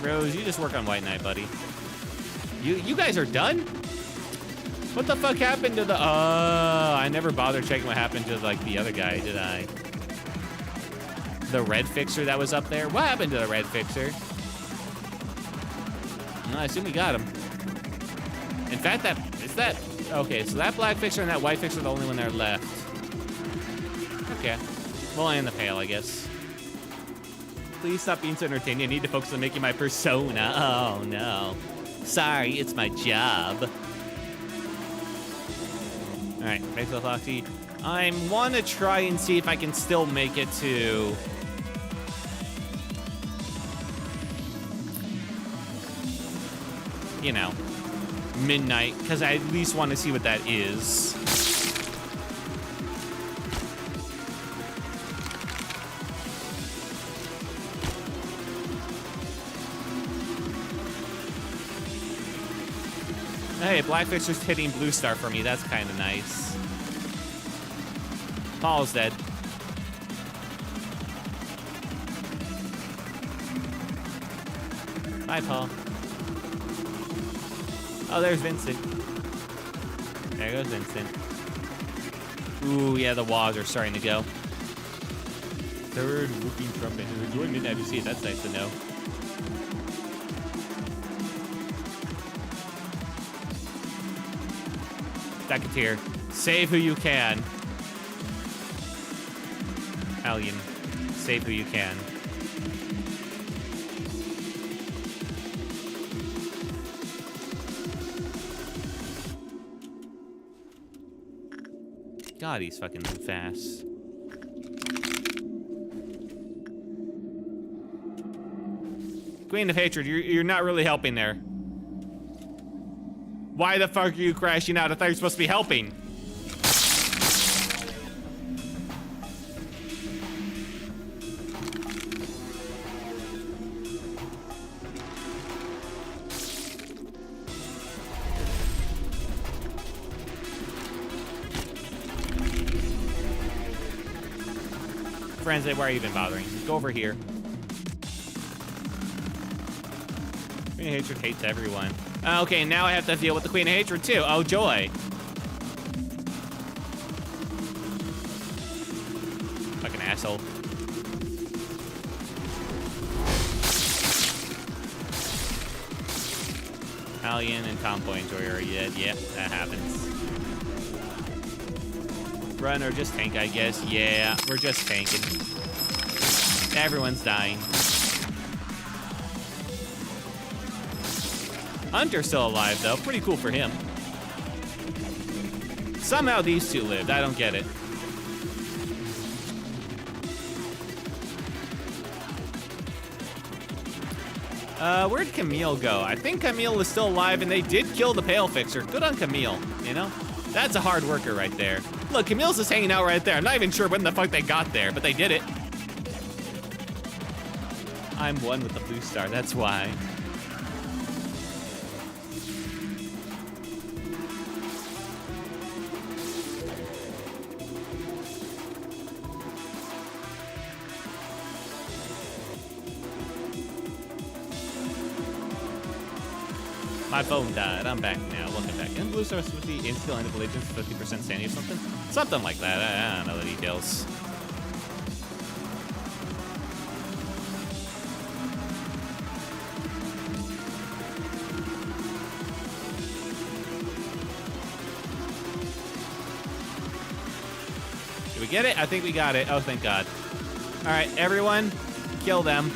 A: Rose, you just work on White Knight, buddy. You guys are done? What the fuck happened to the... I never bothered checking what happened to, like, the other guy, did I? The red fixer that was up there? What happened to the red fixer? No, I assume we got him. In fact, okay, so that black fixer and that white fixer are the only one that are left. Okay. Well, and the pale, I guess. Please stop being so entertaining. I need to focus on making my persona. Oh, no. Sorry, it's my job. Alright, thanks for Foxy. I want to try and see if I can still make it to... you know, midnight, because I at least want to see what that is. Hey, Black Fixer's hitting Blue Star for me. That's kind of nice. Paul's dead. Bye, Paul. Oh, there's Vincent. There goes Vincent. Ooh, yeah, the walls are starting to go. Third whooping trumpet. Enjoy Midnight to see it. That's nice to know. Decatur, save who you can. Alien, save who you can. God, he's fucking fast. Queen of Hatred, you're not really helping there. Why the fuck are you crashing out? I thought you were supposed to be helping. Friends, why are you even bothering? Go over here. Queen of Hatred hates everyone. Okay, now I have to deal with the Queen of Hatred too. Oh, joy. Fucking asshole. Alien and Tomboy Enjoyer are dead. Yep, that happens. Run or just tank, I guess. Yeah, we're just tanking. Everyone's dying. Hunter's still alive, though. Pretty cool for him. Somehow these two lived. I don't get it. Where'd Camille go? I think Camille is still alive, and they did kill the Pale Fixer. Good on Camille, you know? That's a hard worker right there. Look, Camille's just hanging out right there. I'm not even sure when the fuck they got there, but they did it. I'm one with the blue star, that's why. My phone died. I'm back now. Welcome back. And blue star with the instill end of allegiance, 50% sanity or something? Something like that. I don't know the details. Did we get it? I think we got it. Oh, thank God. All right, everyone, kill them.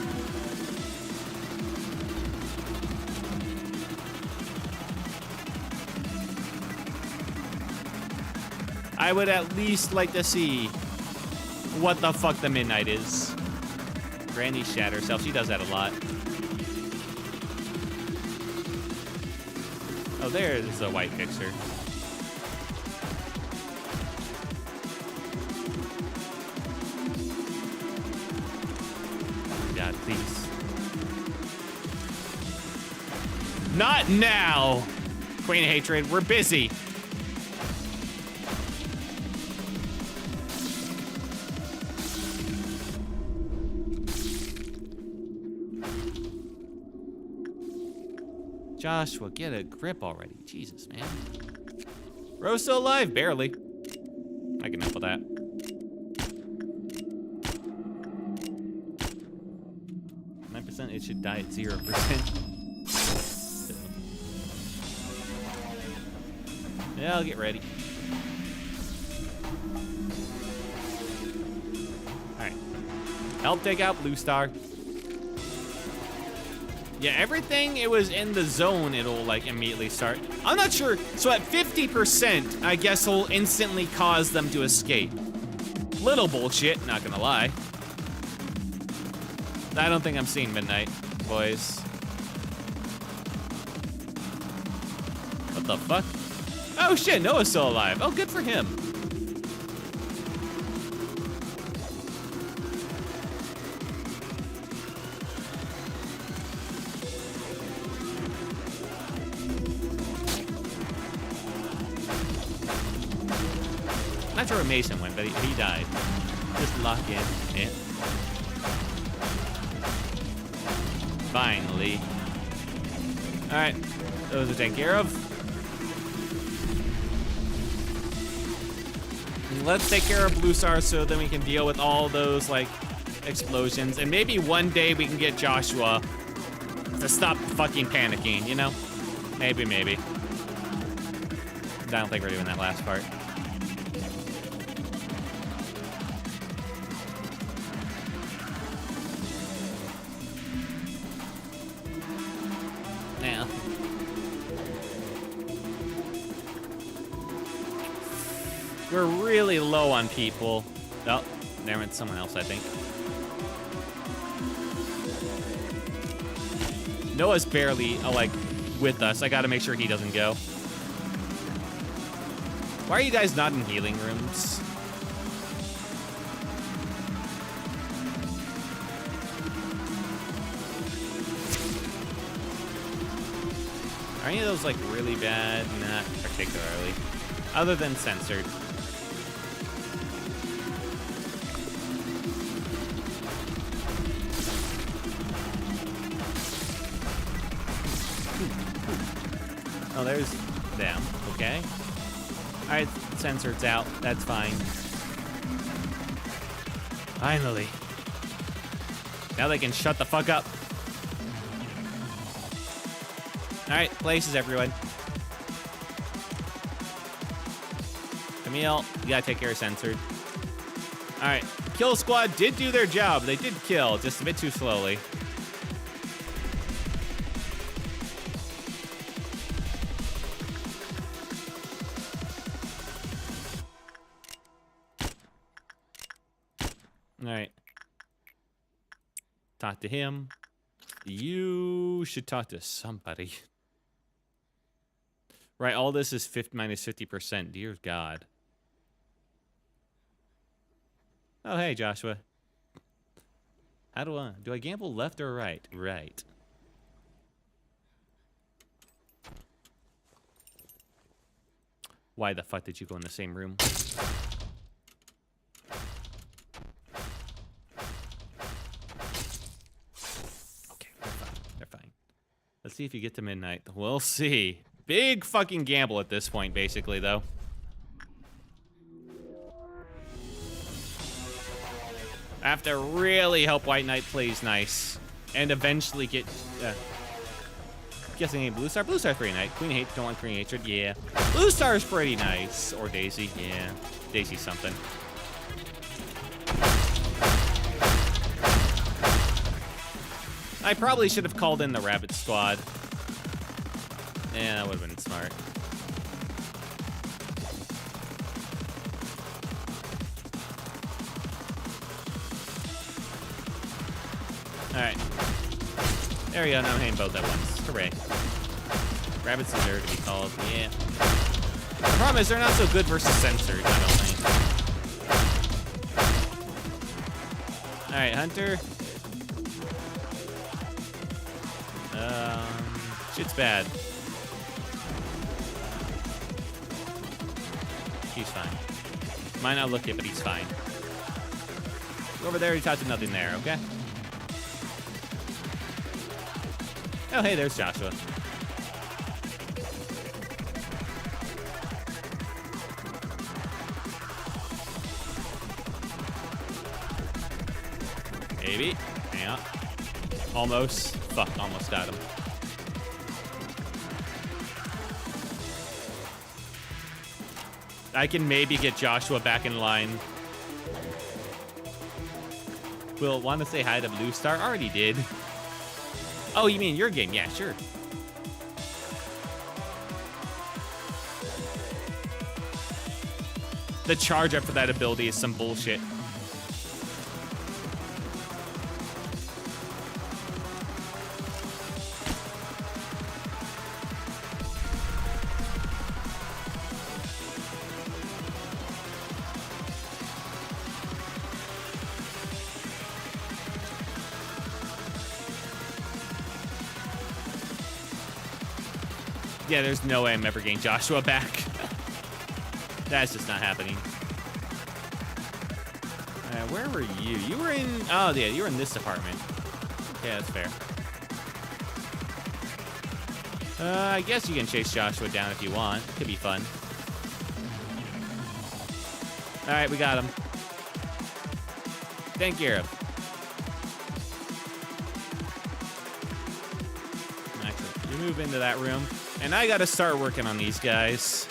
A: I would at least like to see what the fuck the Midnight is. Granny shat herself. She does that a lot. Oh, there's the white fixer. God, please. Not now! Queen of Hatred, we're busy. Joshua, get a grip already. Jesus, man. Rose still alive? Barely. I can help with that. It should die at 0%. Yeah, I'll get ready. Alright. Help take out Blue Star. Yeah, everything it was in the zone, it'll like immediately start. I'm not sure. So at 50%, I guess it'll instantly cause them to escape. Little bullshit, not gonna lie. I don't think I'm seeing Midnight, boys. What the fuck? Oh shit, Noah's still alive. Oh, good for him. Not sure where Mason went, but he died. Just lock in. Yeah. Finally. Alright, those are taken care of. Let's take care of Blue Star so then we can deal with all those, like, explosions. And maybe one day we can get Joshua to stop fucking panicking, you know? Maybe. I don't think we're doing that last part. Yeah. We're really low on people. Oh, there went someone else, I think. Noah's barely, like, with us. I gotta make sure he doesn't go. Why are you guys not in healing rooms? Are any of those, like, really bad? Not particularly. Other than censored. Oh, there's them. Okay. Alright, censored's out. That's fine. Finally. Now they can shut the fuck up. Alright, places, everyone. Camille, you gotta take care of censored. Alright, kill squad did do their job. They did kill, just a bit too slowly. Alright. Talk to him. You should talk to somebody. Right, all this is minus 50%. Dear God. Oh, hey, Joshua. How do I gamble left or right? Right. Why the fuck did you go in the same room? They're fine. Let's see if you get to midnight. We'll see. Big fucking gamble at this point, basically, though. I have to really hope White Knight plays nice. And eventually get... guessing a Blue Star? Blue Star's pretty nice. Queen Hate, don't want Queen Hatred, yeah. Blue Star's pretty nice. Or Daisy, yeah. Daisy's something. I probably should have called in the Rabbit Squad. Yeah, that would have been smart. Alright. There we go, now I'm hitting both at once. Hooray. Rabbits deserve to be called, yeah. The problem is they're not so good versus censored, I don't think. Alright, Hunter. Shit's bad. He's fine. Might not look it, but he's fine. Go over there, he touches nothing there, okay? Oh, hey, there's Joshua. Maybe. Hang on. Almost. Fuck, almost got him. I can maybe get Joshua back in line. Will want to say hi to Blue Star? Already did. Oh, you mean your game? Yeah, sure. The charge up for that ability is some bullshit. Yeah, there's no way I'm ever getting Joshua back. That's just not happening. Where were you? You were in... Oh, yeah, you were in this apartment. Yeah, that's fair. I guess you can chase Joshua down if you want. Could be fun. All right, we got him. Thank you. Actually, you move into that room. And I gotta start working on these guys.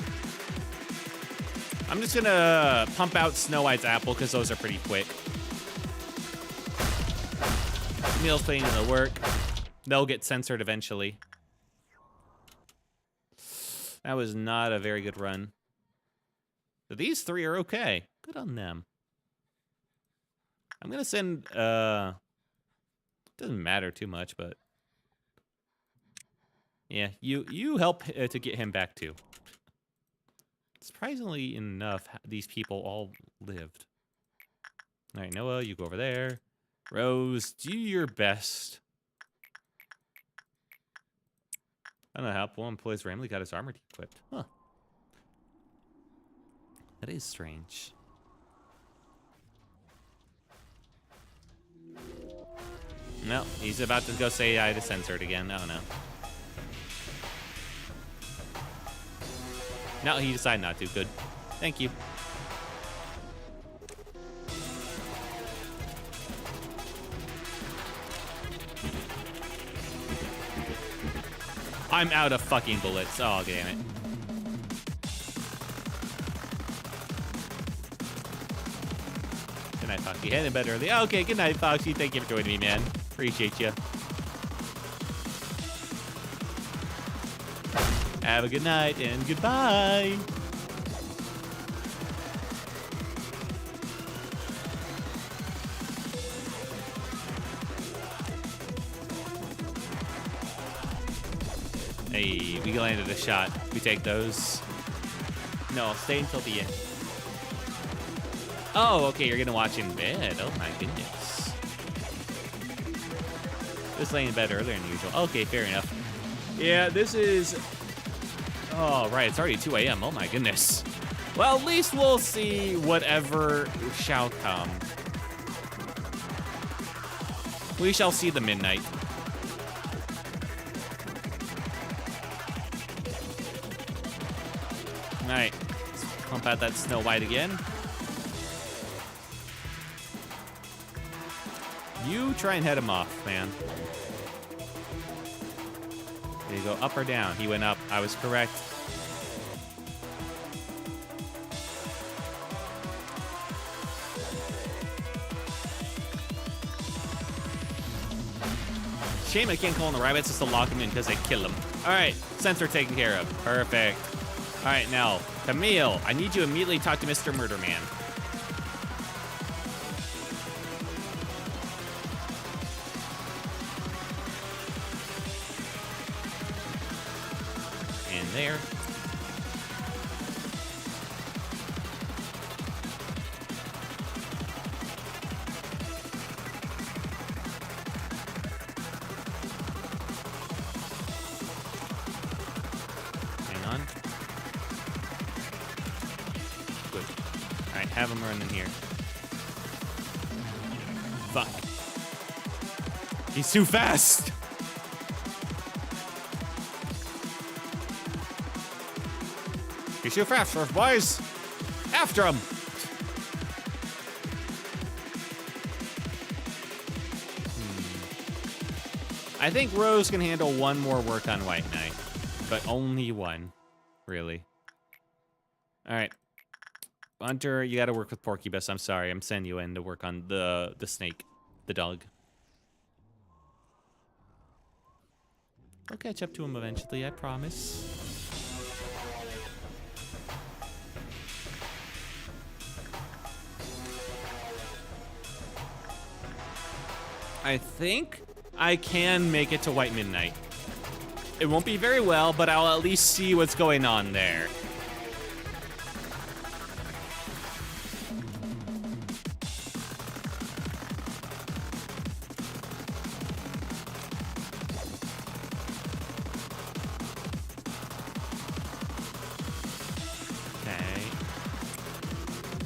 A: I'm just gonna pump out Snow White's apple because those are pretty quick. Camille's putting in the work. They'll get censored eventually. That was not a very good run. But these three are okay. Good on them. I'm gonna send, doesn't matter too much, but yeah, you help to get him back too. Surprisingly enough, these people all lived. All right, Noah, you go over there. Rose, do your best. I don't know how one employee's randomly got his armor equipped. Huh. That is strange. No, he's about to go say I to censored again. Oh no. No, he decided not to. Good. Thank you. I'm out of fucking bullets. Oh, damn it. Good night, Foxy. Heading bed early. Okay, good night, Foxy. Thank you for joining me, man. Appreciate you. Have a good night and goodbye. Hey, we landed a shot. We take those. No, stay until the end. Oh, okay, you're gonna watch in bed. Oh my goodness. Just laying in bed earlier than usual. Okay, fair enough. Yeah, this is... Oh, right, it's already 2 a.m. Oh my goodness. Well, at least we'll see whatever shall come. We shall see the midnight. Alright, let's pump out that Snow White again. You try and head him off, man. There you go, up or down? He went up. I was correct. Shame I can't call in the rabbits just to lock him in because they kill him. All right, sensor taken care of. Perfect. All right, now, Camille, I need you to immediately talk to Mr. Murder Man. And there. Have him run in here. Fuck. He's too fast! He's too fast for us, boys! After him! I think Rose can handle one more work on White Knight. But only one. Really. Alright. Hunter, you gotta work with Porcubus. I'm sorry. I'm sending you in to work on the snake. The dog. I'll catch up to him eventually, I promise. I think I can make it to White Midnight. It won't be very well, but I'll at least see what's going on there.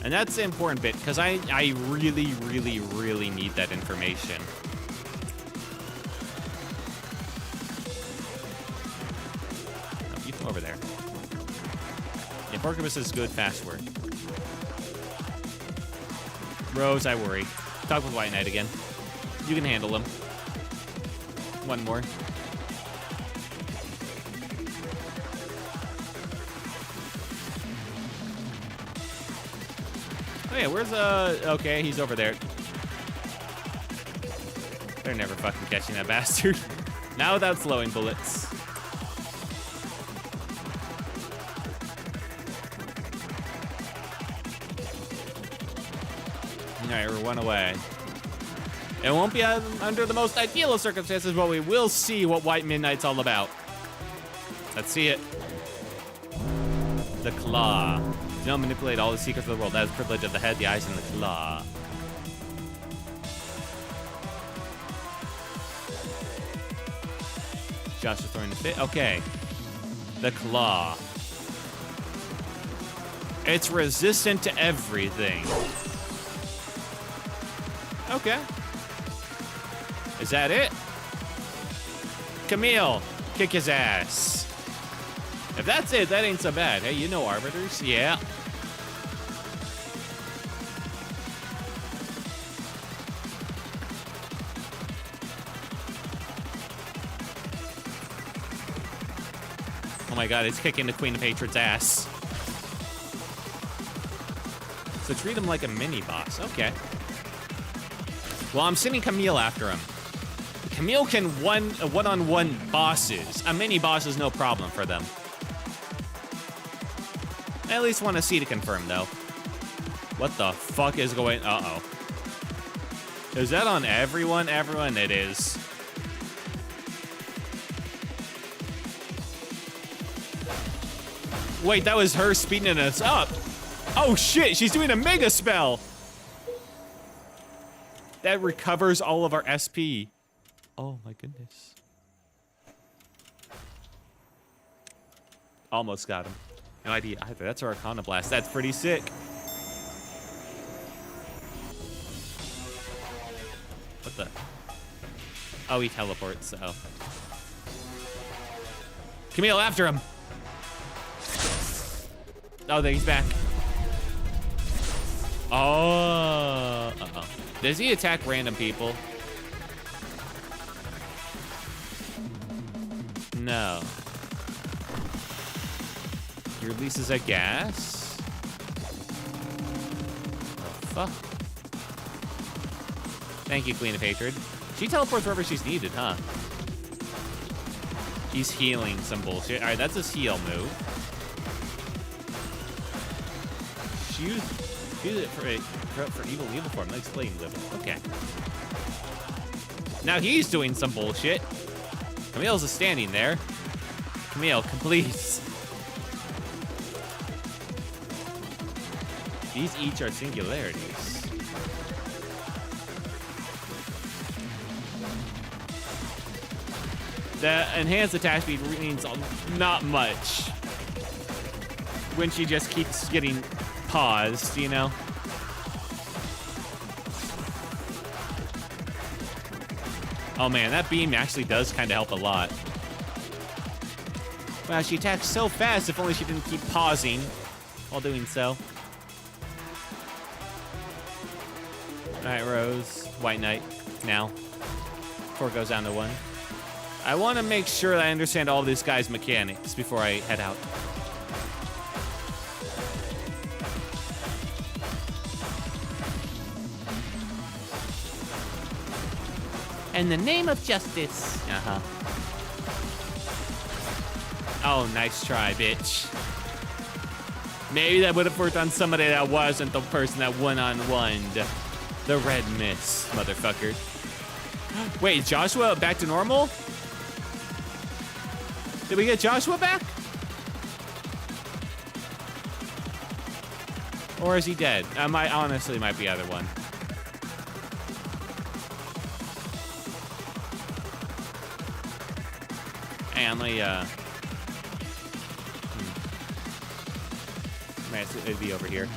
A: And that's the important bit, because I really, really, really need that information. Oh, you come over there. Yeah, Porcubus is good, fast work. Rose, I worry. Talk with White Knight again. You can handle him. One more. Oh yeah, where's okay, he's over there. They're never fucking catching that bastard. Not without slowing bullets. Alright, we're one away. It won't be under the most ideal of circumstances, but we will see what White Midnight's all about. Let's see it. The claw. Do not manipulate all the secrets of the world. That is the privilege of the head, the eyes, and the claw. Josh is throwing the fit. Okay. The claw. It's resistant to everything. Okay. Is that it? Camille, kick his ass. If that's it, that ain't so bad. Hey, you know arbiters? Yeah. Oh my god, it's kicking the Queen of Hatred's ass. So treat him like a mini-boss. Okay. Well, I'm sending Camille after him. Camille can one-on-one bosses. A mini-boss is no problem for them. I at least want to see to confirm, though. What the fuck is going... Uh-oh. Is that on everyone? Everyone, it is. Wait, that was her speeding us up. Oh shit, she's doing a mega spell. That recovers all of our SP. Oh my goodness. Almost got him. No idea either. That's our Arcana Blast. That's pretty sick. What the? Oh, he teleports, so. Camille, after him. Oh, there he's back. Oh. Uh-oh. Does he attack random people? No. He releases a gas? The fuck? Thank you, Queen of Hatred. She teleports wherever she's needed, huh? He's healing some bullshit. Alright, that's his heal move. Use it for evil form. Nice flame living. Okay. Now he's doing some bullshit. Camille's just standing there. Camille, please. These each are singularities. The enhanced attack speed means not much when she just keeps getting paused, you know? Oh man, that beam actually does kind of help a lot. Wow, she attacks so fast, if only she didn't keep pausing while doing so. Alright, Rose. White Knight. Now. Before it goes down to 1. I want to make sure that I understand all of this guy's mechanics before I head out. In the name of justice. Uh-huh. Oh, nice try, bitch. Maybe that would have worked on somebody that wasn't the person that one-on-one'd. The red miss, motherfucker. Wait, Joshua back to normal? Did we get Joshua back? Or is he dead? I honestly might be either one. And let me, it'd be over here.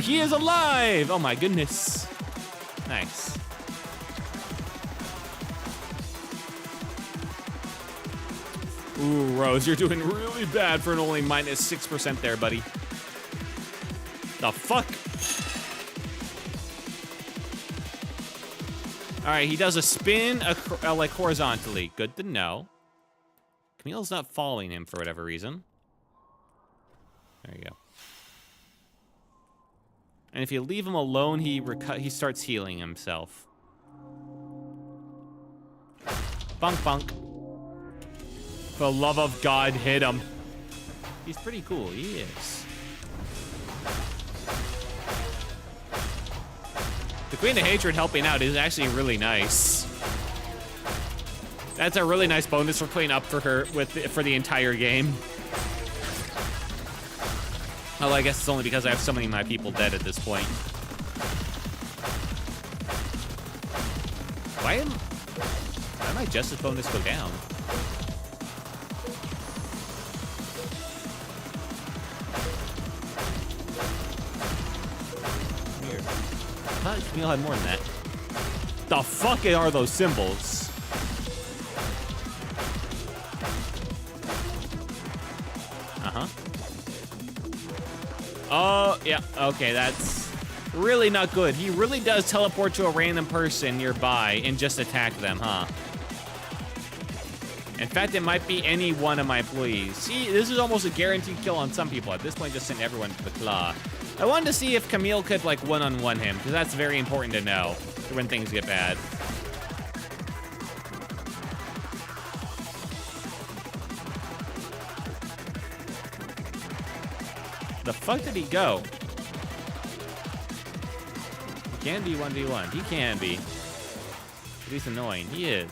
A: He is alive! Oh my goodness. Nice. Ooh, Rose, you're doing really bad for an only minus 6% there, buddy. The fuck? All right, he does a spin like horizontally. Good to know. Camille's not following him for whatever reason. There you go. And if you leave him alone, he starts healing himself. Bunk bunk. For the love of God, hit him. He's pretty cool, he is. The Queen of Hatred helping out is actually really nice. That's a really nice bonus for playing up for her for the entire game. Oh, I guess it's only because I have so many of my people dead at this point. Why my justice bonus go down? Weird. I thought Camille had more than that. The fuck are those symbols? Oh, yeah, okay, that's really not good. He really does teleport to a random person nearby and just attack them, huh? In fact, it might be any one of my employees. See, this is almost a guaranteed kill on some people. At this point, just send everyone to the claw. I wanted to see if Camille could, like, one-on-one him, because that's very important to know when things get bad. The fuck did he go? He can be 1v1. He can be. But he's annoying. He is.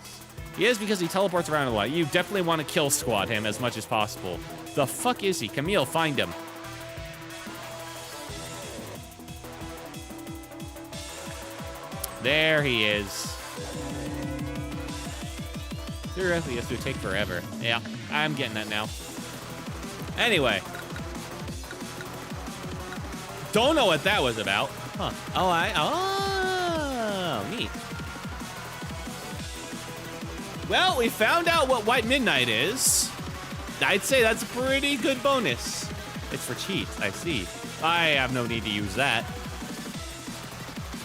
A: He is because he teleports around a lot. You definitely want to kill squad him as much as possible. The fuck is he? Camille, find him. There he is. Seriously, this would take forever. Yeah, I'm getting that now. Anyway. Don't know what that was about. Huh. Oh, neat. Well, we found out what White Midnight is. I'd say that's a pretty good bonus. It's for cheats, I see. I have no need to use that.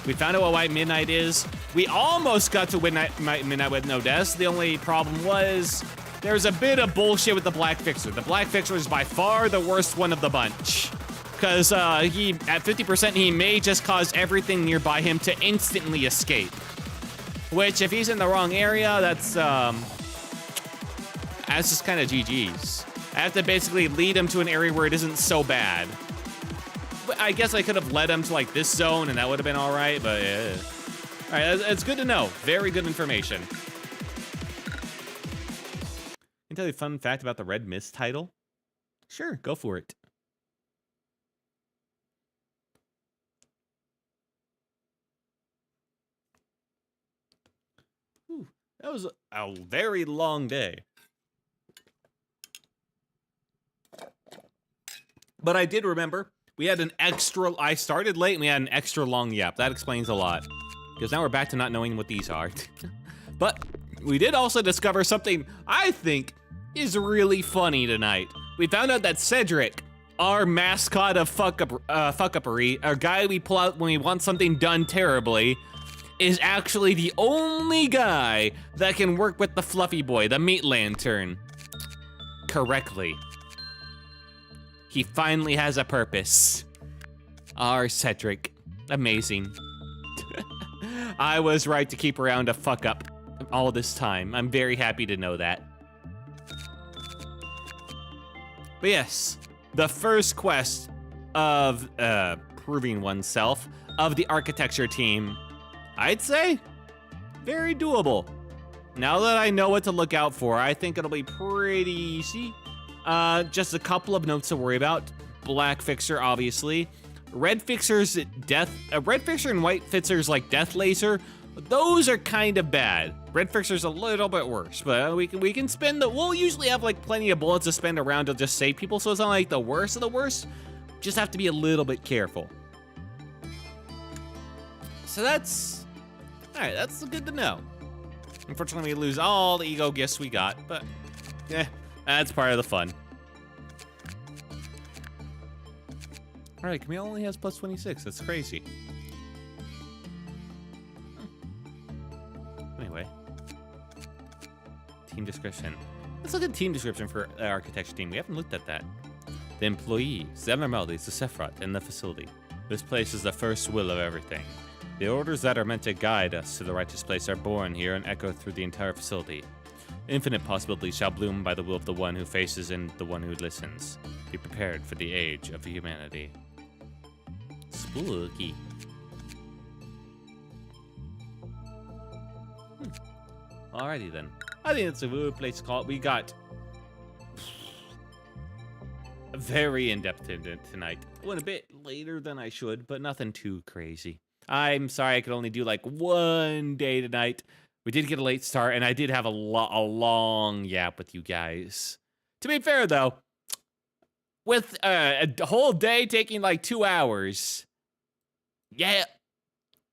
A: We found out what White Midnight is. We almost got to Midnight with no deaths. The only problem was there's a bit of bullshit with the Black Fixer. The Black Fixer is by far the worst one of the bunch. Because he, at 50%, he may just cause everything nearby him to instantly escape. Which, if he's in the wrong area, that's just kind of GG's. I have to basically lead him to an area where it isn't so bad. But I guess I could have led him to, like, this zone, and that would have been all right, but yeah. All right, it's good to know. Very good information. Can I tell you a fun fact about the Red Mist title? Sure, go for it. That was a very long day. But I did remember, we had an extra, I started late and we had an extra long yap. That explains a lot. Because now we're back to not knowing what these are. But we did also discover something I think is really funny tonight. We found out that Cedric, our mascot of fuck-uppery, our guy we pull out when we want something done terribly, is actually the only guy that can work with the fluffy boy, the meat lantern, correctly. He finally has a purpose. Our Cedric. Amazing. I was right to keep around to fuck up all this time. I'm very happy to know that. But yes, the first quest of proving oneself of the architecture team, I'd say very doable. Now that I know what to look out for, I think it'll be pretty easy. Just a couple of notes to worry about. Black Fixer, obviously. Red Fixer's Red Fixer and White Fixer's like Death Laser. Those are kind of bad. Red Fixer's a little bit worse, but we can spend we'll usually have like plenty of bullets to spend around to just save people, so it's not like the worst of the worst. Just have to be a little bit careful. So that's, all right, that's good to know. Unfortunately, we lose all the ego gifts we got, but that's part of the fun. All right, Camille only has plus 26. That's crazy. Anyway. Team description. Let's look at team description for architecture team. We haven't looked at that. The employees, the abnormalities, the Sephiroth, and the facility. This place is the first will of everything. The orders that are meant to guide us to the righteous place are born here and echo through the entire facility. Infinite possibilities shall bloom by the will of the one who faces and the one who listens. Be prepared for the age of humanity. Spooky. Alrighty then. I think that's a good place to call it. We got very in-depth tonight. Went a bit later than I should, but nothing too crazy. I'm sorry I could only do like one day tonight. We did get a late start, and I did have a long yap with you guys. To be fair, though, with a whole day taking like 2 hours, yeah,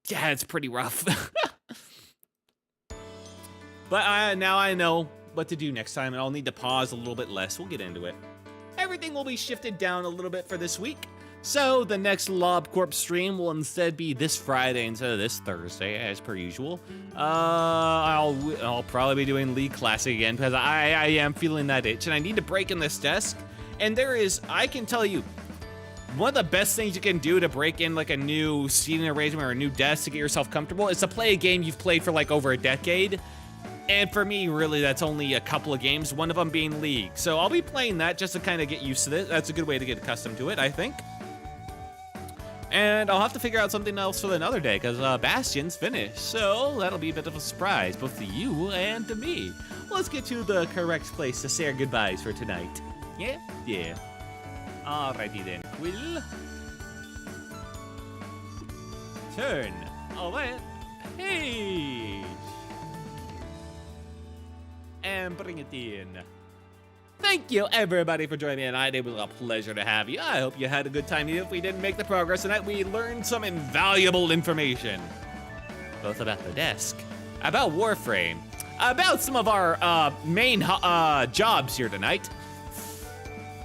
A: it's pretty rough. But now I know what to do next time, and I'll need to pause a little bit less. We'll get into it. Everything will be shifted down a little bit for this week. So the next Lob Corp stream will instead be this Friday instead of this Thursday, as per usual. I'll probably be doing League Classic again because I am feeling that itch, and I need to break in this desk. And I can tell you, one of the best things you can do to break in like a new seating arrangement or a new desk to get yourself comfortable is to play a game you've played for like over a decade. And for me, really, that's only a couple of games, one of them being League. So I'll be playing that just to kind of get used to it. That's a good way to get accustomed to it, I think. And I'll have to figure out something else for another day, because Bastion's finished. So that'll be a bit of a surprise, both to you and to me. Let's get to the correct place to say our goodbyes for tonight. Yeah? Yeah. Alrighty then. Quill. Turn. Alright. Hey. And bring it in. Thank you, everybody, for joining me tonight. It was a pleasure to have you. I hope you had a good time. Even if we didn't make the progress tonight, we learned some invaluable information. Both about the desk, about Warframe, about some of our main jobs here tonight,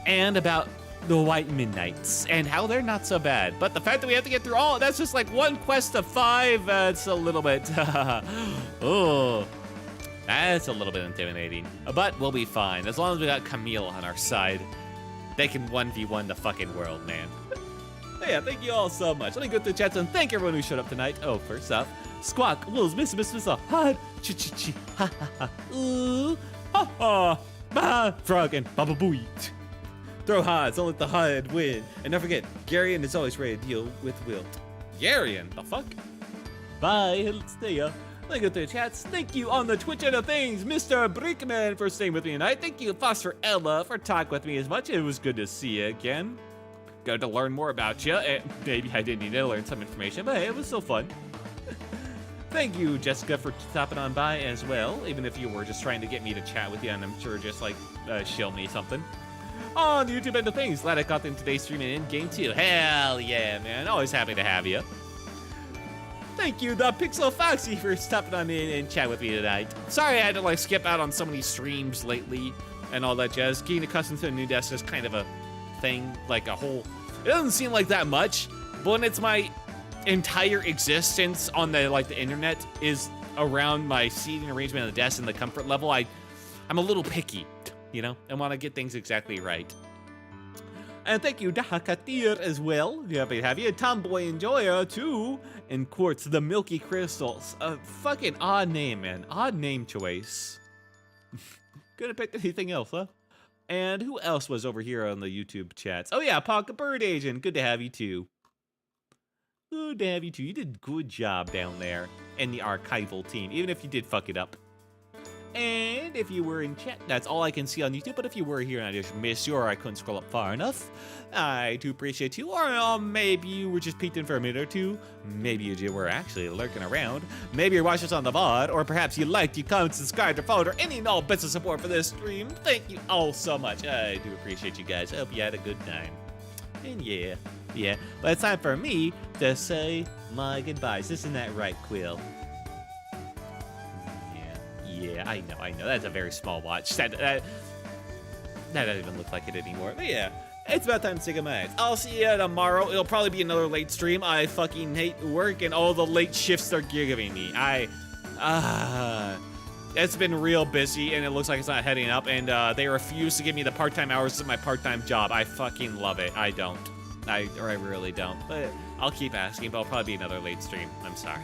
A: and about the White Midnights, and how they're not so bad. But the fact that we have to get through all, that's just like one quest of 5, it's a little bit, oh. That's a little bit intimidating, but we'll be fine. As long as we got Camille on our side, they can 1v1 the fucking world, man. Yeah, thank you all so much. Let me go through the chats and thank everyone who showed up tonight. Oh, first up, Squawk, Wolves, Miss, Hard, Chi, ha, ha, ha, ooh, ha, ha, bah, Frog, and Baba Booey. Throw Hods, don't let the Hod win. And don't forget, Garion is always ready to deal with Wilt. Garion, the fuck? Bye, let's stay up. Let me go through the chats. Thank you on the Twitch end of things, Mr. Brickman, for staying with me tonight. Thank you, Foster Ella, for talking with me as much. It was good to see you again. Good to learn more about you. Maybe I did need to learn some information, but hey, it was still fun. Thank you, Jessica, for stopping on by as well, even if you were just trying to get me to chat with you, and I'm sure just like shill me something. On the YouTube end of things, glad I got in today's stream and in game too. Hell yeah, man. Always happy to have you. Thank you, the Pixel Foxy, for stopping on in and chat with me tonight. Sorry I had to like skip out on so many streams lately and all that jazz. Getting accustomed to a new desk is kind of a thing, like a whole, it doesn't seem like that much, but when it's my entire existence on the internet is around my seating arrangement of the desk and the comfort level, I'm a little picky, you know, and want to get things exactly right. And thank you, Dahakatir, as well. Happy to have you. Tomboy Enjoyer, too. And Quartz, the Milky Crystals. A fucking odd name, man. Odd name choice. Couldn't have picked anything else, huh? And who else was over here on the YouTube chats? Oh, yeah, Pocket Bird Agent. Good to have you, too. Good to have you, too. You did a good job down there in the archival team, even if you did fuck it up. And if you were in chat, that's all I can see on YouTube, but if you were here and I just missed you or I couldn't scroll up far enough, I do appreciate you. Or maybe you were just peeked in for a minute or two. Maybe you were actually lurking around. Maybe you're watching us on the VOD, or perhaps you liked, you commented, subscribed, or followed, or any and all bits of support for this stream. Thank you all so much. I do appreciate you guys. I hope you had a good time. And yeah, but it's time for me to say my goodbyes. Isn't that right, Quill? Yeah, I know. That's a very small watch. That doesn't even look like it anymore. But yeah, it's about time to say goodbye. I'll see you tomorrow. It'll probably be another late stream. I fucking hate work and all the late shifts they're giving me. It's been real busy and it looks like it's not heading up. And they refuse to give me the part-time hours of my part-time job. I fucking love it. I don't. I really don't. But I'll keep asking, but I'll probably be another late stream. I'm sorry.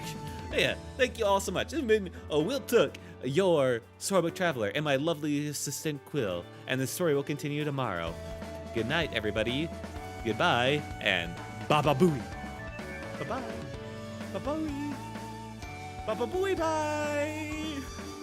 A: Yeah, thank you all so much. It's been Will Took, your Storybook Traveler, and my lovely assistant Quill. And the story will continue tomorrow. Good night, everybody. Goodbye, and baba booey. Bye bye. Bye bye. Baba booey bye.